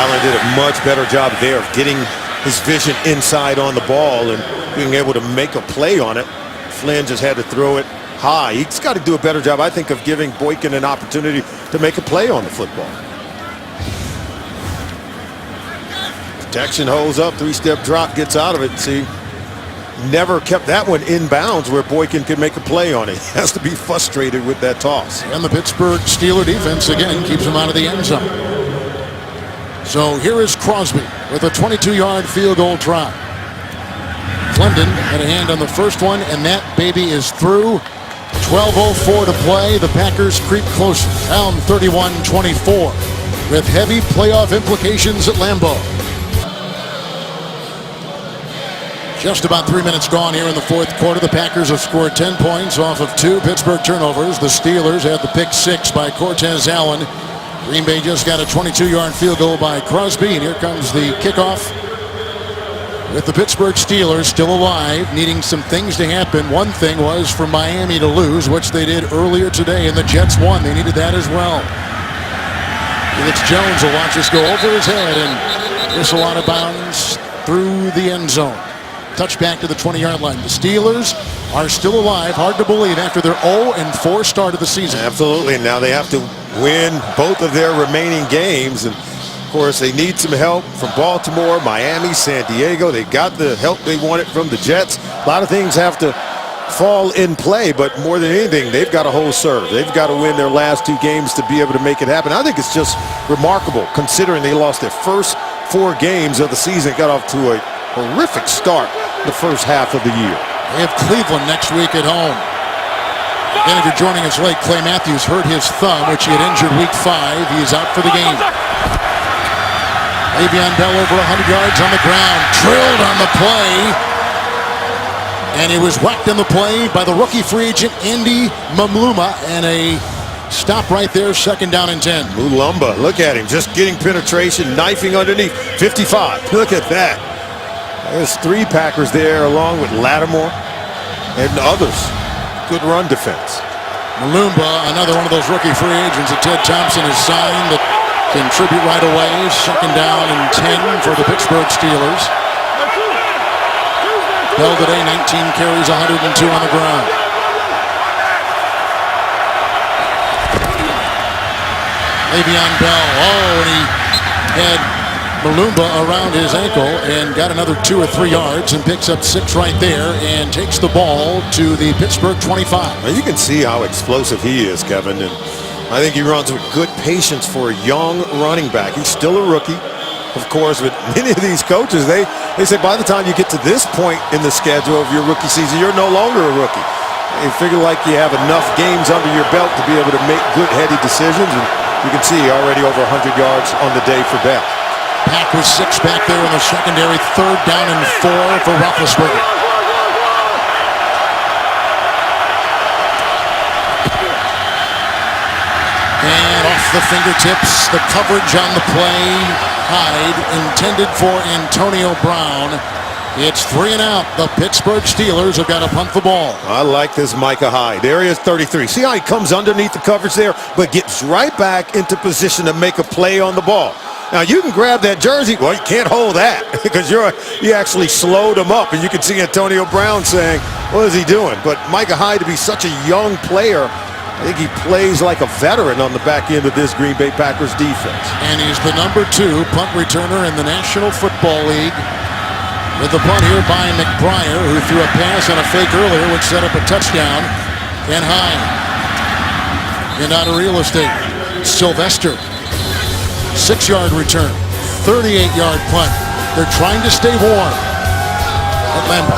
Allen did a much better job there of getting his vision inside on the ball and being able to make a play on it. Flynn just had to throw it high. He's got to do a better job, I think, of giving Boykin an opportunity to make a play on the football. Protection holds up, 3-step drop, gets out of it. See, never kept that one in bounds where Boykin could make a play on it. He has to be frustrated with that toss. And the Pittsburgh Steelers defense again keeps him out of the end zone. So here is Crosby with a 22-yard field goal try. Clendon had a hand on the first one, and that baby is through. 12:04 to play. The Packers creep closer, down 31-24, with heavy playoff implications at Lambeau. Just about 3 minutes gone here in the fourth quarter. The Packers have scored 10 points off of 2 Pittsburgh turnovers. The Steelers had the pick 6 by Cortez Allen. Green Bay just got a 22-yard field goal by Crosby. And here comes the kickoff with the Pittsburgh Steelers still alive, needing some things to happen. One thing was for Miami to lose, which they did earlier today, and the Jets won. They needed that as well. Felix Jones will watch this go over his head and whistle out of bounds through the end zone. Touchback to the 20-yard line. The Steelers are still alive. Hard to believe after their 0-4 start of the season. Absolutely. And now they have to win both of their remaining games. And, of course, they need some help from Baltimore, Miami, San Diego. They got the help they wanted from the Jets. A lot of things have to fall in play, but more than anything, they've got to hold serve. They've got to win their last 2 games to be able to make it happen. I think it's just remarkable considering they lost their first 4 games of the season, got off to a horrific start the first half of the year. They have Cleveland next week at home. And if you're joining us late, Clay Matthews hurt his thumb, which he had injured week 5. He is out for the game. Le'Veon Bell over 100 yards on the ground, drilled on the play, and he was whacked in the play by the rookie free agent Andy Mulumba, and a stop right there, 2nd down and 10. Mulumba, look at him, just getting penetration, knifing underneath. 55, look at that. There's 3 Packers there along with Lattimore and others. Good run defense. Mulumba, another one of those rookie free agents that Ted Thompson has signed that contribute right away. 2nd down and 10 for the Pittsburgh Steelers. Bell today, 19 carries, 102 on the ground. Le'Veon Bell, and he had Mulumba around his ankle and got another 2 or 3 yards and picks up 6 right there and takes the ball to the Pittsburgh 25. Now you can see how explosive he is, Kevin, and I think he runs with good patience for a young running back. He's still a rookie, of course, but many of these coaches, they say by the time you get to this point in the schedule of your rookie season, you're no longer a rookie. You figure like you have enough games under your belt to be able to make good, heady decisions, and you can see already over 100 yards on the day for Bell. Pack with 6 back there in the secondary. 3rd down and 4 for Roethlisberger. And off the fingertips, the coverage on the play. Hyde intended for Antonio Brown. It's 3 and out. The Pittsburgh Steelers have got to punt the ball. I like this Micah Hyde. There he is, 33. See how he comes underneath the coverage there, but gets right back into position to make a play on the ball. Now, you can grab that jersey. Well, you can't hold that because you actually slowed him up. And you can see Antonio Brown saying, what is he doing? But Micah Hyde, to be such a young player, I think he plays like a veteran on the back end of this Green Bay Packers defense. And he's the number 2 punt returner in the National Football League. With the punt here by McBriar, who threw a pass on a fake earlier, which set up a touchdown. And Hyde. And out of real estate, Sylvester. 6-yard return, 38-yard punt. They're trying to stay warm at Lambeau.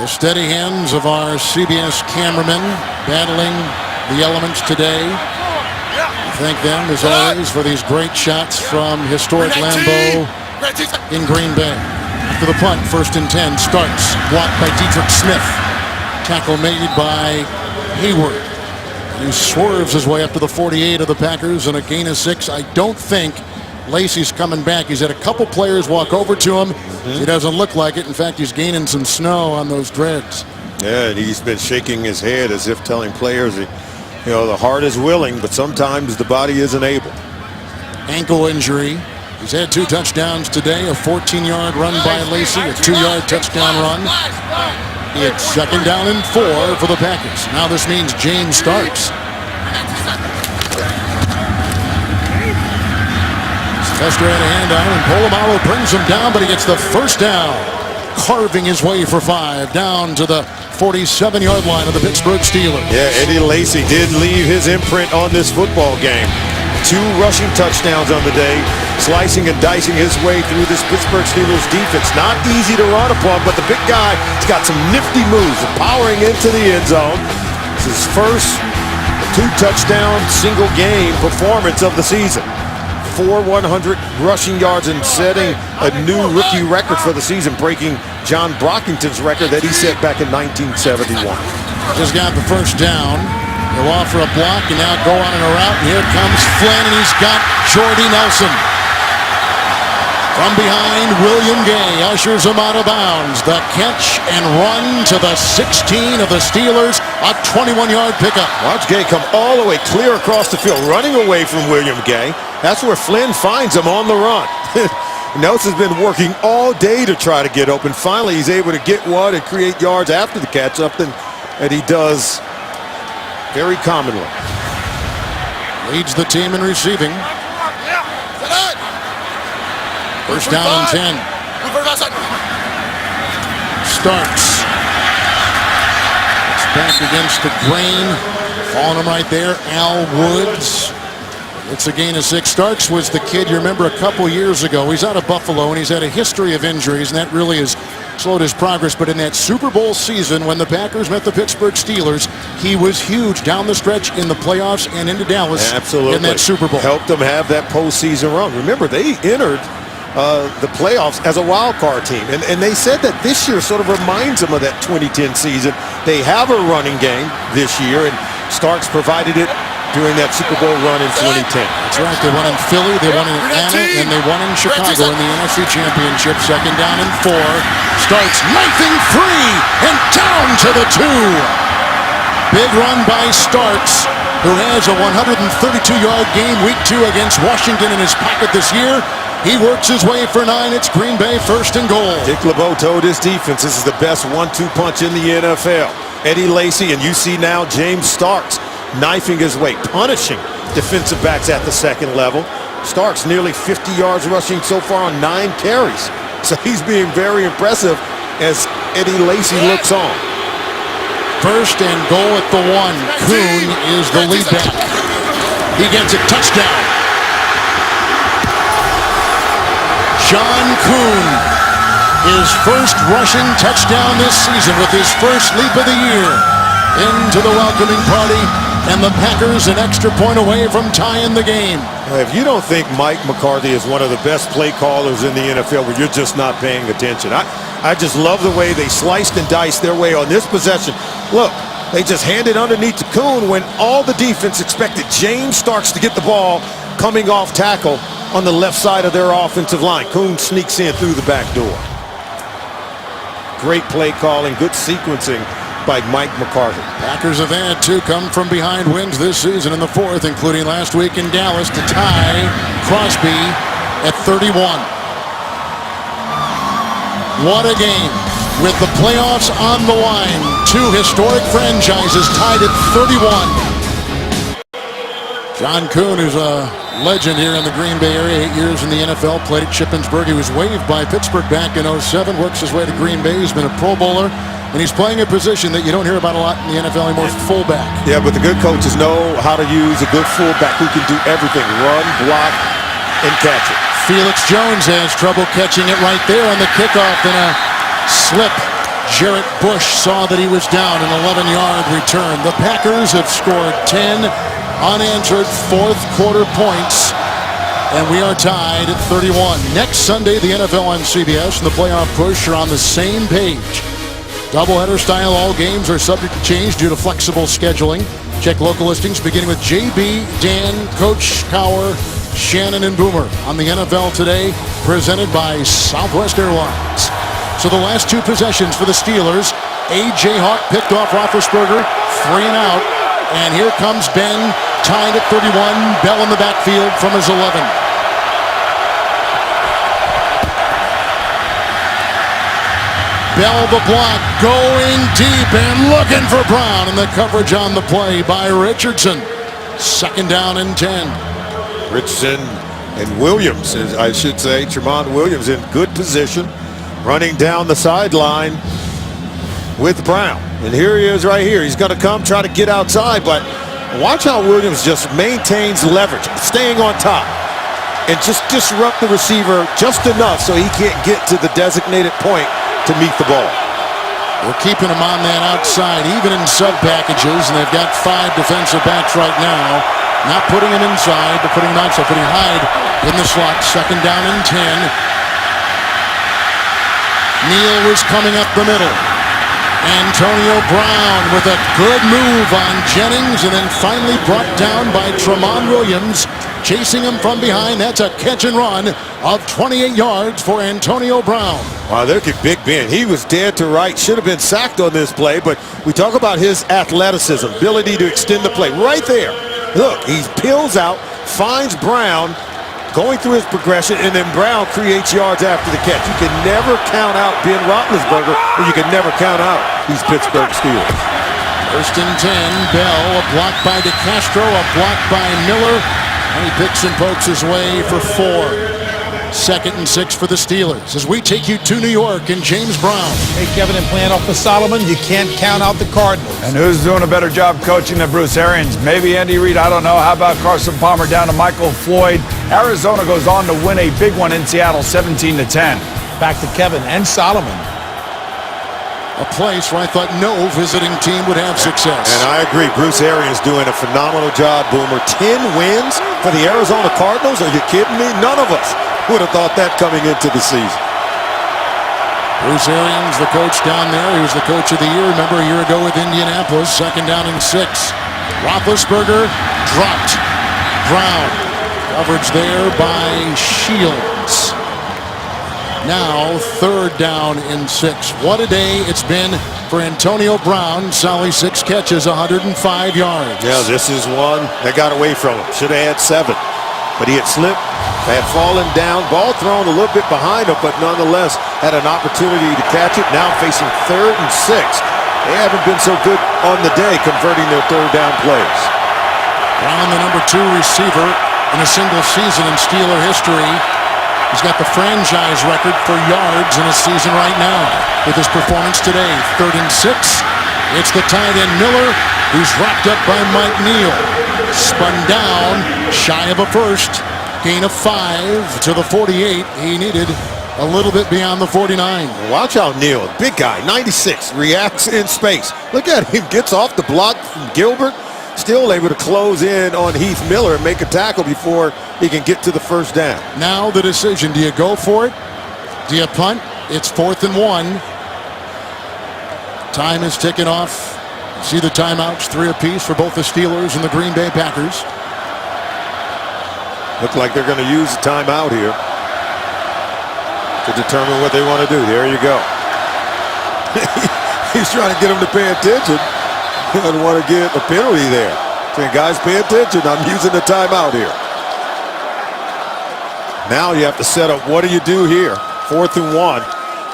The steady hands of our CBS cameramen battling the elements today. We thank them, as always, for these great shots from historic Lambeau in Green Bay. After the punt, 1st and 10 starts. Blocked by Dietrich Smith. Tackle made by Hayward. He swerves his way up to the 48 of the Packers and a gain of 6. I don't think Lacey's coming back. He's had a couple players walk over to him. He doesn't look like it. In fact, he's gaining some snow on those dreads. Yeah, and he's been shaking his head as if telling players, the heart is willing, but sometimes the body isn't able. Ankle injury. He's had 2 touchdowns today, a 14-yard run by Lacey, a 2-yard touchdown run. It's 2nd down and 4 for the Packers. Now this means James starts. Sylvester had a handout, and Polamalu brings him down, but he gets the 1st down. Carving his way for 5 down to the 47-yard line of the Pittsburgh Steelers. Yeah, Eddie Lacy did leave his imprint on this football game. 2 rushing touchdowns on the day, slicing and dicing his way through this Pittsburgh Steelers defense. Not easy to run upon, but the big guy has got some nifty moves, powering into the end zone. It's his first 2-touchdown single game performance of the season. 100 rushing yards and setting a new rookie record for the season, breaking John Brockington's record that he set back in 1971. Just got the first down. He'll offer a block and now go on in a route. And here comes Flynn, and he's got Jordy Nelson. From behind, William Gay ushers him out of bounds. The catch and run to the 16 of the Steelers. A 21-yard pickup. Watch Gay come all the way clear across the field, running away from William Gay. That's where Flynn finds him on the run. Nelson's been working all day to try to get open. Finally, he's able to get one and create yards after the catch, something that he does very commonly. Leads the team in receiving. First down and 10. Starks. It's back against the grain. Following him right there, Al Woods. It's a gain of 6. Starks was the kid you remember a couple years ago. He's out of Buffalo, and he's had a history of injuries, and that really has slowed his progress. But in that Super Bowl season, when the Packers met the Pittsburgh Steelers, he was huge down the stretch in the playoffs and into Dallas. Absolutely. In that Super Bowl. Helped them have that postseason run. Remember, they entered the playoffs as a wild card team. And they said that this year sort of reminds them of that 2010 season. They have a running game this year, and Starks provided it during that Super Bowl run in 2010. That's right. They won in Philly, they won in Atlanta, and they won in Chicago in the NFC Championship. Second down and 4. Starks knifing free and down to the 2. Big run by Starks, who has a 132-yard game week 2 against Washington in his pocket this year. He works his way for 9. It's Green Bay first and goal. Dick LeBeau told his defense this is the best 1-2 punch in the NFL. Eddie Lacy, and you see now James Starks knifing his way, punishing defensive backs at the second level. Starks nearly 50 yards rushing so far on 9 carries. So he's being very impressive as Eddie Lacy looks on. First and goal at the 1. Kuhn is the lead back. He gets it. Touchdown. John Kuhn, his first rushing touchdown this season with his first leap of the year into the welcoming party, and the Packers an extra point away from tying the game. If you don't think Mike McCarthy is one of the best play callers in the NFL, well, you're just not paying attention. I just love the way they sliced and diced their way on this possession. Look, they just handed underneath to Kuhn when all the defense expected James Starks to get the ball coming off tackle on the left side of their offensive line. Kuhn sneaks in through the back door. Great play calling, good sequencing by Mike McCarthy. Packers have had 2 come from behind wins this season in the 4th, including last week in Dallas to tie Crosby at 31. What a game. With the playoffs on the line, 2 historic franchises tied at 31. John Kuhn is a legend here in the Green Bay area, 8 years in the NFL, played at Shippensburg. He was waived by Pittsburgh back in 07, works his way to Green Bay. He's been a Pro Bowler, and he's playing a position that you don't hear about a lot in the NFL anymore, fullback. Yeah, but the good coaches know how to use a good fullback who can do everything, run, block, and catch it. Felix Jones has trouble catching it right there on the kickoff in a slip. Jarrett Bush saw that he was down, an 11-yard return. The Packers have scored 10 unanswered fourth quarter points, and we are tied at 31. Next Sunday, the NFL on CBS and the playoff push are on the same page. Doubleheader style, all games are subject to change due to flexible scheduling. Check local listings beginning with JB, Dan, Coach Cower, Shannon, and Boomer on the NFL Today, presented by Southwest Airlines. So the last 2 possessions for the Steelers, A.J. Hawk picked off Roethlisberger, 3 and out. And here comes Ben, tied at 31. Bell in the backfield from his 11. Bell the block, going deep and looking for Brown. And the coverage on the play by Richardson. Second down and 10. Richardson and Williams, I should say, Tremont Williams in good position, running down the sideline with Brown. And here he is right here. He's going to come try to get outside, but watch how Williams just maintains leverage, staying on top, and just disrupt the receiver just enough so he can't get to the designated point to meet the ball. We're keeping him on that outside, even in sub packages, and they've got 5 defensive backs right now. Not putting him inside, but putting him outside, putting Hyde in the slot. 2nd down and 10. Neal was coming up the middle. Antonio Brown with a good move on Jennings, and then finally brought down by Tramon Williams, chasing him from behind. That's a catch and run of 28 yards for Antonio Brown. Wow, look at Big Ben. He was dead to right. Should have been sacked on this play, but we talk about his athleticism, ability to extend the play. Right there. Look, he peels out, finds Brown, going through his progression, and then Brown creates yards after the catch. You can never count out Ben Roethlisberger, or you can never count out these Pittsburgh Steelers. 1st and 10. Bell, a block by DeCastro, a block by Miller, and he picks and pokes his way for 4. 2nd and 6 for the Steelers as we take you to New York and James Brown. Hey, Kevin, and playing off of Solomon, you can't count out the Cardinals. And who's doing a better job coaching than Bruce Arians? Maybe Andy Reid, I don't know. How about Carson Palmer down to Michael Floyd? Arizona goes on to win a big one in Seattle, 17-10. Back to Kevin and Solomon. A place where I thought no visiting team would have success. And I agree, Bruce Arians doing a phenomenal job, Boomer. 10 wins for the Arizona Cardinals? Are you kidding me? None of us would have thought that coming into the season. Bruce Arians, the coach down there. He was the coach of the year, remember, a year ago with Indianapolis. 2nd down and 6. Roethlisberger dropped. Brown. Coverage there by Shields. Now 3rd down and 6. What a day it's been for Antonio Brown. Solly 6 catches, 105 yards. Yeah, this is one that got away from him. Should have had 7. But he had slipped, had fallen down, ball thrown a little bit behind him, but nonetheless had an opportunity to catch it. Now facing 3rd and 6. They haven't been so good on the day converting their 3rd down plays. Brown, the number 2 receiver in a single season in Steeler history. He's got the franchise record for yards in a season right now with his performance today. 3rd and 6. It's the tight end Miller, who's wrapped up by Mike Neal. Spun down, shy of a first. Gain of 5 to the 48. He needed a little bit beyond the 49. Watch out, Neal, big guy, 96, reacts in space. Look at him, gets off the block from Gilbert. Still able to close in on Heath Miller and make a tackle before he can get to the 1st down. Now the decision, do you go for it? Do you punt? It's 4th and 1. Time is ticking off. See the timeouts, 3 apiece for both the Steelers and the Green Bay Packers. Look like they're going to use the timeout here to determine what they want to do. There you go. He's trying to get them to pay attention. He doesn't want to get a penalty there. Saying, guys, pay attention. I'm using the timeout here. Now you have to set up, what do you do here? 4th and 1.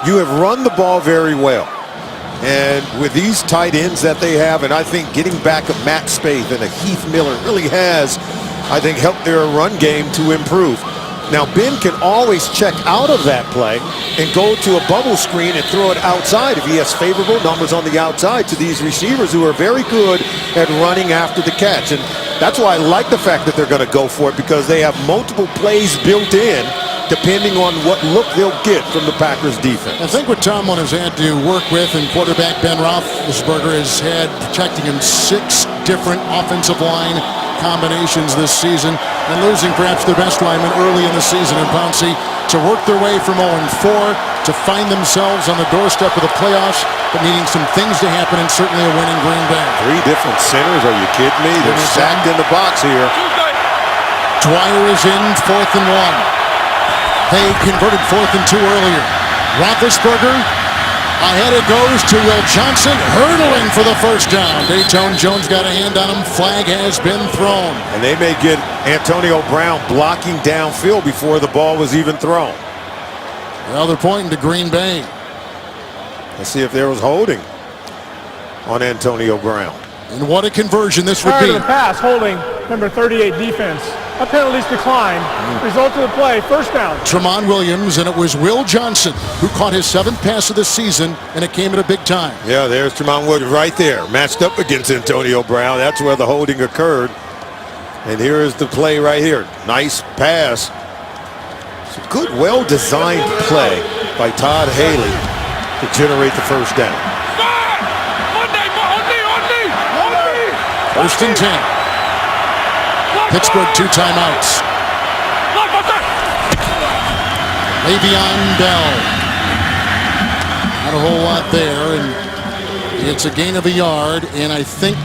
You have run the ball very well. And with these tight ends that they have, and I think getting back a Matt Spaeth and a Heath Miller really has, I think, helped their run game to improve. Now, Ben can always check out of that play and go to a bubble screen and throw it outside if he has favorable numbers on the outside to these receivers who are very good at running after the catch. And that's why I like the fact that they're going to go for it, because they have multiple plays built in depending on what look they'll get from the Packers defense. I think what Tomlin has had to work with, and quarterback Ben Roethlisberger has had protecting him 6 different offensive line combinations this season, and losing perhaps their best lineman early in the season in Pouncey to work their way from 0-4 to find themselves on the doorstep of the playoffs, but needing some things to happen and certainly a win in Green Bay. 3 different centers, are you kidding me? They're stacked in the box here. Dwyer is in 4th and 1. They converted 4th and 2 earlier. Roethlisberger, ahead it goes to Will Johnson, hurdling for the 1st down. Dayton Jones got a hand on him. Flag has been thrown. And they may get Antonio Brown blocking downfield before the ball was even thrown. Well, they're pointing to Green Bay. Let's see if there was holding on Antonio Brown. And what a conversion this would Prior be. to the pass, holding number 38 defense. A penalty's declined. Result of the play, 1st down. Tramon Williams, and it was Will Johnson who caught his 7th pass of the season, and it came at a big time. Yeah, there's Tramon Williams right there, matched up against Antonio Brown. That's where the holding occurred. And here is the play right here. Nice pass. It's a good, well-designed play by Todd Haley to generate the 1st down. 1st and 10. Pittsburgh 2 timeouts. Le'Veon Bell. Not a whole lot there, and it's a gain of a yard, and I think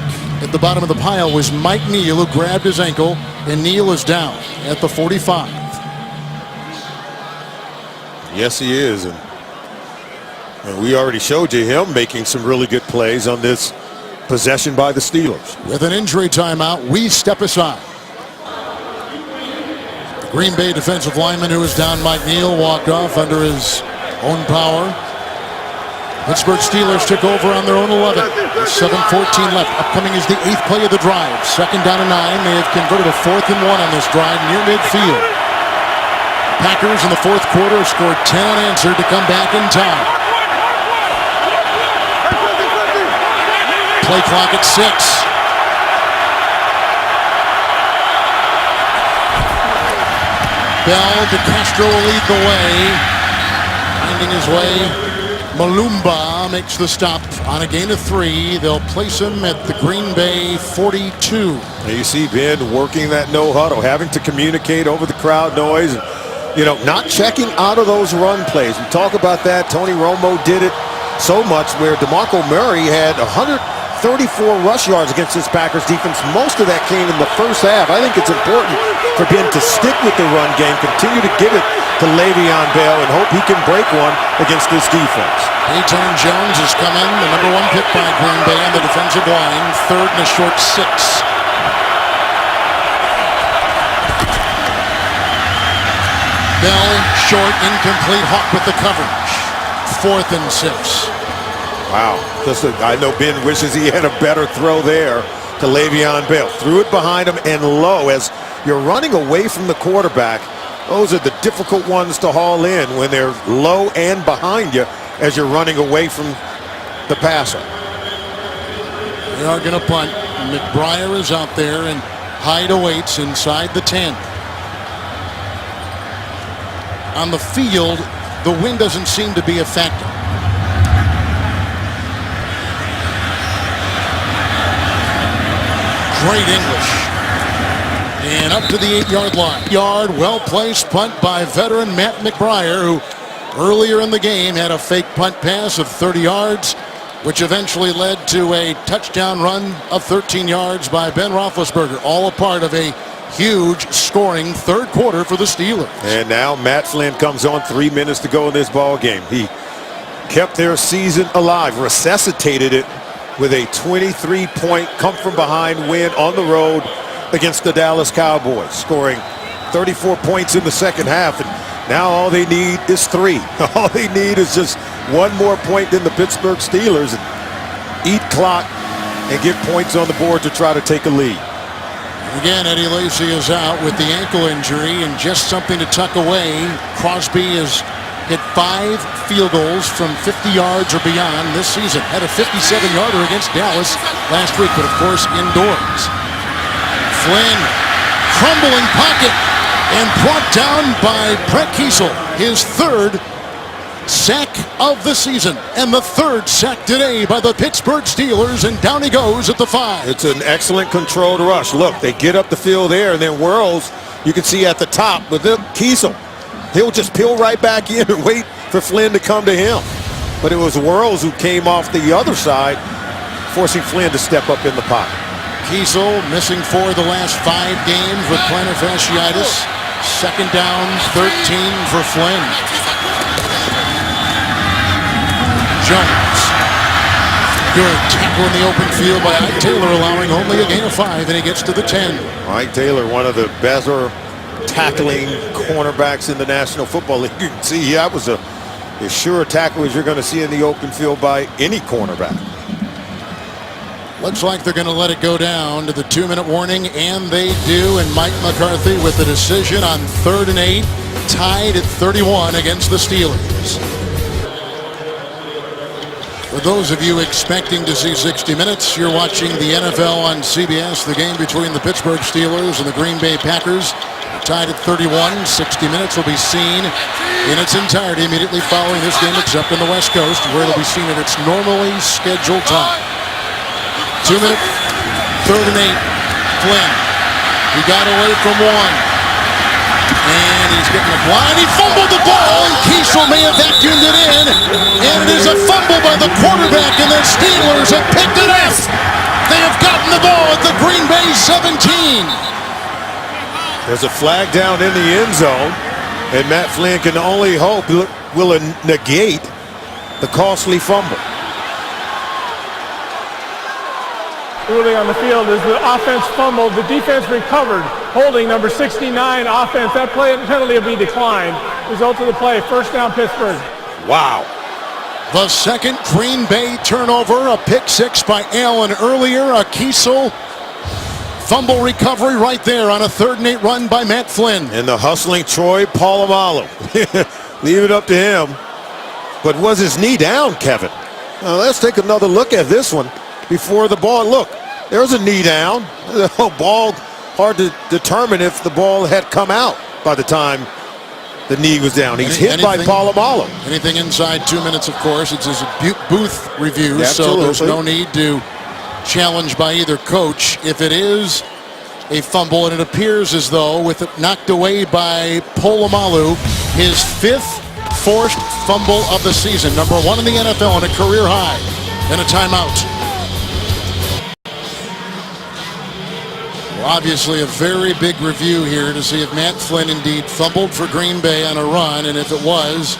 at the bottom of the pile was Mike Neal, who grabbed his ankle, and Neal is down at the 45. Yes, he is. And we already showed you him making some really good plays on this possession by the Steelers. With an injury timeout, we step aside. The Green Bay defensive lineman who was down, Mike Neal, walked off under his own power. Pittsburgh Steelers took over on their own 11. 7:14 left. Upcoming is the 8th play of the drive. 2nd down and 9. They have converted a 4th and 1 on this drive near midfield. Packers in the 4th quarter scored 10 unanswered to come back in time. Play clock at 6. Bell to Castro will lead the way. Finding his way. Malumba makes the stop on a gain of 3. They'll place him at the Green Bay 42. And you see Ben working that no huddle, having to communicate over the crowd noise. And, you know, not checking out of those run plays. We talk about that. Tony Romo did it so much where DeMarco Murray had 134 rush yards against this Packers defense. Most of that came in the first half. I think it's important for Ben to stick with the run game, continue to give it to Le'Veon Bell, and hope he can break one against this defense. Peyton Jones has come in, the number 1 pick by Green Bay on the defensive line. 3rd and a short 6. Bell short, incomplete. Hawk with the coverage. 4th and 6. Wow. I know Ben wishes he had a better throw there to Le'Veon Bell. Threw it behind him and low. As you're running away from the quarterback, those are the difficult ones to haul in when they're low and behind you as you're running away from the passer. They are going to punt. McBriar is out there, and Hyde awaits inside the 10. On the field, the wind doesn't seem to be a factor. Great English. And up to the 8-yard line. Well-placed punt by veteran Matt McBriar, who earlier in the game had a fake punt pass of 30 yards, which eventually led to a touchdown run of 13 yards by Ben Roethlisberger. All a part of a huge scoring 3rd quarter for the Steelers. And now Matt Flynn comes on. 3 minutes to go in this ball game. He kept their season alive, resuscitated it with a 23-point come-from-behind win on the road against the Dallas Cowboys, scoring 34 points in the second half. And now all they need is 3. All they need is just 1 more point than the Pittsburgh Steelers and eat clock and get points on the board to try to take a lead. Again, Eddie Lacy is out with the ankle injury, and just something to tuck away. Crosby has hit 5 field goals from 50 yards or beyond this season. Had a 57-yarder against Dallas last week, but of course indoors. Flynn, crumbling pocket, and brought down by Brett Kiesel. His 3rd sack of the season, and the 3rd sack today by the Pittsburgh Steelers, and down he goes at the 5. It's an excellent controlled rush. Look, they get up the field there, and then Whirls, you can see at the top, but then Kiesel, he'll just peel right back in and wait for Flynn to come to him. But it was Whirls who came off the other side, forcing Flynn to step up in the pocket. Kiesel missing 4 of the last 5 games with plantar fasciitis. 2nd down, 13 for Flynn. Jones. Good tackle in the open field by Ike Taylor, allowing only a gain of 5, and he gets to the 10. Ike Taylor, one of the better tackling cornerbacks in the National Football League. You can see that was as sure a tackle as you're going to see in the open field by any cornerback. Looks like they're going to let it go down to the 2-minute warning, and they do. And Mike McCarthy with the decision on 3rd and 8, tied at 31 against the Steelers. For those of you expecting to see 60 minutes, you're watching the NFL on CBS, the game between the Pittsburgh Steelers and the Green Bay Packers. Tied at 31. 60 minutes will be seen in its entirety immediately following this game, except on the West Coast, where it'll be seen at its normally scheduled time. 2 minute, 3rd and 8. Flynn He got away from one. And he's getting a blind. He fumbled the ball, and Kiesel may have vacuumed it in. And it is a fumble by the quarterback, and the Steelers have picked it up. They have gotten the ball at the Green Bay 17. There's a flag down in the end zone, and Matt Flynn can only hope will negate the costly fumble. Ruling on the field is the offense fumbled. The defense recovered. Holding number 69 offense. That penalty will be declined. Result of the play, first down Pittsburgh. Wow. The second Green Bay turnover, a pick six by Allen earlier, a Kiesel fumble recovery right there on a 3rd and 8 run by Matt Flynn. And the hustling Troy Polamalu. Leave it up to him. But was his knee down, Kevin? Now let's take another look at this one before the ball. Look, there's a knee down. The ball, hard to determine if the ball had come out by the time the knee was down. He's hit by Polamalu. Anything inside 2 minutes, of course. It's his booth review, Yeah, so there's no need to challenge by either coach. If it is a fumble, and it appears as though, with it knocked away by Polamalu, his 5th forced fumble of the season, number 1 in the NFL and a career high, and a timeout. Well, obviously a very big review here to see if Matt Flynn indeed fumbled for Green Bay on a run, and if it was,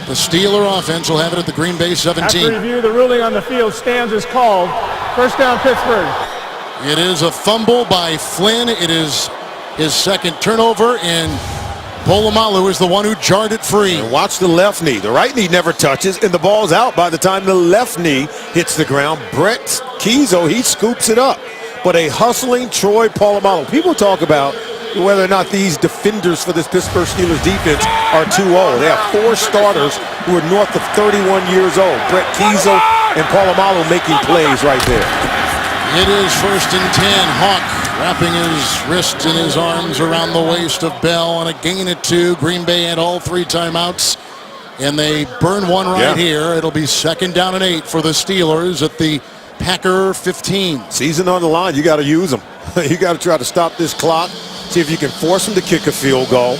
the Steeler offense will have it at the Green Bay 17. After review, the ruling on the field stands as called. First down Pittsburgh. It is a fumble by Flynn. It is his 2nd turnover, and Polamalu is the one who jarred it free. And watch the left knee. The right knee never touches, and the ball's out by the time the left knee hits the ground. Brett Kiesel, he scoops it up. But a hustling Troy Polamalu. People talk about whether or not these defenders for this Pittsburgh Steelers defense are too old. They have 4 starters who are north of 31 years old. Brett Kiesel and Polamalu making plays right there. It is 1st and 10. Hawk wrapping his wrists and his arms around the waist of Bell on a gain of 2. Green Bay had all 3 timeouts, and they burn one right here. It'll be 2nd down and 8 for the Steelers at the Packer 15. Season on the line, you got to use them. You got to try to stop this clock, see if you can force them to kick a field goal.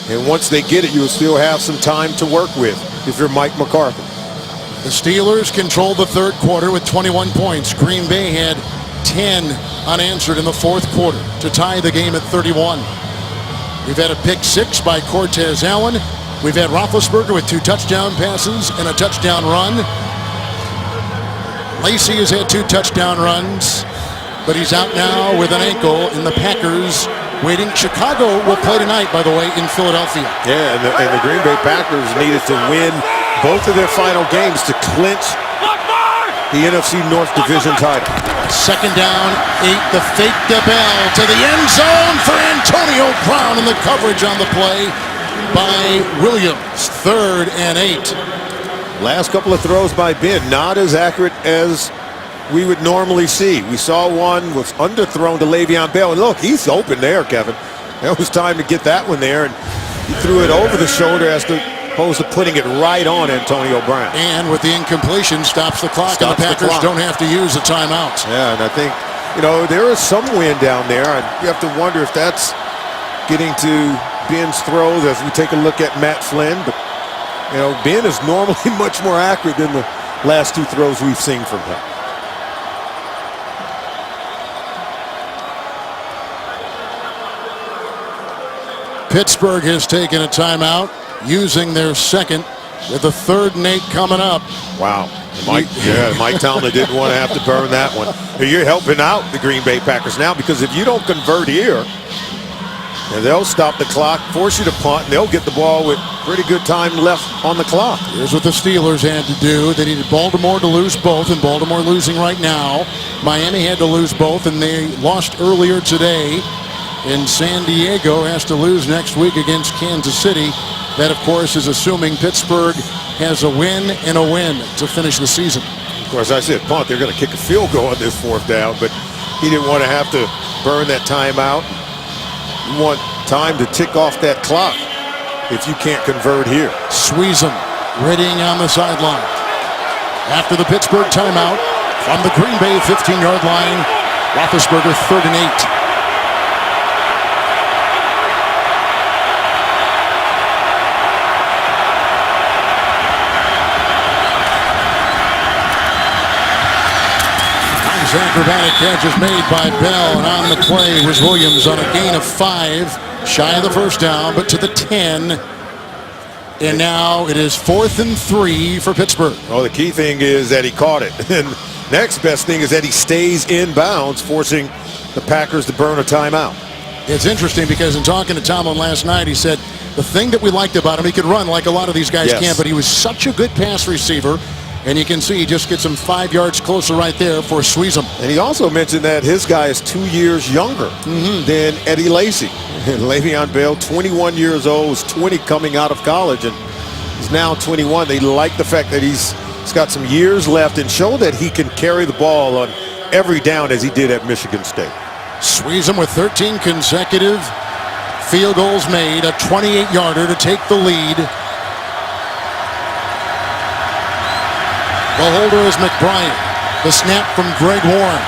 And once they get it, you'll still have some time to work with if you're Mike McCarthy. The Steelers controlled the 3rd quarter with 21 points. Green Bay had 10 unanswered in the 4th quarter to tie the game at 31. We've had a pick 6 by Cortez Allen. We've had Roethlisberger with 2 touchdown passes and a touchdown run. Lacy has had 2 touchdown runs, but he's out now with an ankle, and the Packers waiting. Chicago will play tonight, by the way, in Philadelphia. Yeah, and the Green Bay Packers needed to win both of their final games to clinch the NFC North Division title. 2nd down, 8. The fake to Bell to the end zone for Antonio Brown, and the coverage on the play by Williams. 3rd and 8. Last couple of throws by Ben, not as accurate as we would normally see. We saw one was underthrown to Le'Veon Bell, and look, he's open there, Kevin. It was time to get that one there, and he threw it over the shoulder as opposed to putting it right on Antonio Brown. And with the incompletion, stops the clock, and the Packers don't have to use a timeout. Yeah, and I think, there is some wind down there, and you have to wonder if that's getting to Ben's throws as we take a look at Matt Flynn. But Ben is normally much more accurate than the last 2 throws we've seen from him. Pittsburgh has taken a timeout, using their 2nd with a 3rd and 8 coming up. Wow. Mike Tomlin didn't want to have to burn that one. You're helping out the Green Bay Packers now, because if you don't convert here, and they'll stop the clock, force you to punt, and they'll get the ball with pretty good time left on the clock. Here's what the Steelers had to do. They needed Baltimore to lose both, and Baltimore losing right now. Miami had to lose both, and they lost earlier today. And San Diego has to lose next week against Kansas City. That, of course, is assuming Pittsburgh has a win and a win to finish the season. Of course, I said punt. They're going to kick a field goal on this 4th down, but he didn't want to have to burn that timeout. You want time to tick off that clock if you can't convert here. Sweezum readying on the sideline. After the Pittsburgh timeout, from the Green Bay 15-yard line, Roethlisberger 3rd and 8. Nice acrobatic catch is made by Bell, and on the play was Williams on a gain of 5, shy of the first down, but to the 10. And now it is 4th and 3 for Pittsburgh. Well, the key thing is that he caught it. And next best thing is that he stays in bounds, forcing the Packers to burn a timeout. It's interesting because in talking to Tomlin last night, he said the thing that we liked about him, he could run like a lot of these guys Yes. can, but he was such a good pass receiver. And you can see he just gets him 5 yards closer right there for Sweezum. And he also mentioned that his guy is 2 years younger than Eddie Lacy. And Le'Veon Bell, 21 years old, was 20 coming out of college, and he's now 21. They like the fact that he's got some years left and show that he can carry the ball on every down as he did at Michigan State. Sweezum with 13 consecutive field goals made, a 28-yarder to take the lead. The holder is McBride. The snap from Greg Warren.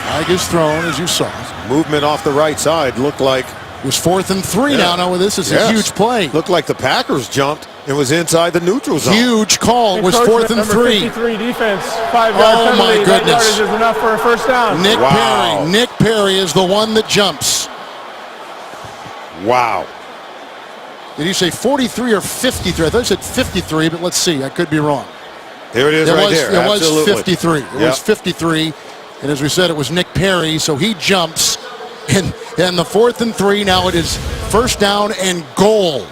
Flag is thrown, as you saw. Movement off the right side looked like It was 4th and 3 now. Now this is a huge play. Looked like the Packers jumped and was inside the neutral zone. Huge call. It was 4th and Number 3. 53 defense, 5-yard Oh, penalty. my That goodness. yardage is enough for a first down. Nick Wow. Perry. Nick Perry is the one that jumps. Wow. Did he say 43 or 53? I thought he said 53, but let's see. I could be wrong. There it is It right was, there. it was Absolutely. 53. It was 53. And as we said, it was Nick Perry, so he jumps. And the 4th and 3, now it is first down and goal.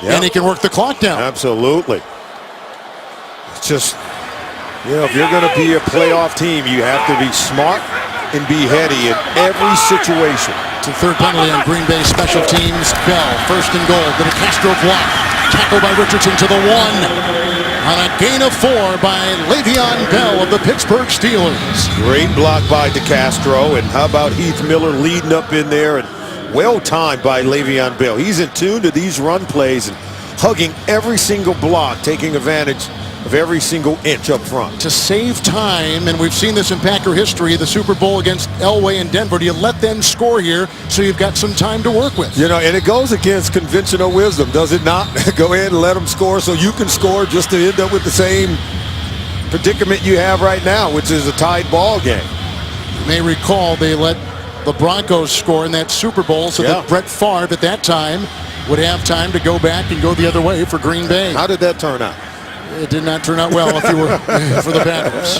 And he can work the clock down. Absolutely. It's just, if you're going to be a playoff team, you have to be smart and be heady in every situation. It's a third penalty on Green Bay special teams. Bell, first and goal. The Castro block. Tackled by Richardson to the 1. On a gain of 4 by Le'Veon Bell of the Pittsburgh Steelers. Great block by DeCastro, and how about Heath Miller leading up in there, and well timed by Le'Veon Bell. He's in tune to these run plays and hugging every single block, taking advantage of every single inch up front. To save time, and we've seen this in Packer history, the Super Bowl against Elway and Denver, do you let them score here so you've got some time to work with? And it goes against conventional wisdom, does it not? Go ahead and let them score so you can score, just to end up with the same predicament you have right now, which is a tied ball game. You may recall they let the Broncos score in that Super Bowl so that Brett Favre at that time would have time to go back and go the other way for Green Bay. How did that turn out? It did not turn out well if you were for the Packers.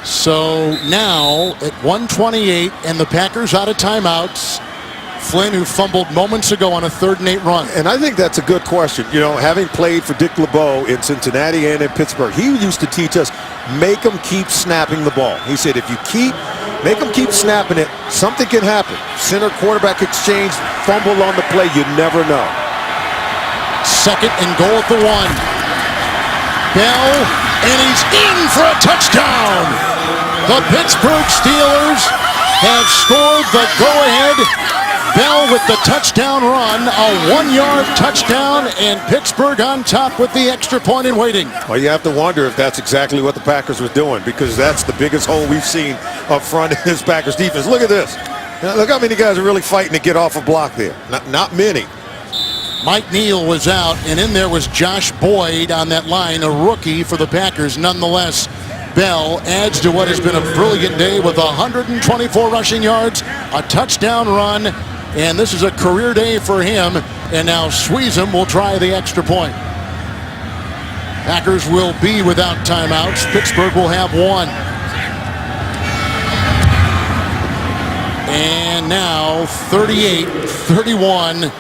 So now at 1:28 and the Packers out of timeouts. Flynn, who fumbled moments ago on a 3rd and 8 run. And I think that's a good question. Having played for Dick LeBeau in Cincinnati and in Pittsburgh, he used to teach us, make them keep snapping the ball. He said, if you make them keep snapping it, something can happen. Center quarterback exchange, fumble on the play, you never know. 2nd and goal at the 1. Bell, and he's in for a touchdown. The Pittsburgh Steelers have scored the go-ahead. Bell with the touchdown run, a 1-yard touchdown, and Pittsburgh on top with the extra point in waiting. Well, you have to wonder if that's exactly what the Packers were doing, because that's the biggest hole we've seen up front in this Packers defense. Look at this. Look how many guys are really fighting to get off a block there. Not many. Mike Neal was out, and in there was Josh Boyd on that line, a rookie for the Packers. Nonetheless, Bell adds to what has been a brilliant day with 124 rushing yards, a touchdown run, and this is a career day for him. And now Sweezum will try the extra point. Packers will be without timeouts. Pittsburgh will have 1. And now 38-31.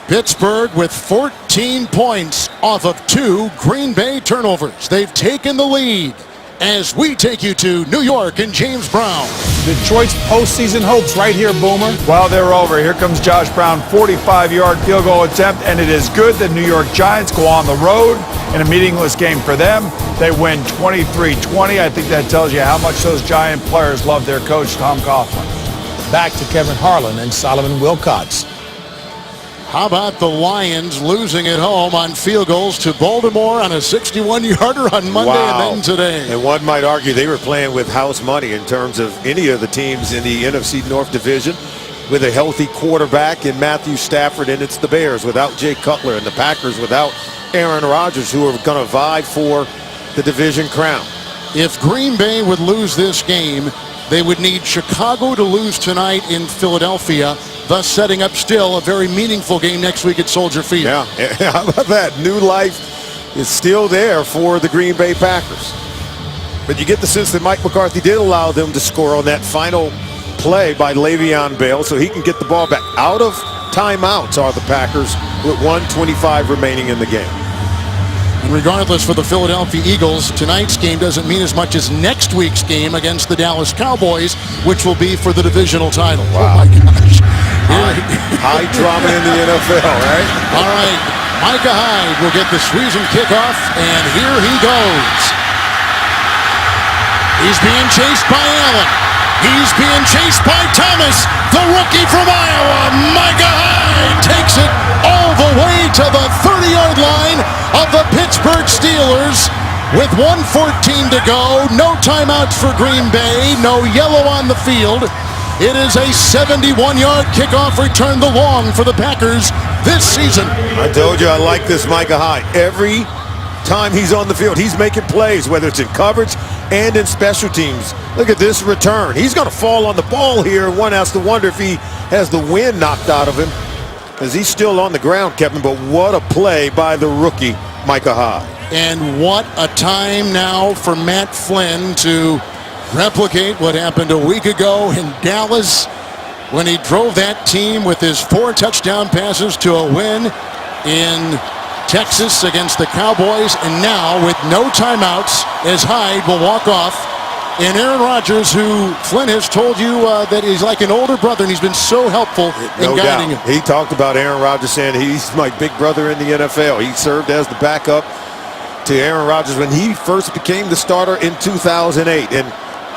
Pittsburgh with 14 points off of 2 Green Bay turnovers. They've taken the lead as we take you to New York and James Brown. Detroit's postseason hopes right here, Boomer. Well, they're over. Here comes Josh Brown, 45-yard field goal attempt, and it is good. The New York Giants go on the road in a meaningless game for them. They win 23-20. I think that tells you how much those Giant players love their coach, Tom Coughlin. Back to Kevin Harlan and Solomon Wilcots. How about the Lions losing at home on field goals to Baltimore on a 61-yarder on Monday and then today? And one might argue they were playing with house money in terms of any of the teams in the NFC North Division. with a healthy quarterback in Matthew Stafford, and it's the Bears without Jay Cutler and the Packers without Aaron Rodgers, who are going to vie for the division crown. If Green Bay would lose this game, they would need Chicago to lose tonight in Philadelphia, thus setting up still a very meaningful game next week at Soldier Field. Yeah, how about that? New life is still there for the Green Bay Packers. But you get the sense that Mike McCarthy did allow them to score on that final play by Le'Veon Bell so he can get the ball back. Out of timeouts are the Packers with 1:25 remaining in the game. And regardless, for the Philadelphia Eagles, tonight's game doesn't mean as much as next week's game against the Dallas Cowboys, which will be for the divisional title. Wow. Oh my gosh. High drama in the NFL, right? All right, Micah Hyde will get the squeeze and kickoff, and here he goes. He's being chased by Allen. He's being chased by Thomas, the rookie from Iowa. Micah Hyde takes it all the way to the 30-yard line of the Pittsburgh Steelers with 1:14 to go. No timeouts for Green Bay, no yellow on the field. It is a 71-yard kickoff return to long for the Packers this season. I told you I like this Micah Hyde. Every time he's on the field, he's making plays, whether it's in coverage and in special teams. Look at this return. He's going to fall on the ball here. One has to wonder if he has the wind knocked out of him, as he's still on the ground, Kevin. But what a play by the rookie, Micah Hyde. And what a time now for Matt Flynn to replicate what happened a week ago in Dallas when he drove that team with his 4 touchdown passes to a win in Texas against the Cowboys. And now with no timeouts, as Hyde will walk off. And Aaron Rodgers, who Flynn has told you that he's like an older brother, and he's been so helpful in guiding him. He talked about Aaron Rodgers saying he's my big brother in the NFL. He served as the backup to Aaron Rodgers when he first became the starter in 2008. And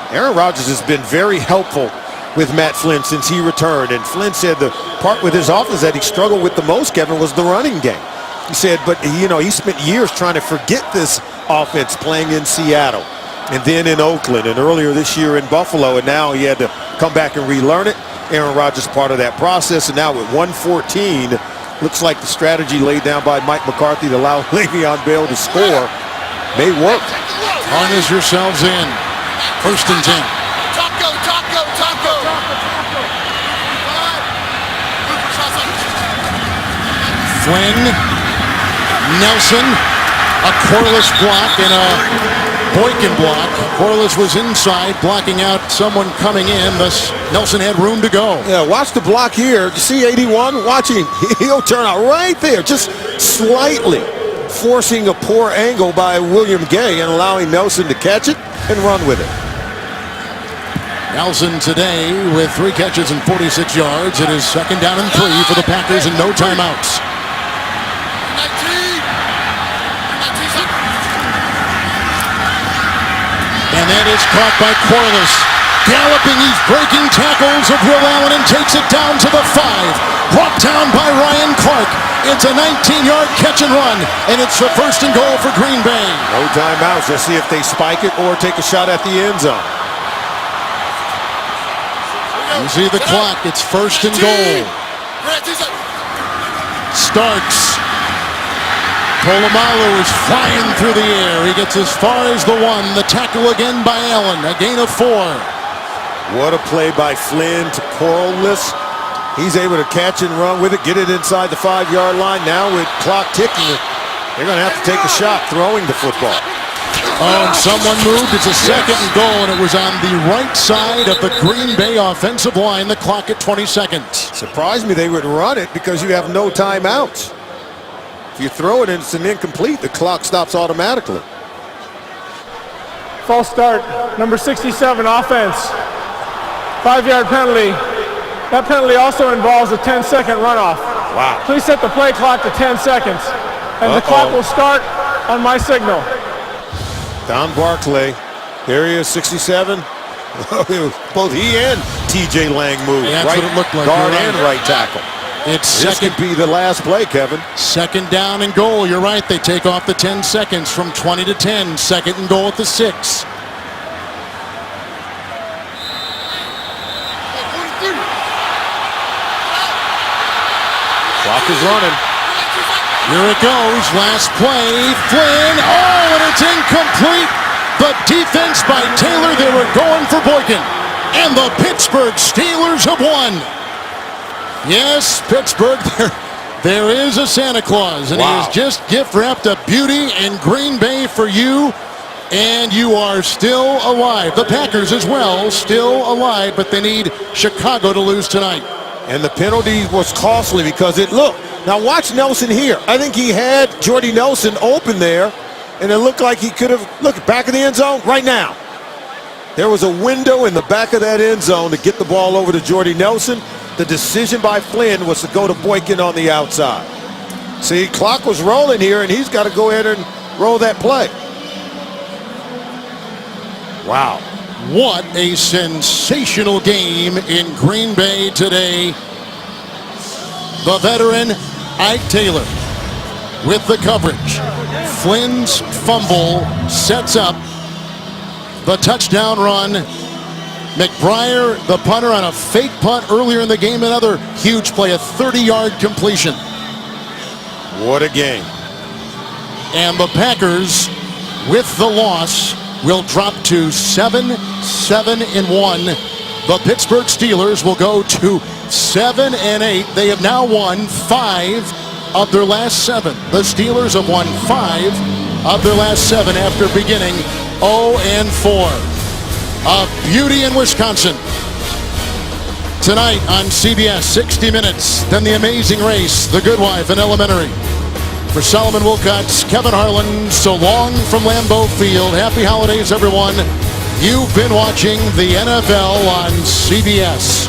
Aaron Rodgers has been very helpful with Matt Flynn since he returned. And Flynn said the part with his offense that he struggled with the most, Kevin, was the running game. He said, but he spent years trying to forget this offense playing in Seattle and then in Oakland and earlier this year in Buffalo, and now he had to come back and relearn it. Aaron Rodgers part of that process, and now with 1:14, looks like the strategy laid down by Mike McCarthy to allow Le'Veon Bell to score may work. Harness yourselves in. 1st and 10. Taco. Flynn, Nelson, a Corliss block and a Boykin block. Corliss was inside, blocking out someone coming in. Thus, Nelson had room to go. Yeah, watch the block here. You see 81? Watch him. He'll turn out right there, just slightly forcing a poor angle by William Gay and allowing Nelson to catch it and run with it. Nelson today with 3 catches and 46 yards. It is 2nd down and 3 for the Packers and no timeouts. And that is caught by Corliss. Galloping, he's breaking tackles of Will Allen and takes it down to the 5. Brought down by Ryan Clark. It's a 19-yard catch and run, and it's the 1st and goal for Green Bay. No timeouts. Let's see if they spike it or take a shot at the end zone. You see the clock. It's 1st and goal. Starks. Polamalu is flying through the air. He gets as far as the 1. The tackle again by Allen. A gain of 4. What a play by Flynn to Corliss. He's able to catch and run with it, get it inside the 5-yard line. Now with clock ticking, they're going to have to take a shot throwing the football. Oh, and someone moved. It's a 2nd and goal, and it was on the right side of the Green Bay offensive line. The clock at 20 seconds. Surprised me they would run it because you have no timeouts. If you throw it and it's an incomplete, the clock stops automatically. False start, number 67, offense. 5-yard penalty. That penalty also involves a 10-second runoff. Wow. Please set the play clock to 10 seconds. And the clock will start on my signal. Don Barclay. There he is, 67. Both he and TJ Lang moved. Yeah, that's right what it looked like. guard You're and right. right tackle. It's This could be the last play, Kevin. 2nd down and goal. You're right. They take off the 10 seconds from 20 to 10. 2nd and goal at the 6. Clock is running. Here it goes. Last play. Flynn. Oh, and it's incomplete. The defense by Taylor. They were going for Boykin. And the Pittsburgh Steelers have won. Yes, Pittsburgh, there is a Santa Claus. And he has just gift wrapped a beauty in Green Bay for you. And you are still alive. The Packers as well, still alive. But they need Chicago to lose tonight. And the penalty was costly because now watch Nelson here. I think he had Jordy Nelson open there, and it looked like he could have, back of the end zone right now. There was a window in the back of that end zone to get the ball over to Jordy Nelson. The decision by Flynn was to go to Boykin on the outside. See, clock was rolling here, and he's got to go ahead and roll that play. Wow. What a sensational game in Green Bay today. The veteran, Ike Taylor, with the coverage. Flynn's fumble sets up the touchdown run. McBriar, the punter, on a fake punt earlier in the game. Another huge play, a 30-yard completion. What a game. And the Packers, with the loss, will drop to 7-1. The Pittsburgh Steelers will go to 7-8. They have now won 5 of their last 7. The Steelers have won 5 of their last 7 after beginning 0-4. A beauty in Wisconsin. Tonight on CBS, 60 Minutes, then The Amazing Race, The Good Wife, and Elementary. For Solomon Wilcox, Kevin Harlan, so long from Lambeau Field. Happy holidays, everyone. You've been watching the NFL on CBS.